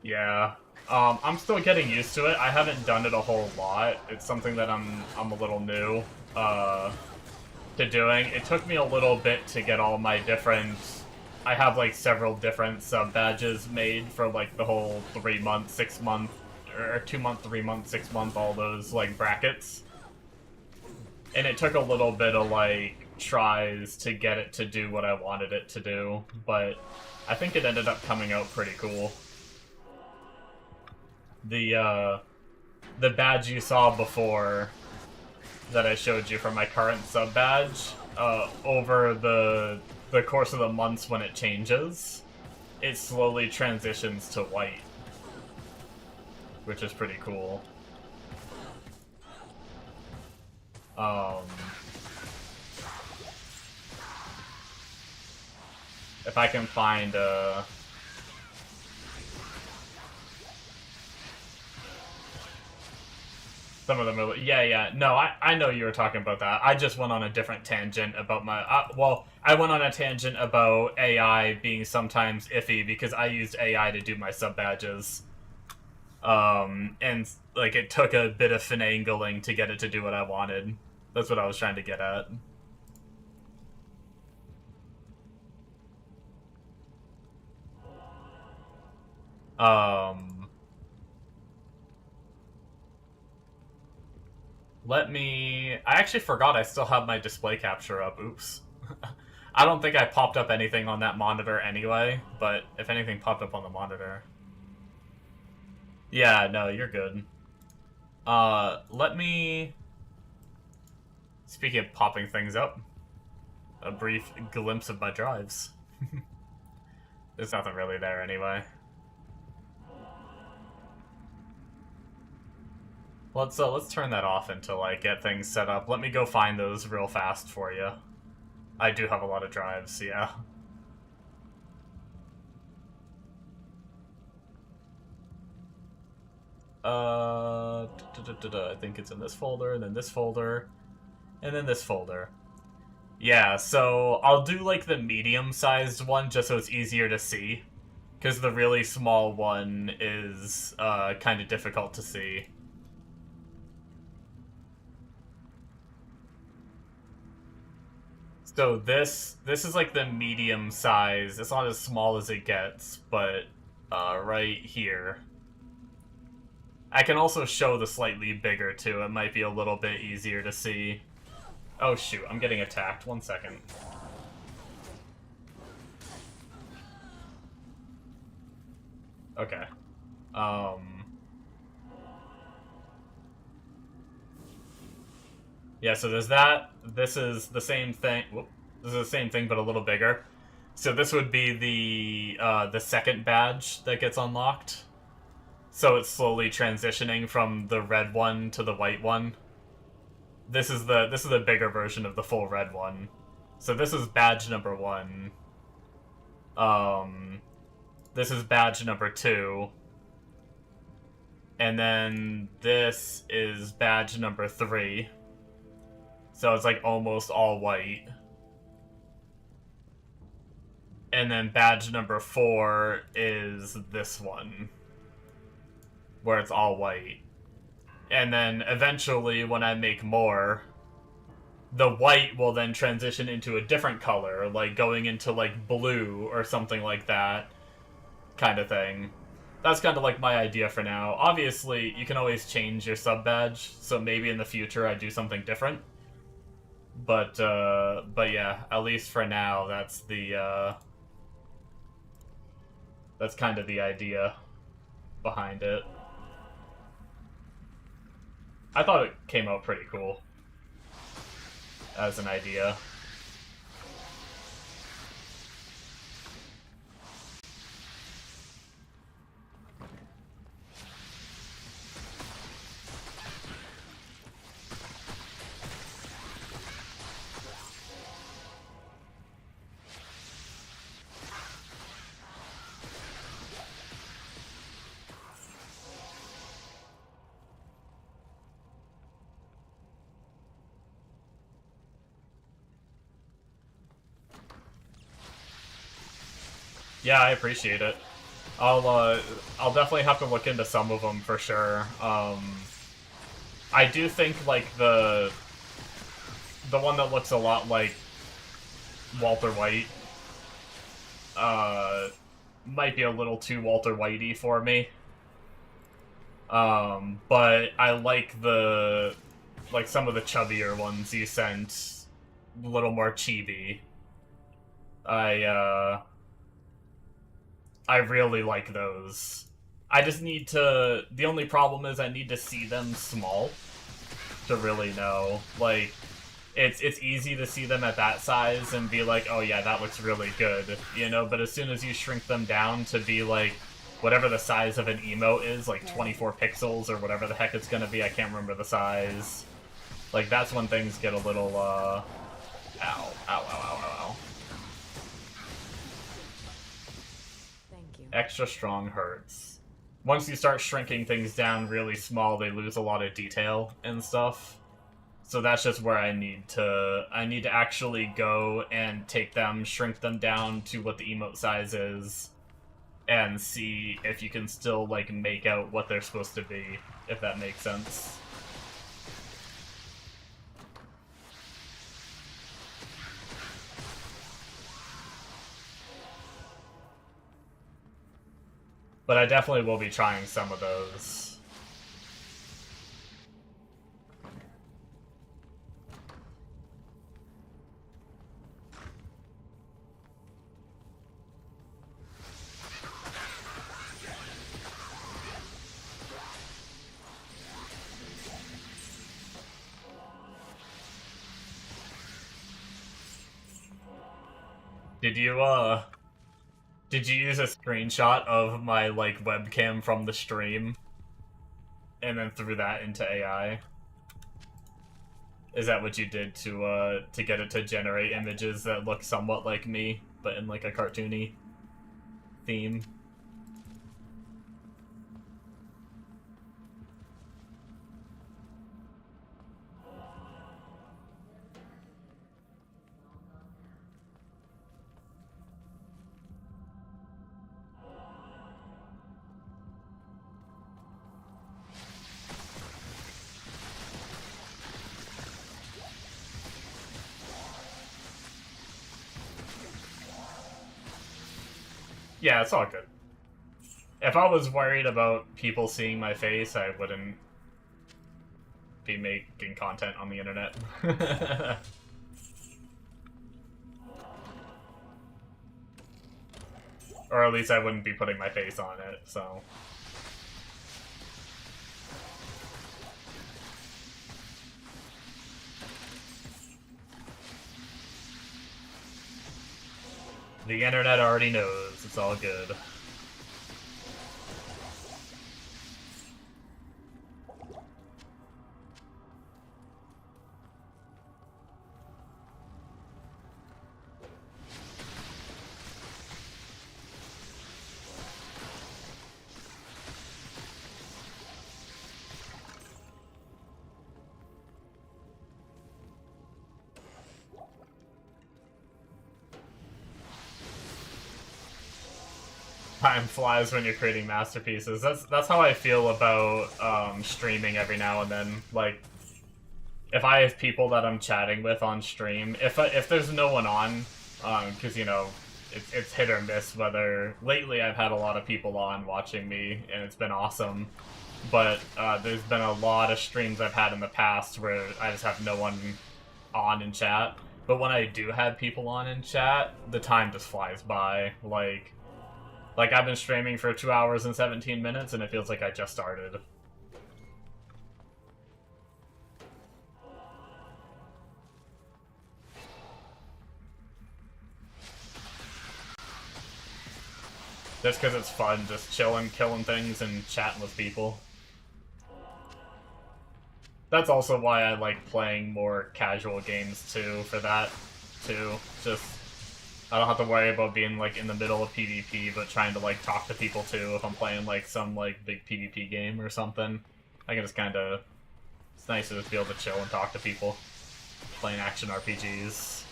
Yeah. I'm still getting used to it. I haven't done it a whole lot. It's something that I'm a little new to doing. It took me a little bit to get all my different... I have like several different sub-badges made for like the whole 3 month, 6 month, or 2 month, 3 month, 6 month, all those like brackets. And it took a little bit of like tries to get it to do what I wanted it to do, but I think it ended up coming out pretty cool. The badge you saw before that I showed you for my current sub badge, over the course of the months when it changes, it slowly transitions to white, which is pretty cool. If I can find some of them are... Yeah. No, I know you were talking about that. I just went on a different tangent about my... well, I went on a tangent about AI being sometimes iffy because I used AI to do my sub-badges. And, like, it took a bit of finagling to get it to do what I wanted. That's what I was trying to get at. Let me... I actually forgot I still have my display capture up. Oops. I don't think I popped up anything on that monitor anyway, but if anything popped up on the monitor... Yeah, no, you're good. Let me... Speaking of popping things up, a brief glimpse of my drives. There's nothing really there anyway. Let's turn that off until I get things set up. Let me go find those real fast for you. I do have a lot of drives, yeah. I think it's in this folder, and then this folder, and then this folder. Yeah, so I'll do like the medium-sized one just so it's easier to see, because the really small one is kind of difficult to see. So this is like the medium size. It's not as small as it gets, but right here. I can also show the slightly bigger too. It might be a little bit easier to see. Oh shoot, I'm getting attacked. 1 second. Okay. Yeah, so there's that. This is the same thing. Whoop. This is the same thing, but a little bigger. So this would be the second badge that gets unlocked. So it's slowly transitioning from the red one to the white one. This is the bigger version of the full red one. So this is badge number 1. This is badge number 2. And then this is badge number 3. So it's like almost all white. And then badge number 4 is this one, where it's all white. And then eventually, when I make more, the white will then transition into a different color, like going into like blue or something like that kind of thing. That's kind of like my idea for now. Obviously, you can always change your sub badge, so maybe in the future I do something different. But yeah, at least for now, that's the that's kind of the idea behind it. I thought it came out pretty cool as an idea. Yeah, I appreciate it. I'll definitely have to look into some of them for sure. I do think like the one that looks a lot like Walter White might be a little too Walter Whitey for me. But I like some of the chubbier ones you sent, a little more chibi. I really like those. I just need to... The only problem is I need to see them small to really know. Like, it's easy to see them at that size and be like, oh yeah, that looks really good, you know? But as soon as you shrink them down to be like, whatever the size of an emote is, like 24 pixels or whatever the heck it's gonna be, I can't remember the size. Like, that's when things get a little, Ow, ow, ow, ow, ow. Extra strong hurts. Once you start shrinking things down really small, they lose a lot of detail and stuff. So that's just where I need to actually go and take them, shrink them down to what the emote size is, and see if you can still, like, make out what they're supposed to be, if that makes sense. But I definitely will be trying some of those. Did you use a screenshot of my, like, webcam from the stream and then threw that into AI? Is that what you did to get it to generate images that look somewhat like me, but in, like, a cartoony theme? Yeah, it's all good. If I was worried about people seeing my face, I wouldn't be making content on the internet. Or at least I wouldn't be putting my face on it, so... The internet already knows. It's all good. Time flies when you're creating masterpieces. That's how I feel about streaming every now and then. Like, if I have people that I'm chatting with on stream, if there's no one on, because you know it's hit or miss. Whether lately I've had a lot of people on watching me, and it's been awesome. But there's been a lot of streams I've had in the past where I just have no one on in chat. But when I do have people on in chat, the time just flies by. Like, I've been streaming for 2 hours and 17 minutes, and it feels like I just started. Just because it's fun, just chilling, killing things, and chatting with people. That's also why I like playing more casual games, too, for that, too. Just... I don't have to worry about being, like, in the middle of PvP, but trying to, like, talk to people, too, if I'm playing, like, some, like, big PvP game or something. I can just kinda... It's nice to just be able to chill and talk to people. Playing action RPGs.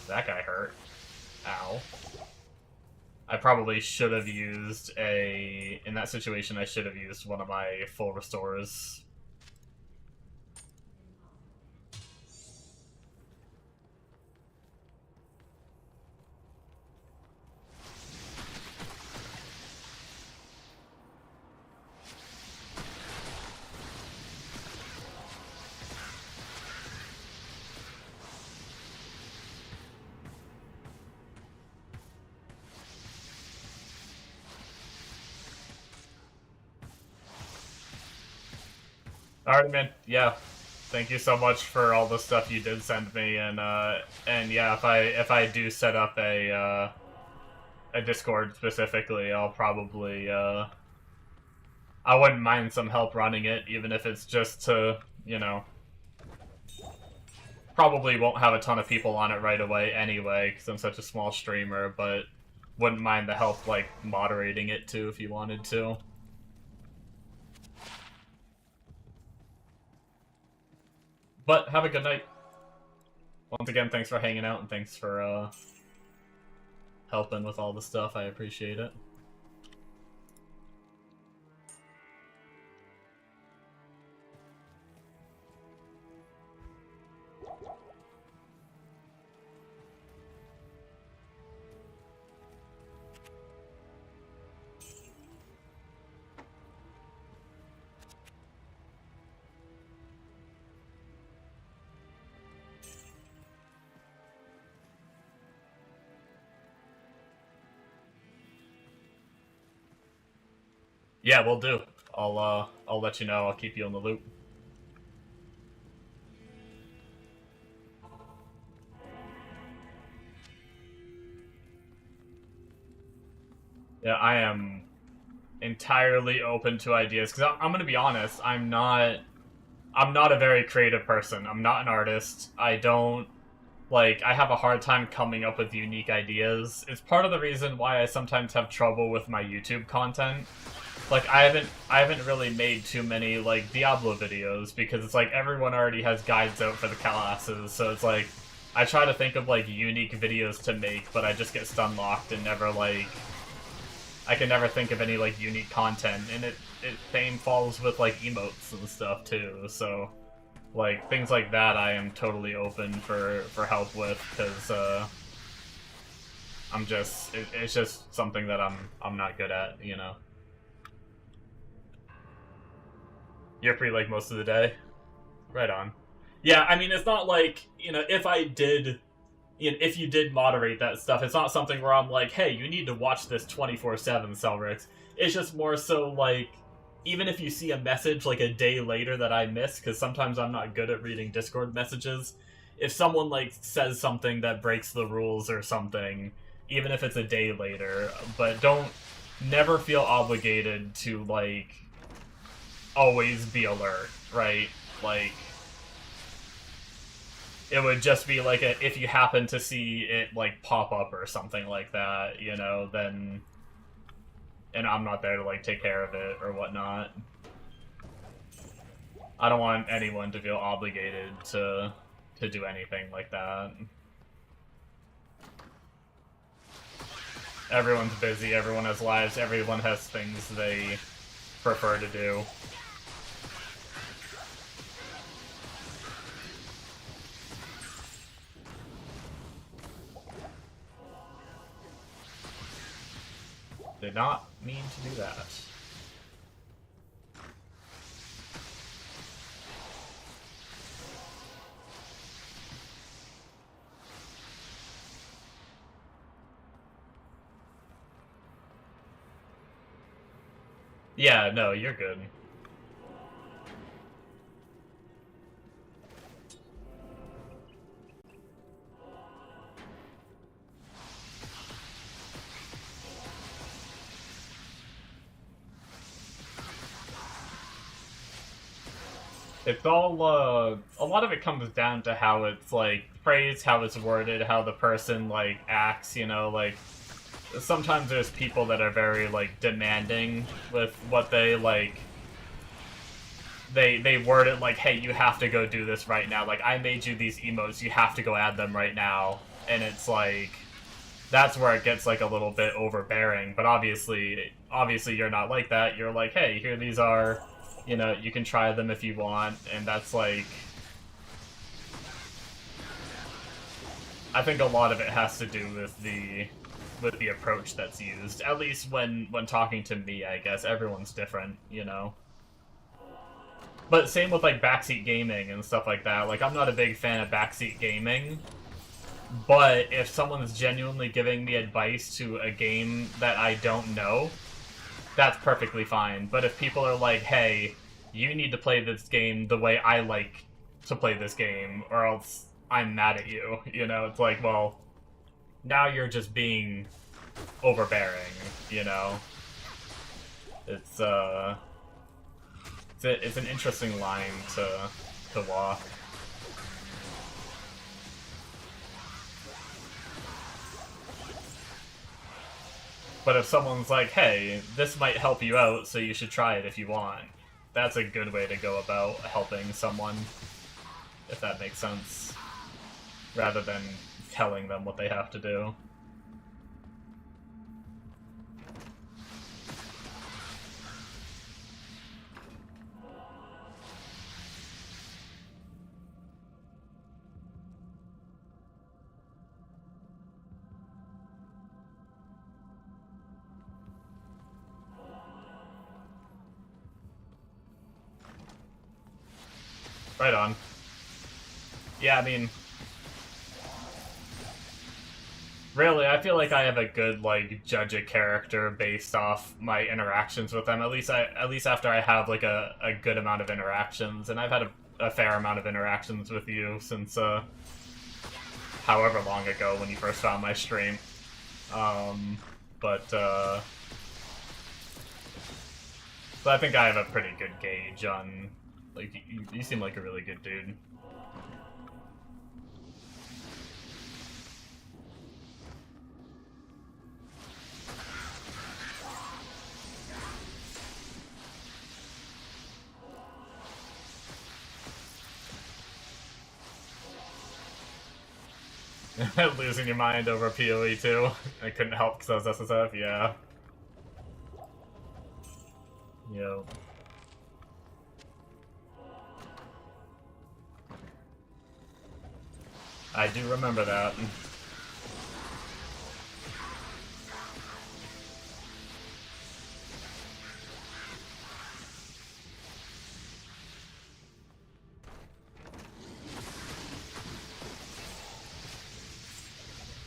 That guy hurt. Ow. I probably should have used a... In that situation, I should have used one of my full restores. Alright, man. Yeah. Thank you so much for all the stuff you did send me, and yeah, if I do set up a Discord specifically, I'll probably I wouldn't mind some help running it, even if it's just to, you know, probably won't have a ton of people on it right away anyway, because I'm such a small streamer, but wouldn't mind the help, like, moderating it too if you wanted to. But have a good night. Once again, thanks for hanging out and thanks for helping with all the stuff. I appreciate it. Yeah, we'll do. I'll let you know. I'll keep you in the loop. Yeah, I am entirely open to ideas, because I'm gonna be honest, I'm not a very creative person. I'm not an artist. I don't, like, I have a hard time coming up with unique ideas. It's part of the reason why I sometimes have trouble with my YouTube content. Like, I haven't really made too many, like, Diablo videos, because it's like everyone already has guides out for the classes, so it's like, I try to think of, like, unique videos to make, but I just get stun locked and never, like, I can never think of any, like, unique content, and it same falls with, like, emotes and stuff, too, so, like, things like that I am totally open for help with, because, I'm just, it's just something that I'm not good at, you know. You're free, like, most of the day? Right on. Yeah, I mean, it's not like, you know, if I did, you know, if you did moderate that stuff, it's not something where I'm like, hey, you need to watch this 24/7, Celrix. It's just more so, like, even if you see a message, like, a day later that I miss, because sometimes I'm not good at reading Discord messages, if someone, like, says something that breaks the rules or something, even if it's a day later, but never feel obligated to, like, always be alert, right? Like, it would just be like if you happen to see it, like, pop up or something like that, you know, then, and I'm not there to, like, take care of it or whatnot. I don't want anyone to feel obligated to do anything like that. Everyone's busy, everyone has lives, everyone has things they prefer to do. Did not mean to do that. Yeah, no, you're good. It's all, a lot of it comes down to how it's, like, phrased, how it's worded, how the person, like, acts, you know, like, sometimes there's people that are very, like, demanding with what they, like, they word it like, hey, you have to go do this right now, like, I made you these emotes, you have to go add them right now, and it's like that's where it gets like a little bit overbearing. But obviously you're not like that. You're like, hey, here these are, you know, you can try them if you want, and that's like, I think a lot of it has to do with the approach that's used. At least when talking to me, I guess everyone's different, you know. But same with like backseat gaming and stuff like that. Like, I'm not a big fan of backseat gaming, but if someone's genuinely giving me advice to a game that I don't know, that's perfectly fine. But if people are like, hey, you need to play this game the way I like to play this game, or else I'm mad at you, you know? It's like, well, now you're just being overbearing, you know? It's an interesting line to walk. But if someone's like, hey, this might help you out, so you should try it if you want, that's a good way to go about helping someone, if that makes sense, rather than telling them what they have to do. Right on. Yeah, I mean, really, I feel like I have a good, like, judge a character based off my interactions with them. At least after I have, like, a good amount of interactions. And I've had a fair amount of interactions with you since, however long ago when you first found my stream. So I think I have a pretty good gauge on, like, you seem like a really good dude. Losing your mind over PoE too. I couldn't help because I was SSF, yeah. Yo. I do remember that.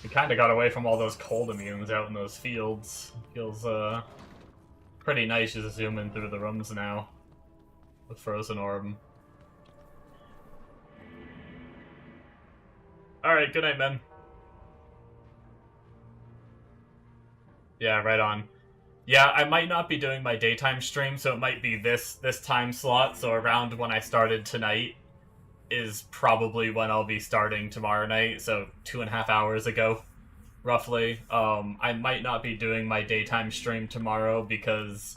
We kinda got away from all those cold immunes out in those fields. Feels, pretty nice just zooming through the rooms now. With Frozen Orb. Alright, good night, men. Yeah, right on. Yeah, I might not be doing my daytime stream, so it might be this time slot, so around when I started tonight is probably when I'll be starting tomorrow night, so 2.5 hours ago, roughly. I might not be doing my daytime stream tomorrow because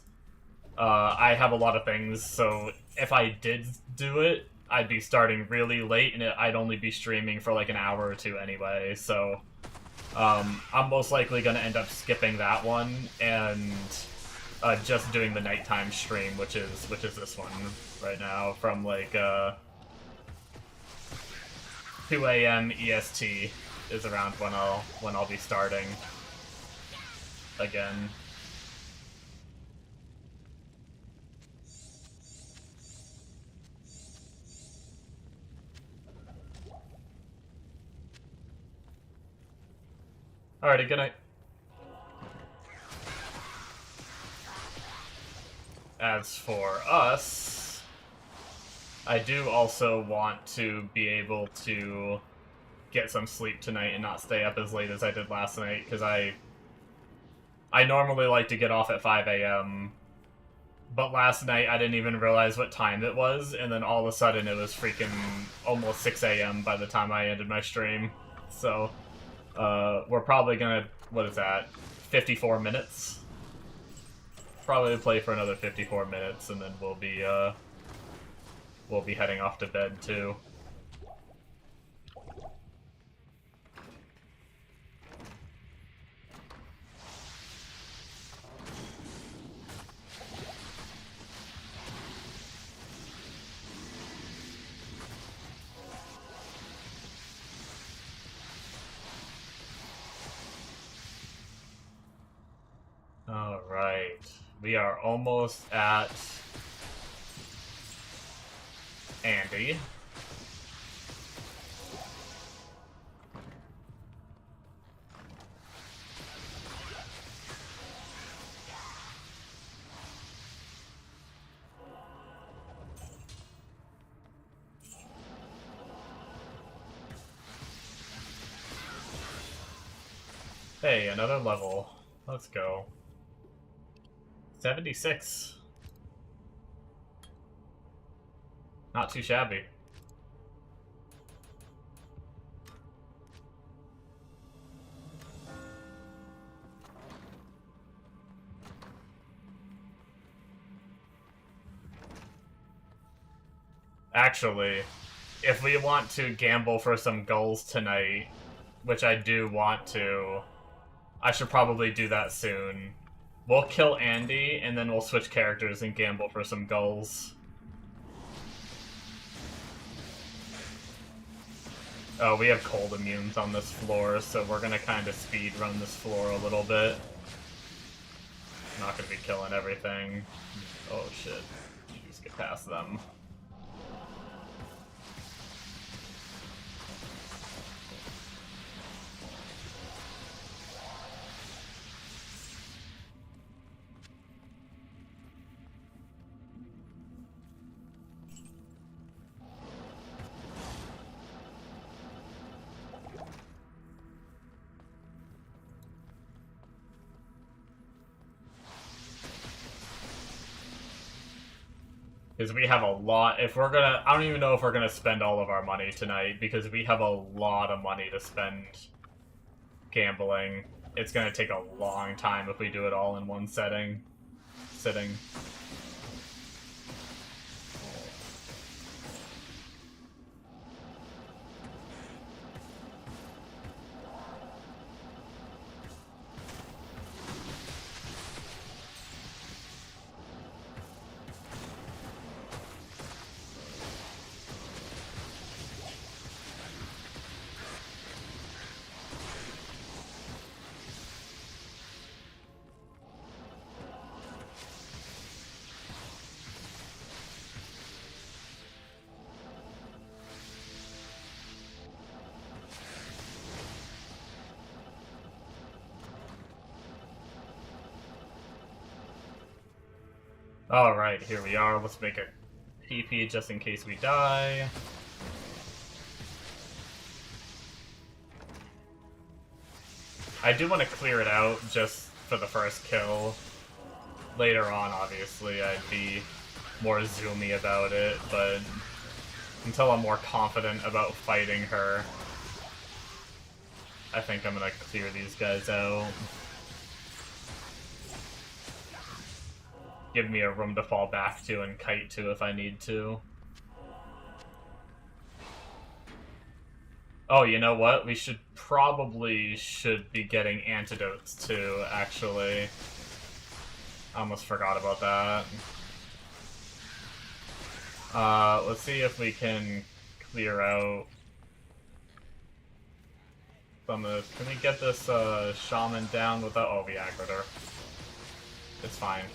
I have a lot of things, so if I did do it, I'd be starting really late, and I'd only be streaming for like an hour or two anyway, so I'm most likely going to end up skipping that one, and just doing the nighttime stream, which is this one right now, from like 2 a.m. EST is around when I'll be starting again. Alrighty, good night. As for us, I do also want to be able to get some sleep tonight and not stay up as late as I did last night, because I normally like to get off at 5 a.m., but last night I didn't even realize what time it was, and then all of a sudden it was freaking almost 6 a.m. by the time I ended my stream. So, we're probably gonna, what is that, 54 minutes? Probably play for another 54 minutes, and then we'll be heading off to bed, too. We are almost at Andy. Hey, another level. Let's go. 76. Not too shabby. Actually, if we want to gamble for some goals tonight, which I do want to, I should probably do that soon. We'll kill Andy, and then we'll switch characters and gamble for some goals. Oh, we have cold immunes on this floor, so we're gonna kind of speed run this floor a little bit. Not gonna be killing everything. Oh shit. Just get past them. Because we have a lot, if we're gonna, I don't even know if we're gonna spend all of our money tonight, because we have a lot of money to spend gambling. It's gonna take a long time if we do it all in one sitting. Alright, here we are. Let's make a PP just in case we die. I do want to clear it out just for the first kill. Later on, obviously, I'd be more zoomy about it, but until I'm more confident about fighting her, I think I'm gonna clear these guys out. Give me a room to fall back to and kite to if I need to. Oh, you know what? We should be getting antidotes too, actually. I almost forgot about that. Let's see if we can clear out some of this. Can we get this shaman down without... Oh, we aggroed her. It's fine.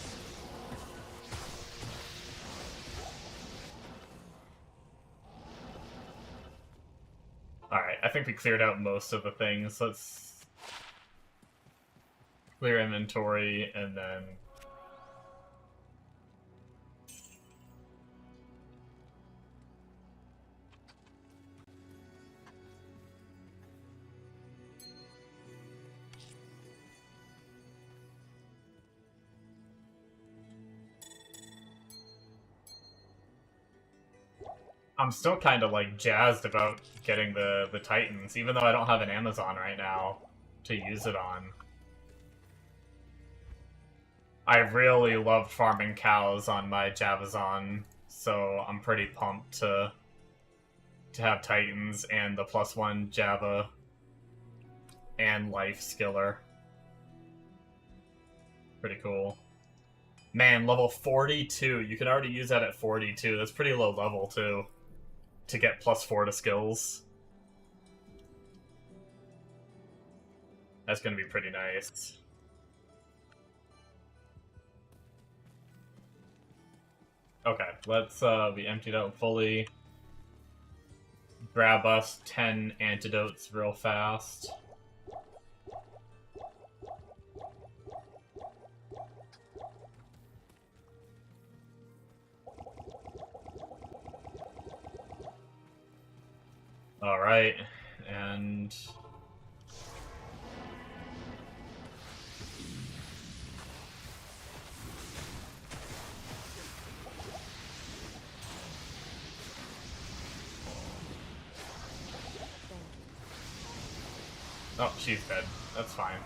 Alright, I think we cleared out most of the things. Let's clear inventory and then... I'm still kind of like jazzed about getting the Titans, even though I don't have an Amazon right now to use it on. I really loved farming cows on my Javazon, so I'm pretty pumped to have Titans and the +1 Java and Life Skiller. Pretty cool. Man, level 42. You can already use that at 42. That's pretty low level, too. To get +4 to skills. That's gonna be pretty nice. let's we emptied out fully. Grab us 10 antidotes real fast. Alright, and... Oh, she's dead. That's fine.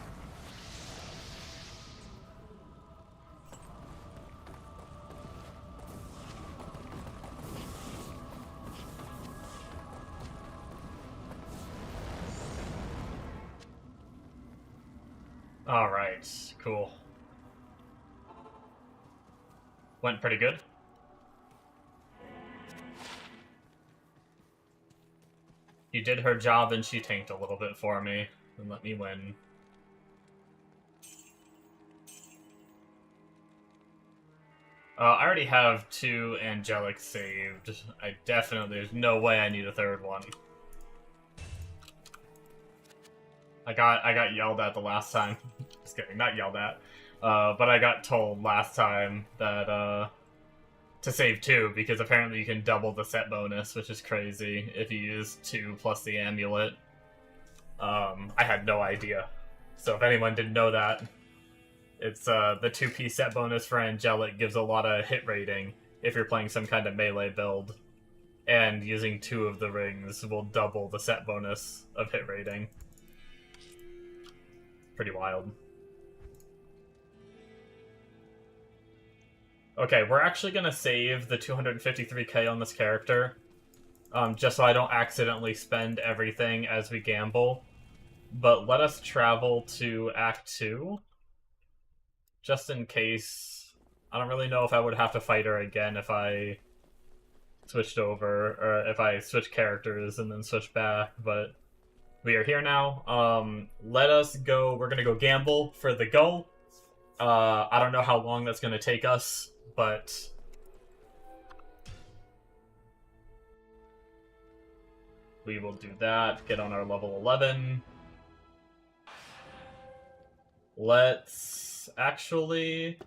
Alright, cool. Went pretty good. She did her job and she tanked a little bit for me and let me win. I already have 2 angelic saved. There's no way I need a 3rd one. I got yelled at the last time. Just kidding, not yelled at. But I got told last time that to save 2, because apparently you can double the set bonus, which is crazy if you use 2 plus the amulet. I had no idea. So if anyone didn't know that, it's the 2p set bonus for angelic gives a lot of hit rating if you're playing some kind of melee build. And using 2 of the rings will double the set bonus of hit rating. Pretty wild. Okay, we're actually gonna save the 253k on this character, just so I don't accidentally spend everything as we gamble. But let us travel to Act 2, just in case. I don't really know if I would have to fight her again if I switched over, or if I switched characters and then switched back, but we are here now. Let us go. We're gonna go gamble for the goal. I don't know how long that's gonna take us, but we will do that. Get on our level 11. Let's actually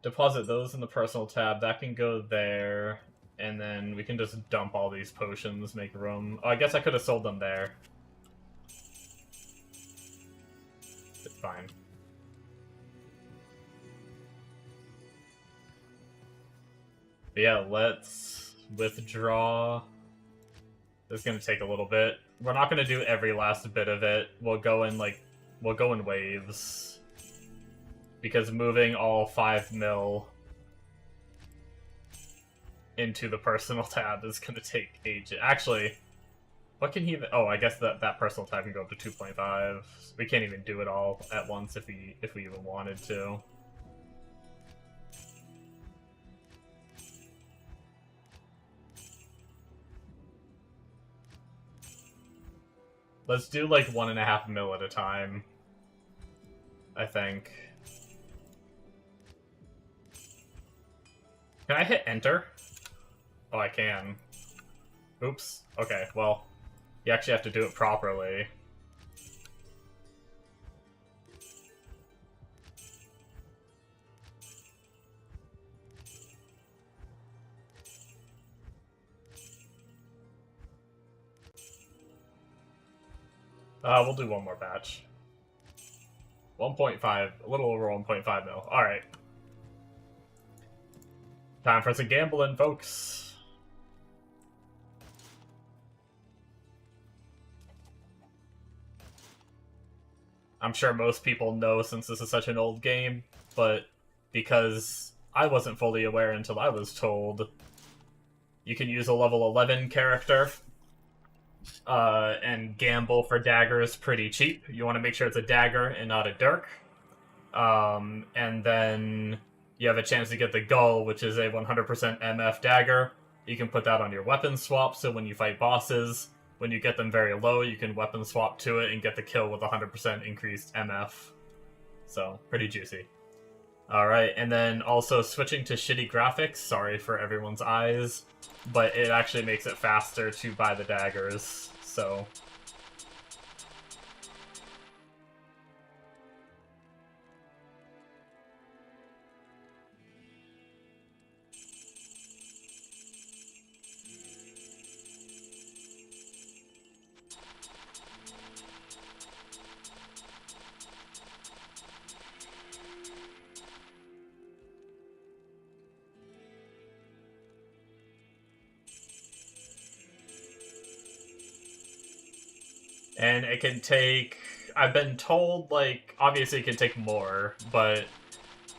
deposit those in the personal tab. That can go there, and then we can just dump all these potions, make room. Oh, I guess I could have sold them there. It's fine. But yeah, let's withdraw. This is gonna take a little bit. We're not gonna do every last bit of it. We'll go in waves. Because moving all 5 mil into the personal tab is gonna take ages. Actually, what can he even... Oh, I guess that personal tab can go up to 2.5. We can't even do it all at once if we even wanted to. Let's do like 1.5 mil at a time, I think. Can I hit enter? Oh, I can. Oops. Okay, well, you actually have to do it properly. We'll do one more batch. 1.5, a little over 1.5 mil. Alright. Time for some gambling, folks. I'm sure most people know since this is such an old game, but because I wasn't fully aware until I was told, you can use a level 11 character and gamble for daggers pretty cheap. You want to make sure it's a dagger and not a dirk. And then you have a chance to get the Gull, which is a 100% MF dagger. You can put that on your weapon swap, so when you fight bosses, when you get them very low, you can weapon swap to it and get the kill with 100% increased MF. So, pretty juicy. Alright, and then also switching to shitty graphics, sorry for everyone's eyes, but it actually makes it faster to buy the daggers, so... And it can take... I've been told, like, obviously it can take more, but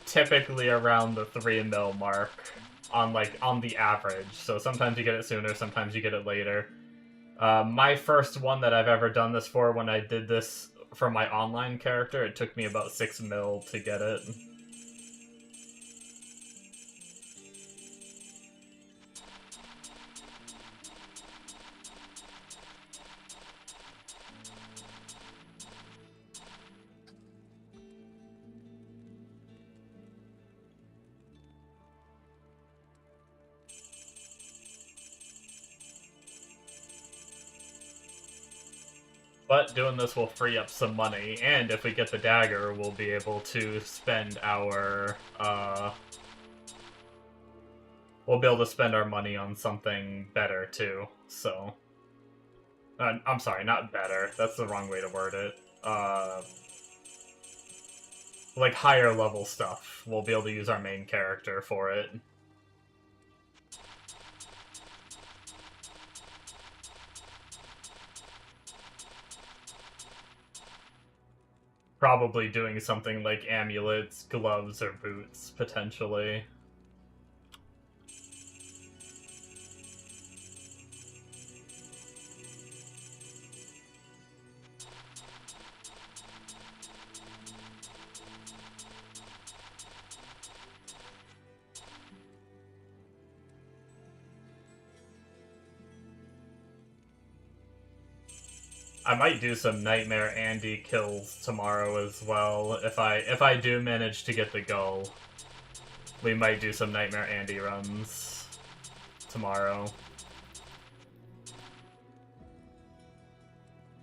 typically around the 3 mil mark on, like, on the average. So sometimes you get it sooner, sometimes you get it later. My first one that I've ever done this for, when I did this for my online character, it took me about 6 mil to get it. But doing this will free up some money, and if we get the dagger, we'll be able to spend our, we'll be able to spend our money on something better, too, so... I'm sorry, not better. That's the wrong way to word it. Like, higher level stuff. We'll be able to use our main character for it. Probably doing something like amulets, gloves, or boots, potentially. I might do some Nightmare Andy kills tomorrow as well. If I do manage to get the goal, we might do some Nightmare Andy runs tomorrow.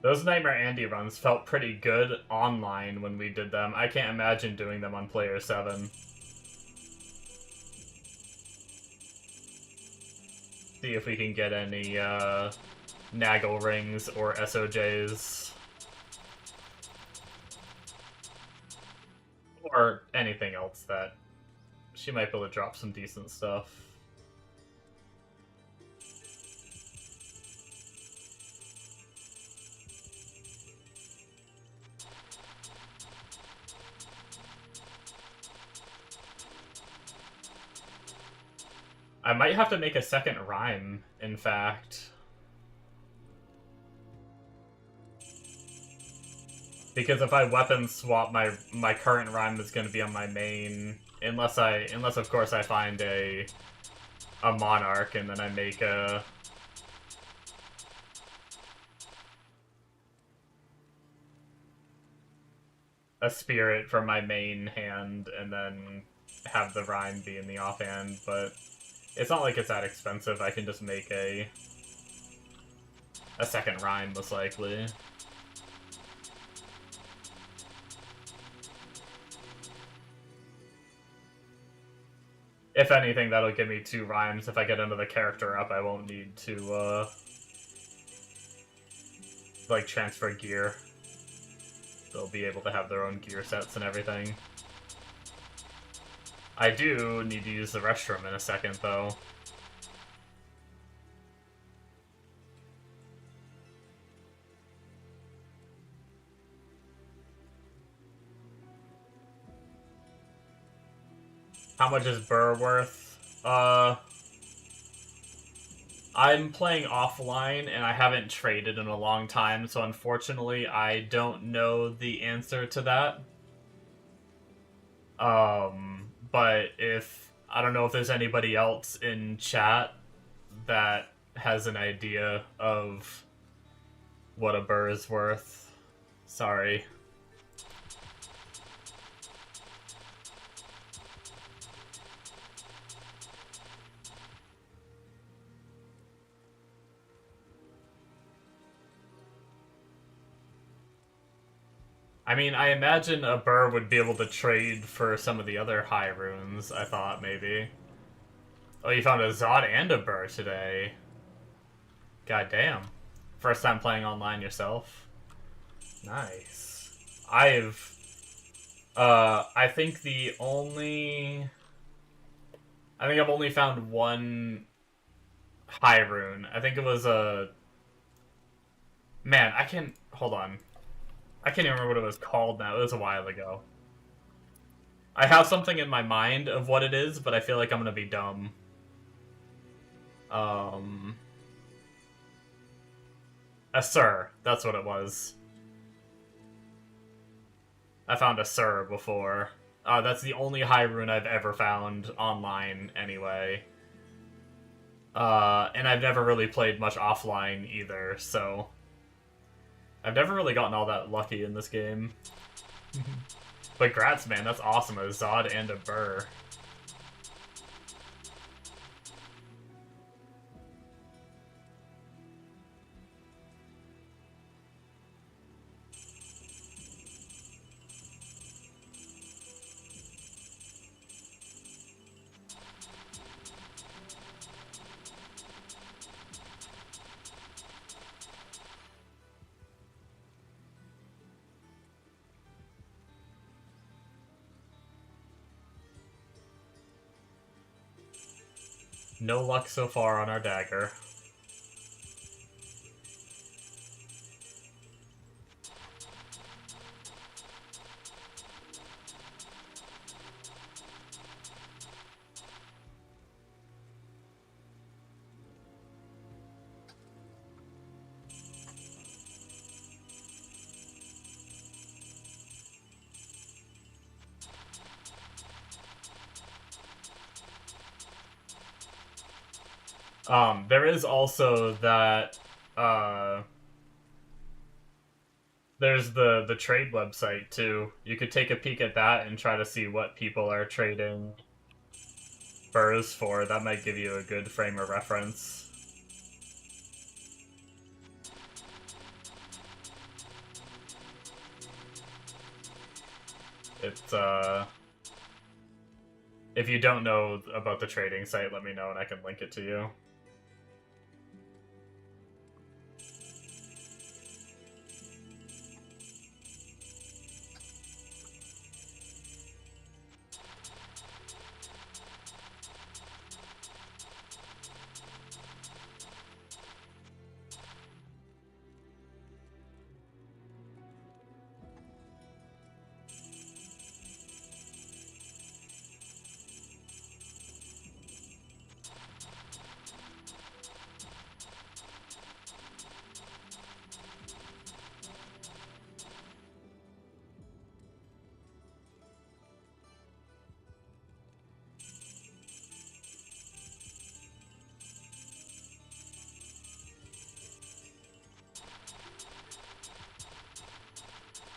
Those Nightmare Andy runs felt pretty good online when we did them. I can't imagine doing them on Player 7. See if we can get any, Naggle rings or SOJs. Or anything else that she might be able to drop some decent stuff. I might have to make a second rhyme, in fact. Because if I weapon swap, my current rhyme is going to be on my main, unless of course I find a monarch and then I make a spirit from my main hand and then have the rhyme be in the offhand. But it's not like it's that expensive. I can just make a second rhyme, most likely. If anything, that'll give me 2 rhymes. If I get another character up, I won't need to, like, transfer gear. They'll be able to have their own gear sets and everything. I do need to use the restroom in a second, though. How much is Burr worth? I'm playing offline, and I haven't traded in a long time, so unfortunately I don't know the answer to that. But I don't know if there's anybody else in chat that has an idea of what a Burr is worth. Sorry. I mean, I imagine a burr would be able to trade for some of the other high runes, I thought, maybe. Oh, you found a Zod and a burr today. God damn. First time playing online yourself? Nice. I think I've only found one high rune. I think it was a... Man, hold on. I can't even remember what it was called now. It was a while ago. I have something in my mind of what it is, but I feel like I'm gonna be dumb. A Sir. That's what it was. I found a Sir before. That's the only high rune I've ever found online, anyway. And I've never really played much offline either, so... I've never really gotten all that lucky in this game. But grats, man, that's awesome. A Zod and a burr. No luck so far on our dagger. There is also that, there's the trade website, too. You could take a peek at that and try to see what people are trading burrs for. That might give you a good frame of reference. It's, if you don't know about the trading site, let me know and I can link it to you.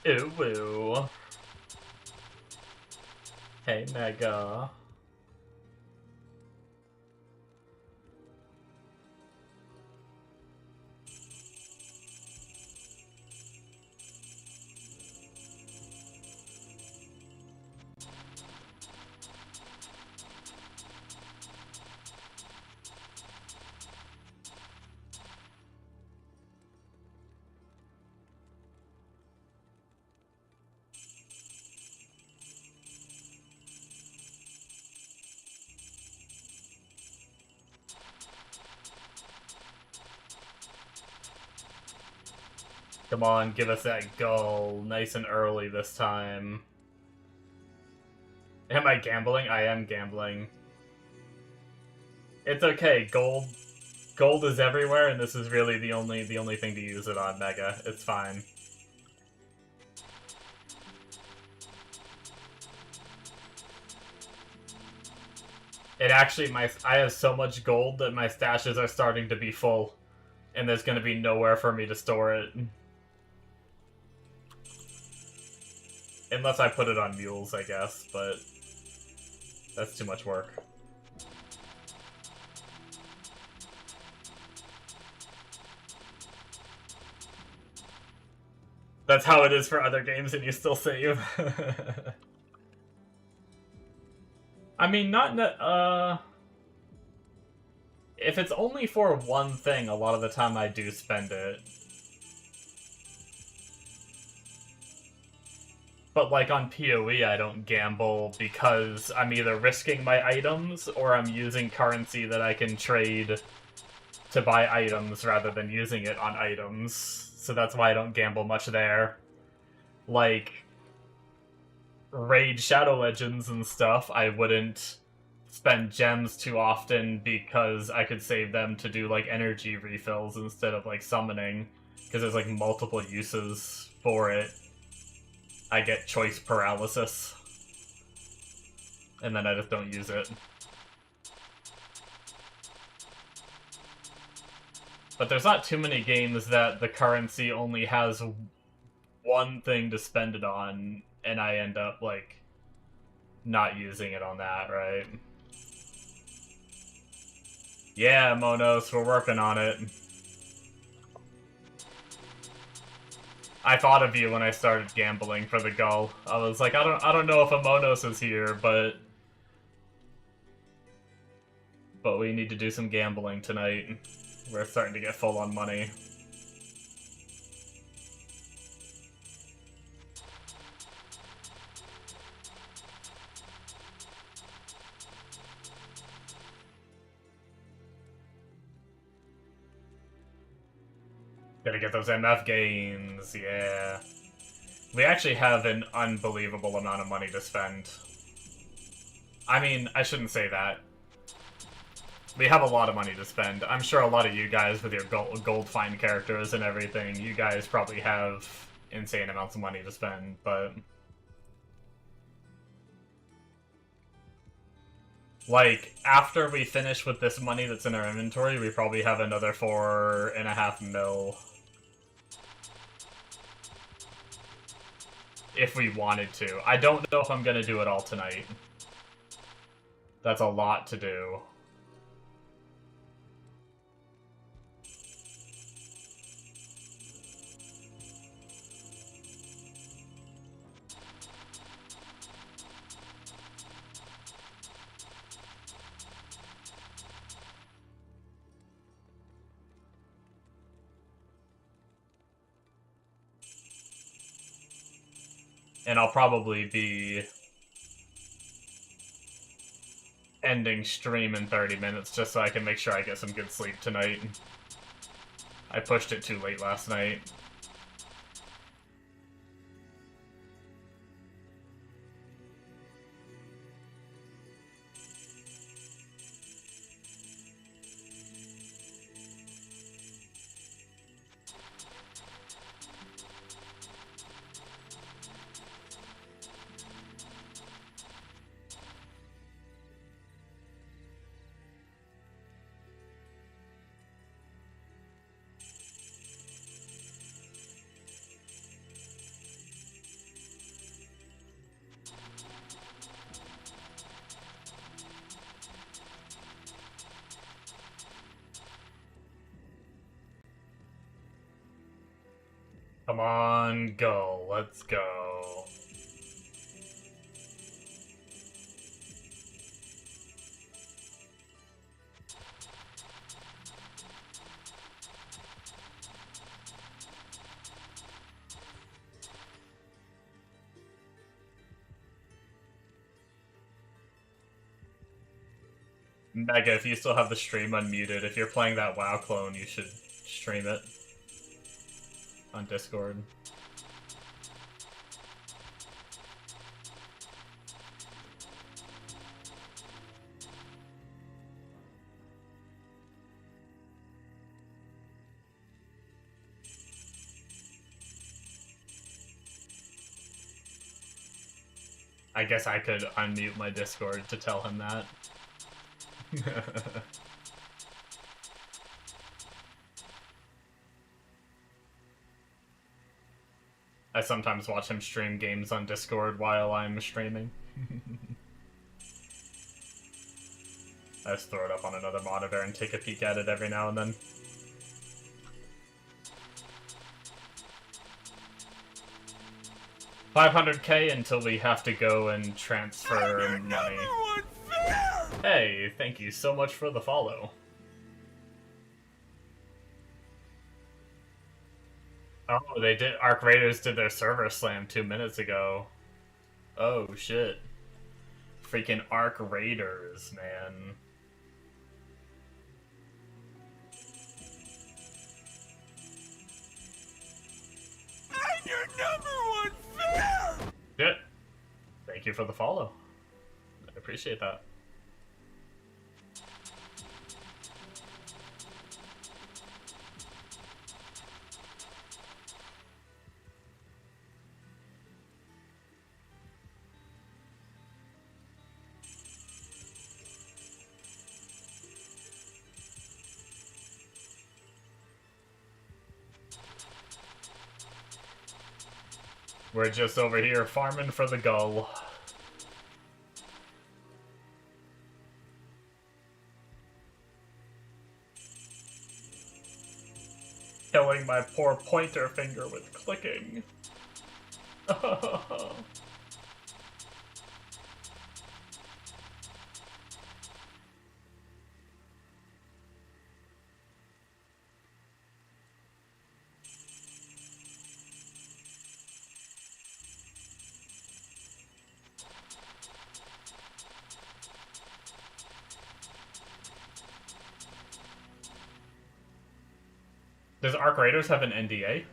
Ooh, woo. Hey, Mega. Come on, give us that goal nice and early this time. Am I gambling? I am gambling. It's okay. Gold is everywhere, and this is really the only thing to use it on, Mega. It's fine. It actually, I have so much gold that my stashes are starting to be full, and there's gonna be nowhere for me to store it. Unless I put it on mules, I guess, but that's too much work. That's how it is for other games and you still save. I mean, if it's only for one thing, a lot of the time I do spend it. But like on PoE, I don't gamble because I'm either risking my items or I'm using currency that I can trade to buy items rather than using it on items. So that's why I don't gamble much there. Like, Raid Shadow Legends and stuff, I wouldn't spend gems too often because I could save them to do, like, energy refills instead of, like, summoning. Because there's, like, multiple uses for it. I get choice paralysis. And then I just don't use it. But there's not too many games that the currency only has one thing to spend it on, and I end up, like, not using it on that, right? Yeah, Monos, we're working on it. I thought of you when I started gambling for the gull. I was like, I don't know if a Monos is here, but we need to do some gambling tonight. We're starting to get full on money. Gotta get those MF gains, yeah. We actually have an unbelievable amount of money to spend. I mean, I shouldn't say that. We have a lot of money to spend. I'm sure a lot of you guys with your gold find characters and everything, you guys probably have insane amounts of money to spend, but... like, after we finish with this money that's in our inventory, we probably have another 4.5 mil. If we wanted to. I don't know if I'm gonna do it all tonight. That's a lot to do. And I'll probably be ending stream in 30 minutes just so I can make sure I get some good sleep tonight. I pushed it too late last night. Come on, go. Let's go. Mega, if you still have the stream unmuted, if you're playing that WoW clone, you should stream it on Discord. I guess I could unmute my Discord to tell him that. I sometimes watch him stream games on Discord while I'm streaming. I just throw it up on another monitor and take a peek at it every now and then. 500k until we have to go and transfer money. Hey, thank you so much for the follow. Oh, they did. Arc Raiders did their server slam 2 minutes ago. Oh shit. Freaking Arc Raiders, man. I'm your #1 fan! Yeah. Thank you for the follow. I appreciate that. We're just over here farming for the gull. Killing my poor pointer finger with clicking. Does Arc Raiders have an NDA?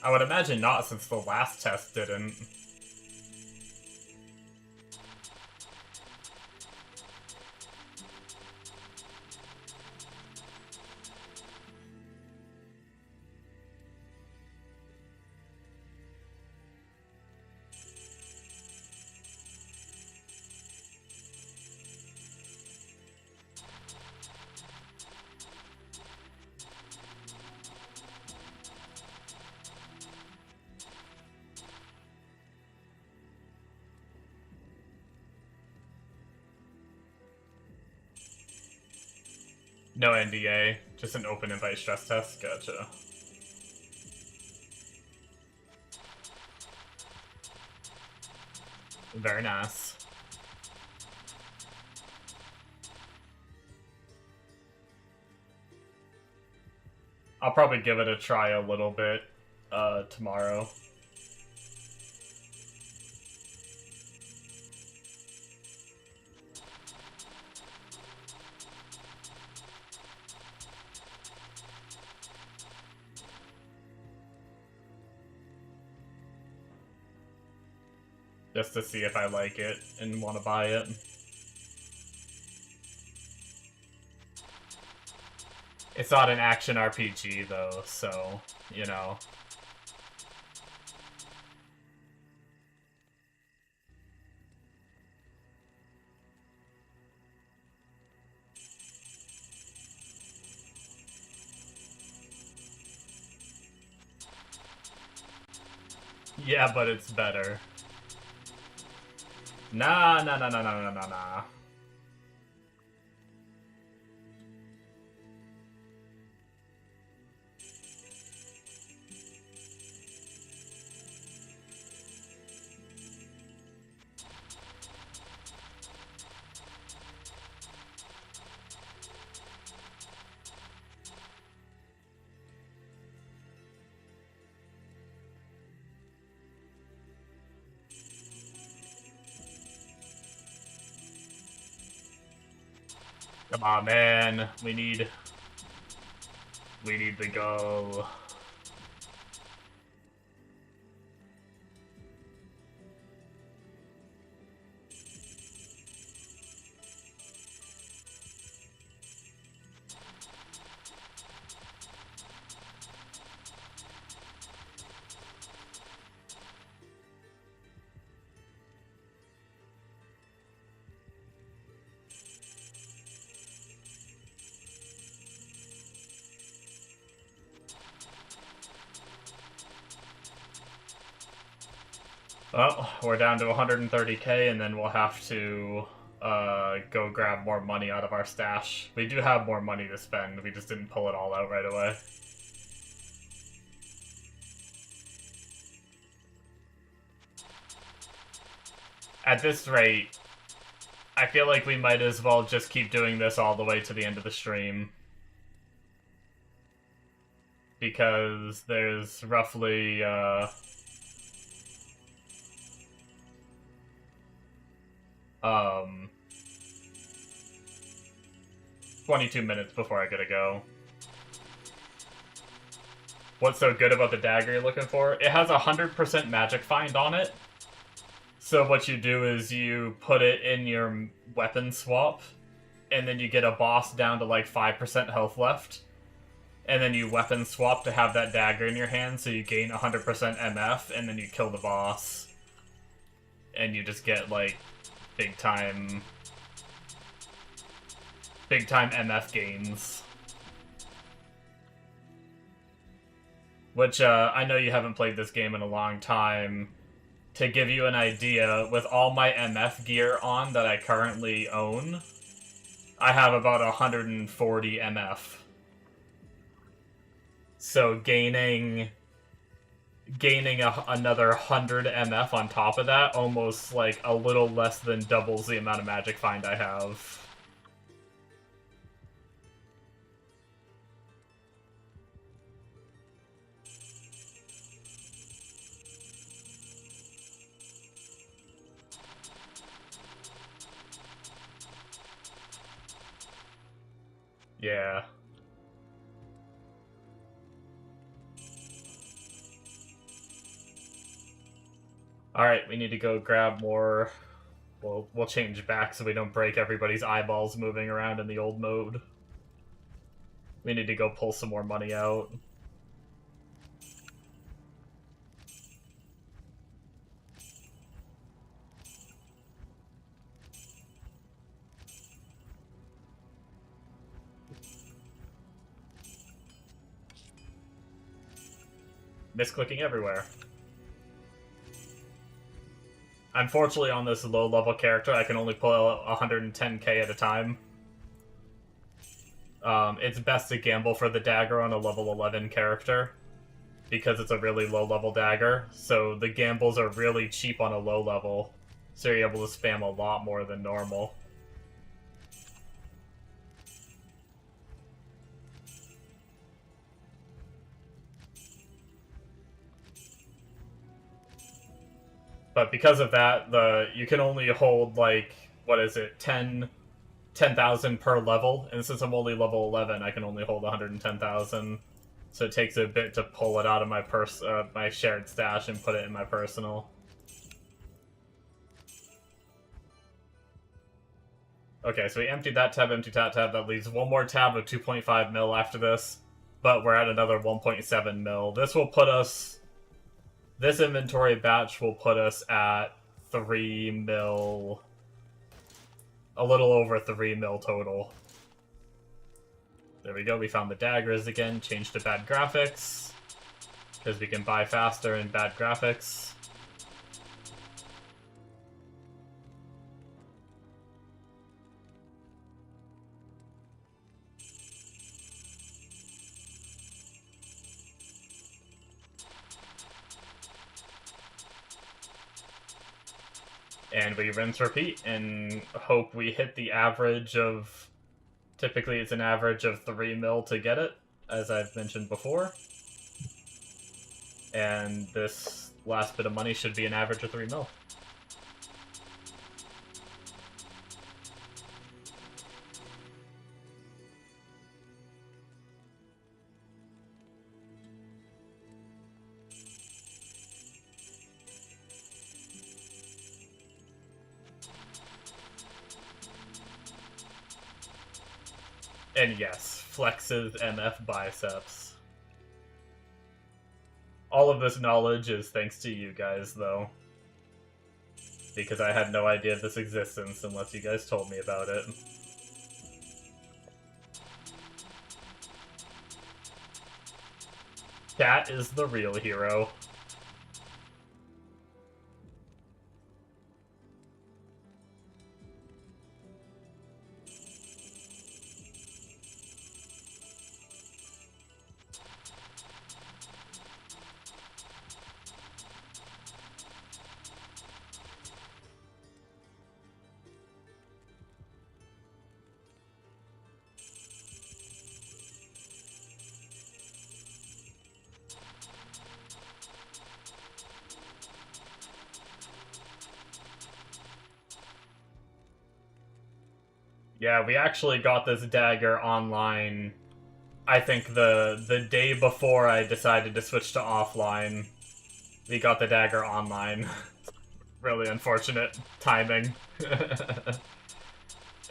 I would imagine not, since the last test didn't. No NDA, just an open invite stress test. Gotcha. Very nice. I'll probably give it a try a little bit tomorrow. Just to see if I like it and want to buy it. It's not an action RPG though, so, you know. Yeah, but it's better. Nah. Come on, man. We need to go. Well, we're down to 130k, and then we'll have to go grab more money out of our stash. We do have more money to spend, we just didn't pull it all out right away. At this rate, I feel like we might as well just keep doing this all the way to the end of the stream. Because there's roughly, 22 minutes before I gotta go. What's so good about the dagger you're looking for? It has 100% magic find on it. So what you do is you put it in your weapon swap, and then you get a boss down to like 5% health left. And then you weapon swap to have that dagger in your hand, so you gain 100% MF, and then you kill the boss. And you just get, like, big time MF gains. Which, I know you haven't played this game in a long time. To give you an idea, with all my MF gear on that I currently own, I have about 140 MF. So gaining another 100 MF on top of that, almost like a little less than doubles the amount of magic find I have. Yeah. Alright, we need to go grab more. We'll change back so we don't break everybody's eyeballs moving around in the old mode. We need to go pull some more money out. Misclicking everywhere. Unfortunately, on this low-level character, I can only pull 110k at a time. It's best to gamble for the dagger on a level 11 character, because it's a really low-level dagger, so the gambles are really cheap on a low level, so you're able to spam a lot more than normal. But because of that, you can only hold, like, what is it, 10,000 per level, and since I'm only level 11, I can only hold 110,000. So it takes a bit to pull it out of my my shared stash and put it in my personal. Okay, so we emptied that tab, that leaves one more tab of 2.5 mil after this, but we're at another 1.7 mil. This will put us... This inventory batch will put us at 3 mil... A little over 3 mil total. There we go, we found the daggers again, changed to bad graphics, because we can buy faster in bad graphics. And we rinse repeat and hope we hit the average of... Typically it's an average of 3 mil to get it, as I've mentioned before. And this last bit of money should be an average of 3 mil. And yes, flexes MF biceps. All of this knowledge is thanks to you guys, though. Because I had no idea of this existence unless you guys told me about it. Cat is the real hero. Yeah, we actually got this dagger online, I think the day before I decided to switch to offline. We got the dagger online. Really unfortunate timing. It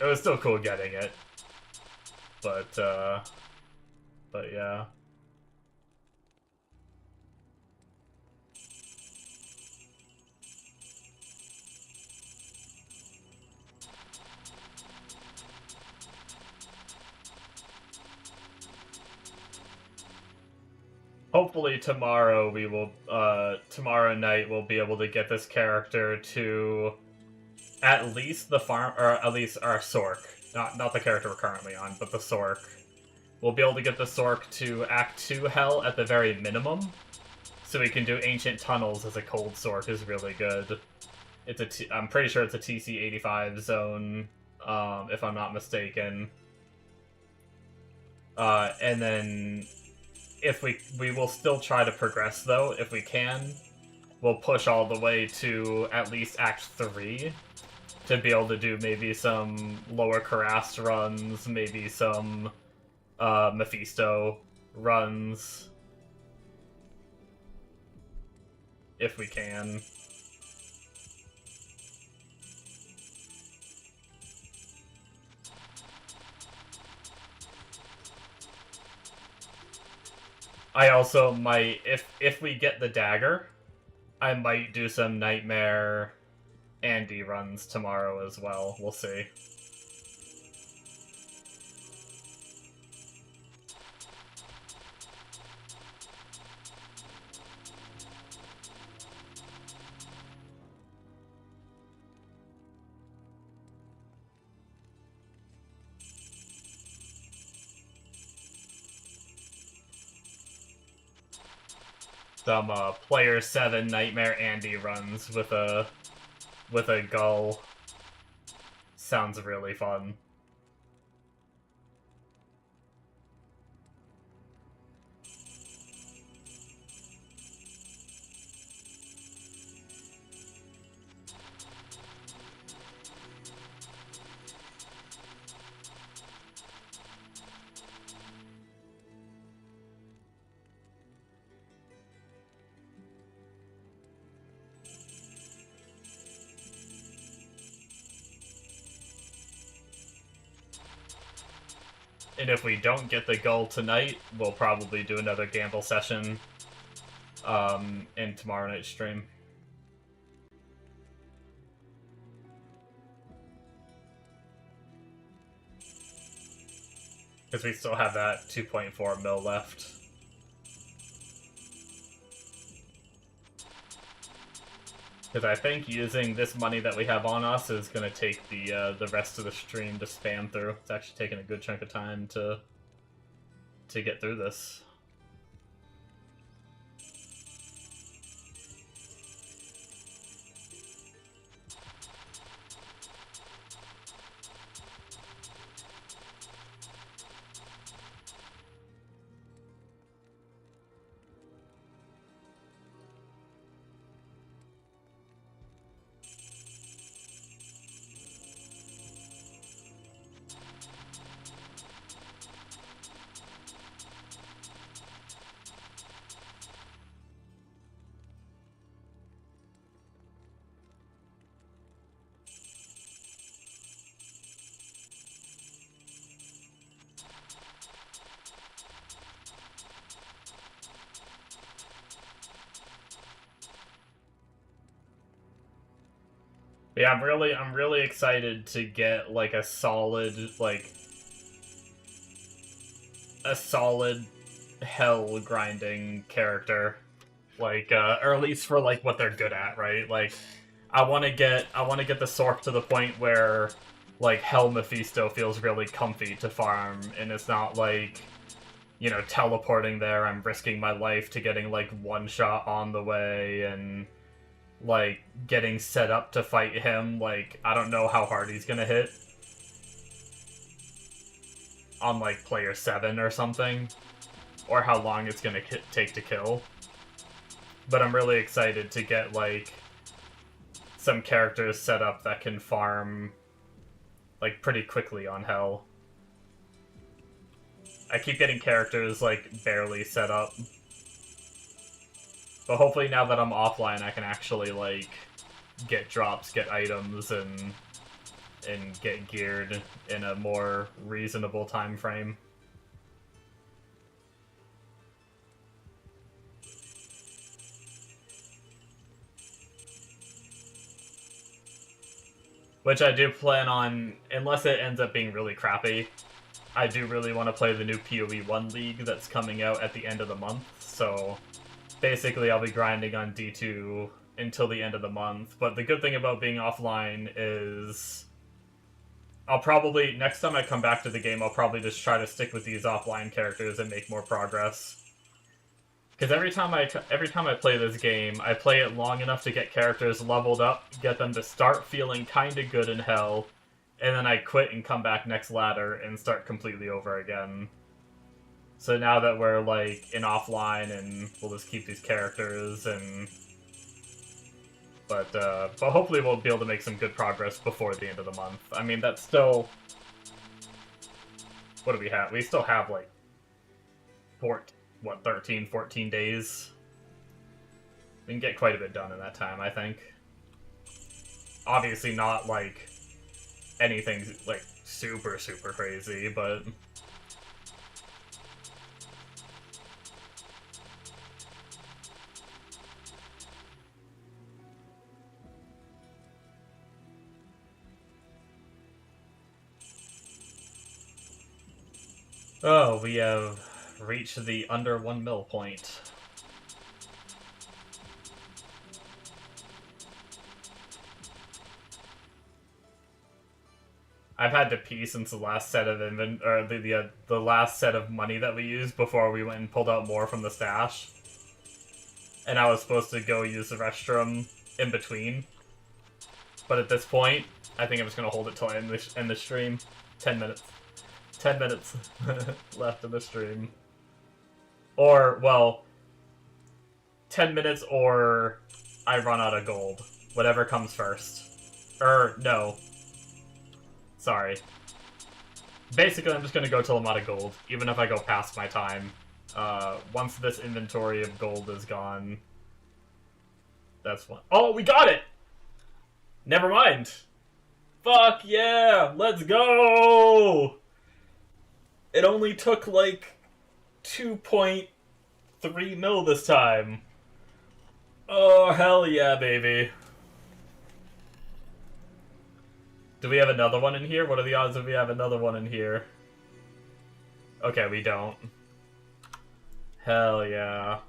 was still cool getting it. But yeah. Hopefully tomorrow tomorrow night we'll be able to get this character to at least the farm, or at least our Sorc. Not the character we're currently on, but the Sorc. We'll be able to get the Sorc to Act 2 Hell at the very minimum, so we can do Ancient Tunnels as a cold Sorc is really good. I'm pretty sure it's a TC-85 zone, if I'm not mistaken. And then if we will still try to progress though, if we can. We'll push all the way to at least Act 3 to be able to do maybe some lower Karast runs, maybe some Mephisto runs, if we can. I also might, if we get the dagger, I might do some Nightmare Andy runs tomorrow as well. We'll see. Some Player 7 Nightmare Andy runs with a gull. Sounds really fun. And if we don't get the gull tonight, we'll probably do another gamble session in tomorrow night's stream. Because we still have that 2.4 mil left. Because I think using this money that we have on us is going to take the rest of the stream to spam through. It's actually taking a good chunk of time to get through this. But yeah, I'm really excited to get like a solid hell grinding character, like or at least for like what they're good at, right? Like I want to get the Sorc to the point where like Hell Mephisto feels really comfy to farm, and it's not like, you know, teleporting there, I'm risking my life to getting like one shot on the way, and like getting set up to fight him. Like I don't know how hard he's gonna hit on like player 7 or something, or how long it's gonna take to kill. But I'm really excited to get like some characters set up that can farm like, pretty quickly on Hell. I keep getting characters, like, barely set up. But hopefully now that I'm offline, I can actually, like, get drops, get items, and get geared in a more reasonable time frame. Which I do plan on, unless it ends up being really crappy, I do really want to play the new PoE 1 League that's coming out at the end of the month, so basically I'll be grinding on D2 until the end of the month. But the good thing about being offline is I'll probably, next time I come back to the game, I'll probably just try to stick with these offline characters and make more progress. Because every time I play this game, I play it long enough to get characters leveled up, get them to start feeling kinda good in Hell, and then I quit and come back next ladder and start completely over again. So now that we're, like, in offline, and we'll just keep these characters, and... But hopefully we'll be able to make some good progress before the end of the month. I mean, that's still... What do we have? We still have, like, 13, 14 days? We can get quite a bit done in that time, I think. Obviously not, like, anything, like, super, super crazy, but... Oh, we have reached the under 1 mil point. I've had to pee since the last set of the last set of money that we used before we went and pulled out more from the stash. And I was supposed to go use the restroom in between. But at this point, I think I'm just gonna hold it till I end the stream. 10 minutes. 10 minutes left in the stream. Or, well, 10 minutes or I run out of gold. Whatever comes first. No. Sorry. Basically, I'm just gonna go till I'm out of gold, even if I go past my time. Once this inventory of gold is gone... That's one. Oh, we got it! Never mind! Fuck yeah! Let's go! It only took, like, 2.3 mil this time. Oh, hell yeah, baby. Do we have another one in here? What are the odds that we have another one in here? Okay, we don't. Hell yeah.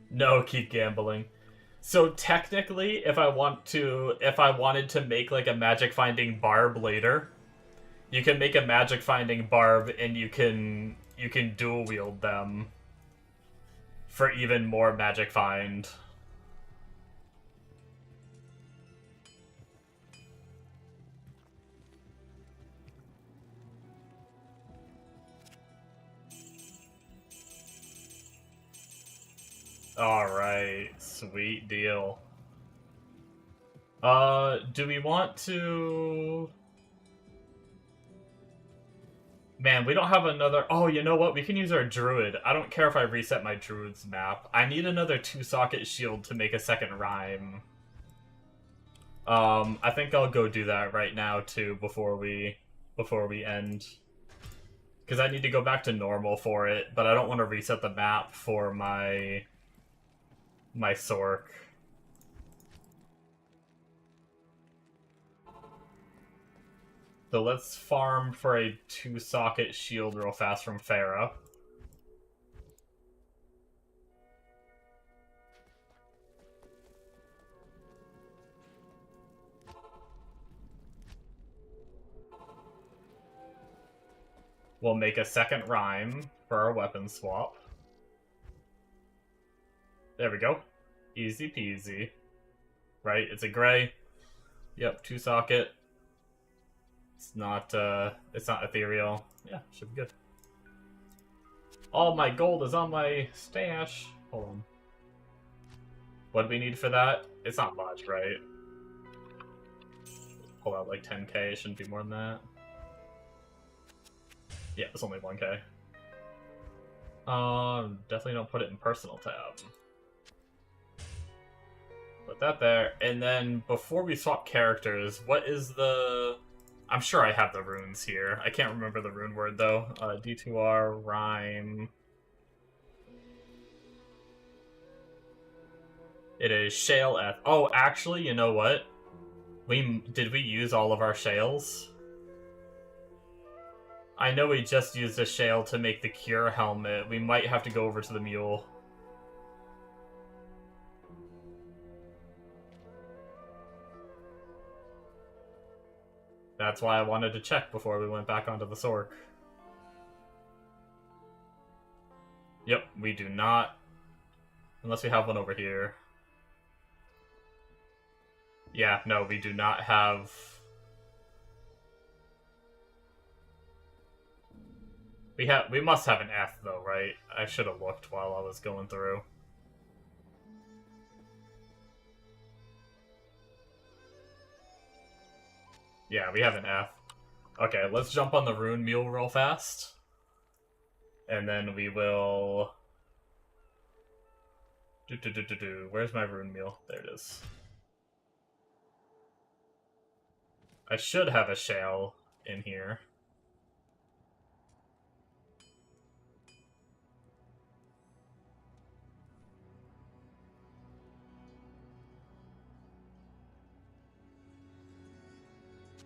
No, keep gambling. So technically, if I wanted to make, like, a magic finding barb later, you can make a magic finding barb and you can dual wield them for even more magic find. Alright, sweet deal. Do we want to... Man, we don't have another... Oh, you know what? We can use our druid. I don't care if I reset my druid's map. I need another 2-socket shield to make a second rhyme. I think I'll go do that right now, too, before we end. Because I need to go back to normal for it, but I don't want to reset the map for my Sorc. So let's farm for a 2-socket shield real fast from Farah. We'll make a second rhyme for our weapon swap. There we go. Easy peasy. Right, it's a gray. Yep, 2-socket. It's not ethereal. Yeah, should be good. All my gold is on my stash. Hold on. What do we need for that? It's not much, right? pull out like 10k. It shouldn't be more than that. Yeah, it's only 1k. Definitely don't put it in personal tab. Put that there, and then before we swap characters, what is the... I'm sure I have the runes here. I can't remember the rune word, though. D2R, rhyme... It is shale F. Oh, actually, you know what? Did we use all of our shales? I know we just used a shale to make the cure helmet. We might have to go over to the mule. That's why I wanted to check before we went back onto the Sorc. Yep, we do not. Unless we have one over here. Yeah, no, we do not have... We must have an F, though, right? I should have looked while I was going through. Yeah, we have an F. Okay, let's jump on the rune mule real fast. And then we will... Where's my rune mule? There it is. I should have a shale in here.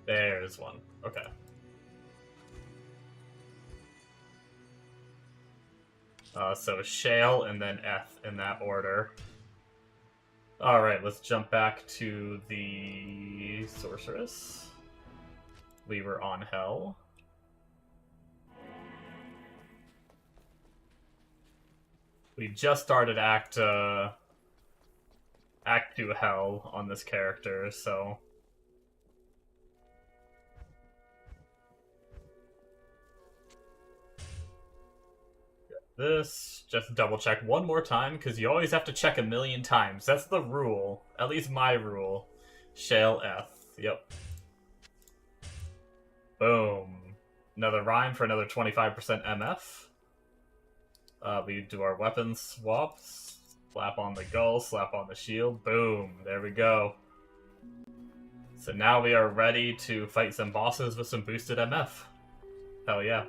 There's one. Okay. So shale and then F in that order. Alright, let's jump back to the sorceress. We were on Hell. We just started Act 2 Hell on this character, so... This, just double check one more time, because you always have to check 1,000,000 times. That's the rule. At least my rule. Shale F. Yep. Boom. Another rhyme for another 25% MF. We do our weapon swaps. Slap on the gull, slap on the shield. Boom. There we go. So now we are ready to fight some bosses with some boosted MF. Hell yeah.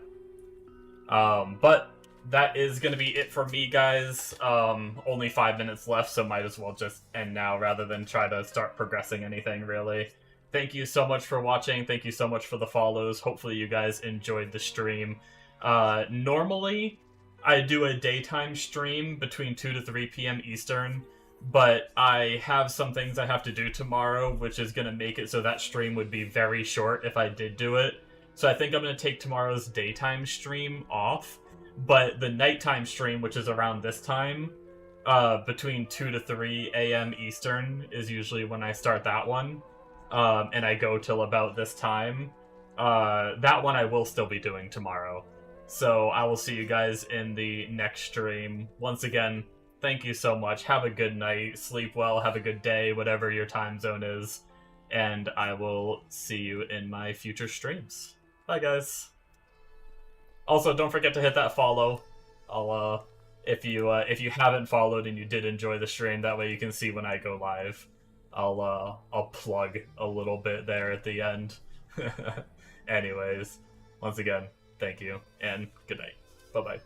But... that is going to be it for me, guys. Only 5 minutes left, so might as well just end now rather than try to start progressing anything, really. Thank you so much for watching. Thank you so much for the follows. Hopefully you guys enjoyed the stream. Normally, I do a daytime stream between 2 to 3 p.m. Eastern, but I have some things I have to do tomorrow, which is going to make it so that stream would be very short if I did do it. So I think I'm going to take tomorrow's daytime stream off. But the nighttime stream, which is around this time, between 2 to 3 a.m. Eastern, is usually when I start that one. And I go till about this time. That one I will still be doing tomorrow. So I will see you guys in the next stream. Once again, thank you so much. Have a good night. Sleep well. Have a good day, whatever your time zone is. And I will see you in my future streams. Bye, guys. Also, don't forget to hit that follow. I'll if you haven't followed and you did enjoy the stream, that way you can see when I go live. I'll plug a little bit there at the end. Anyways, once again, thank you and good night. Bye bye.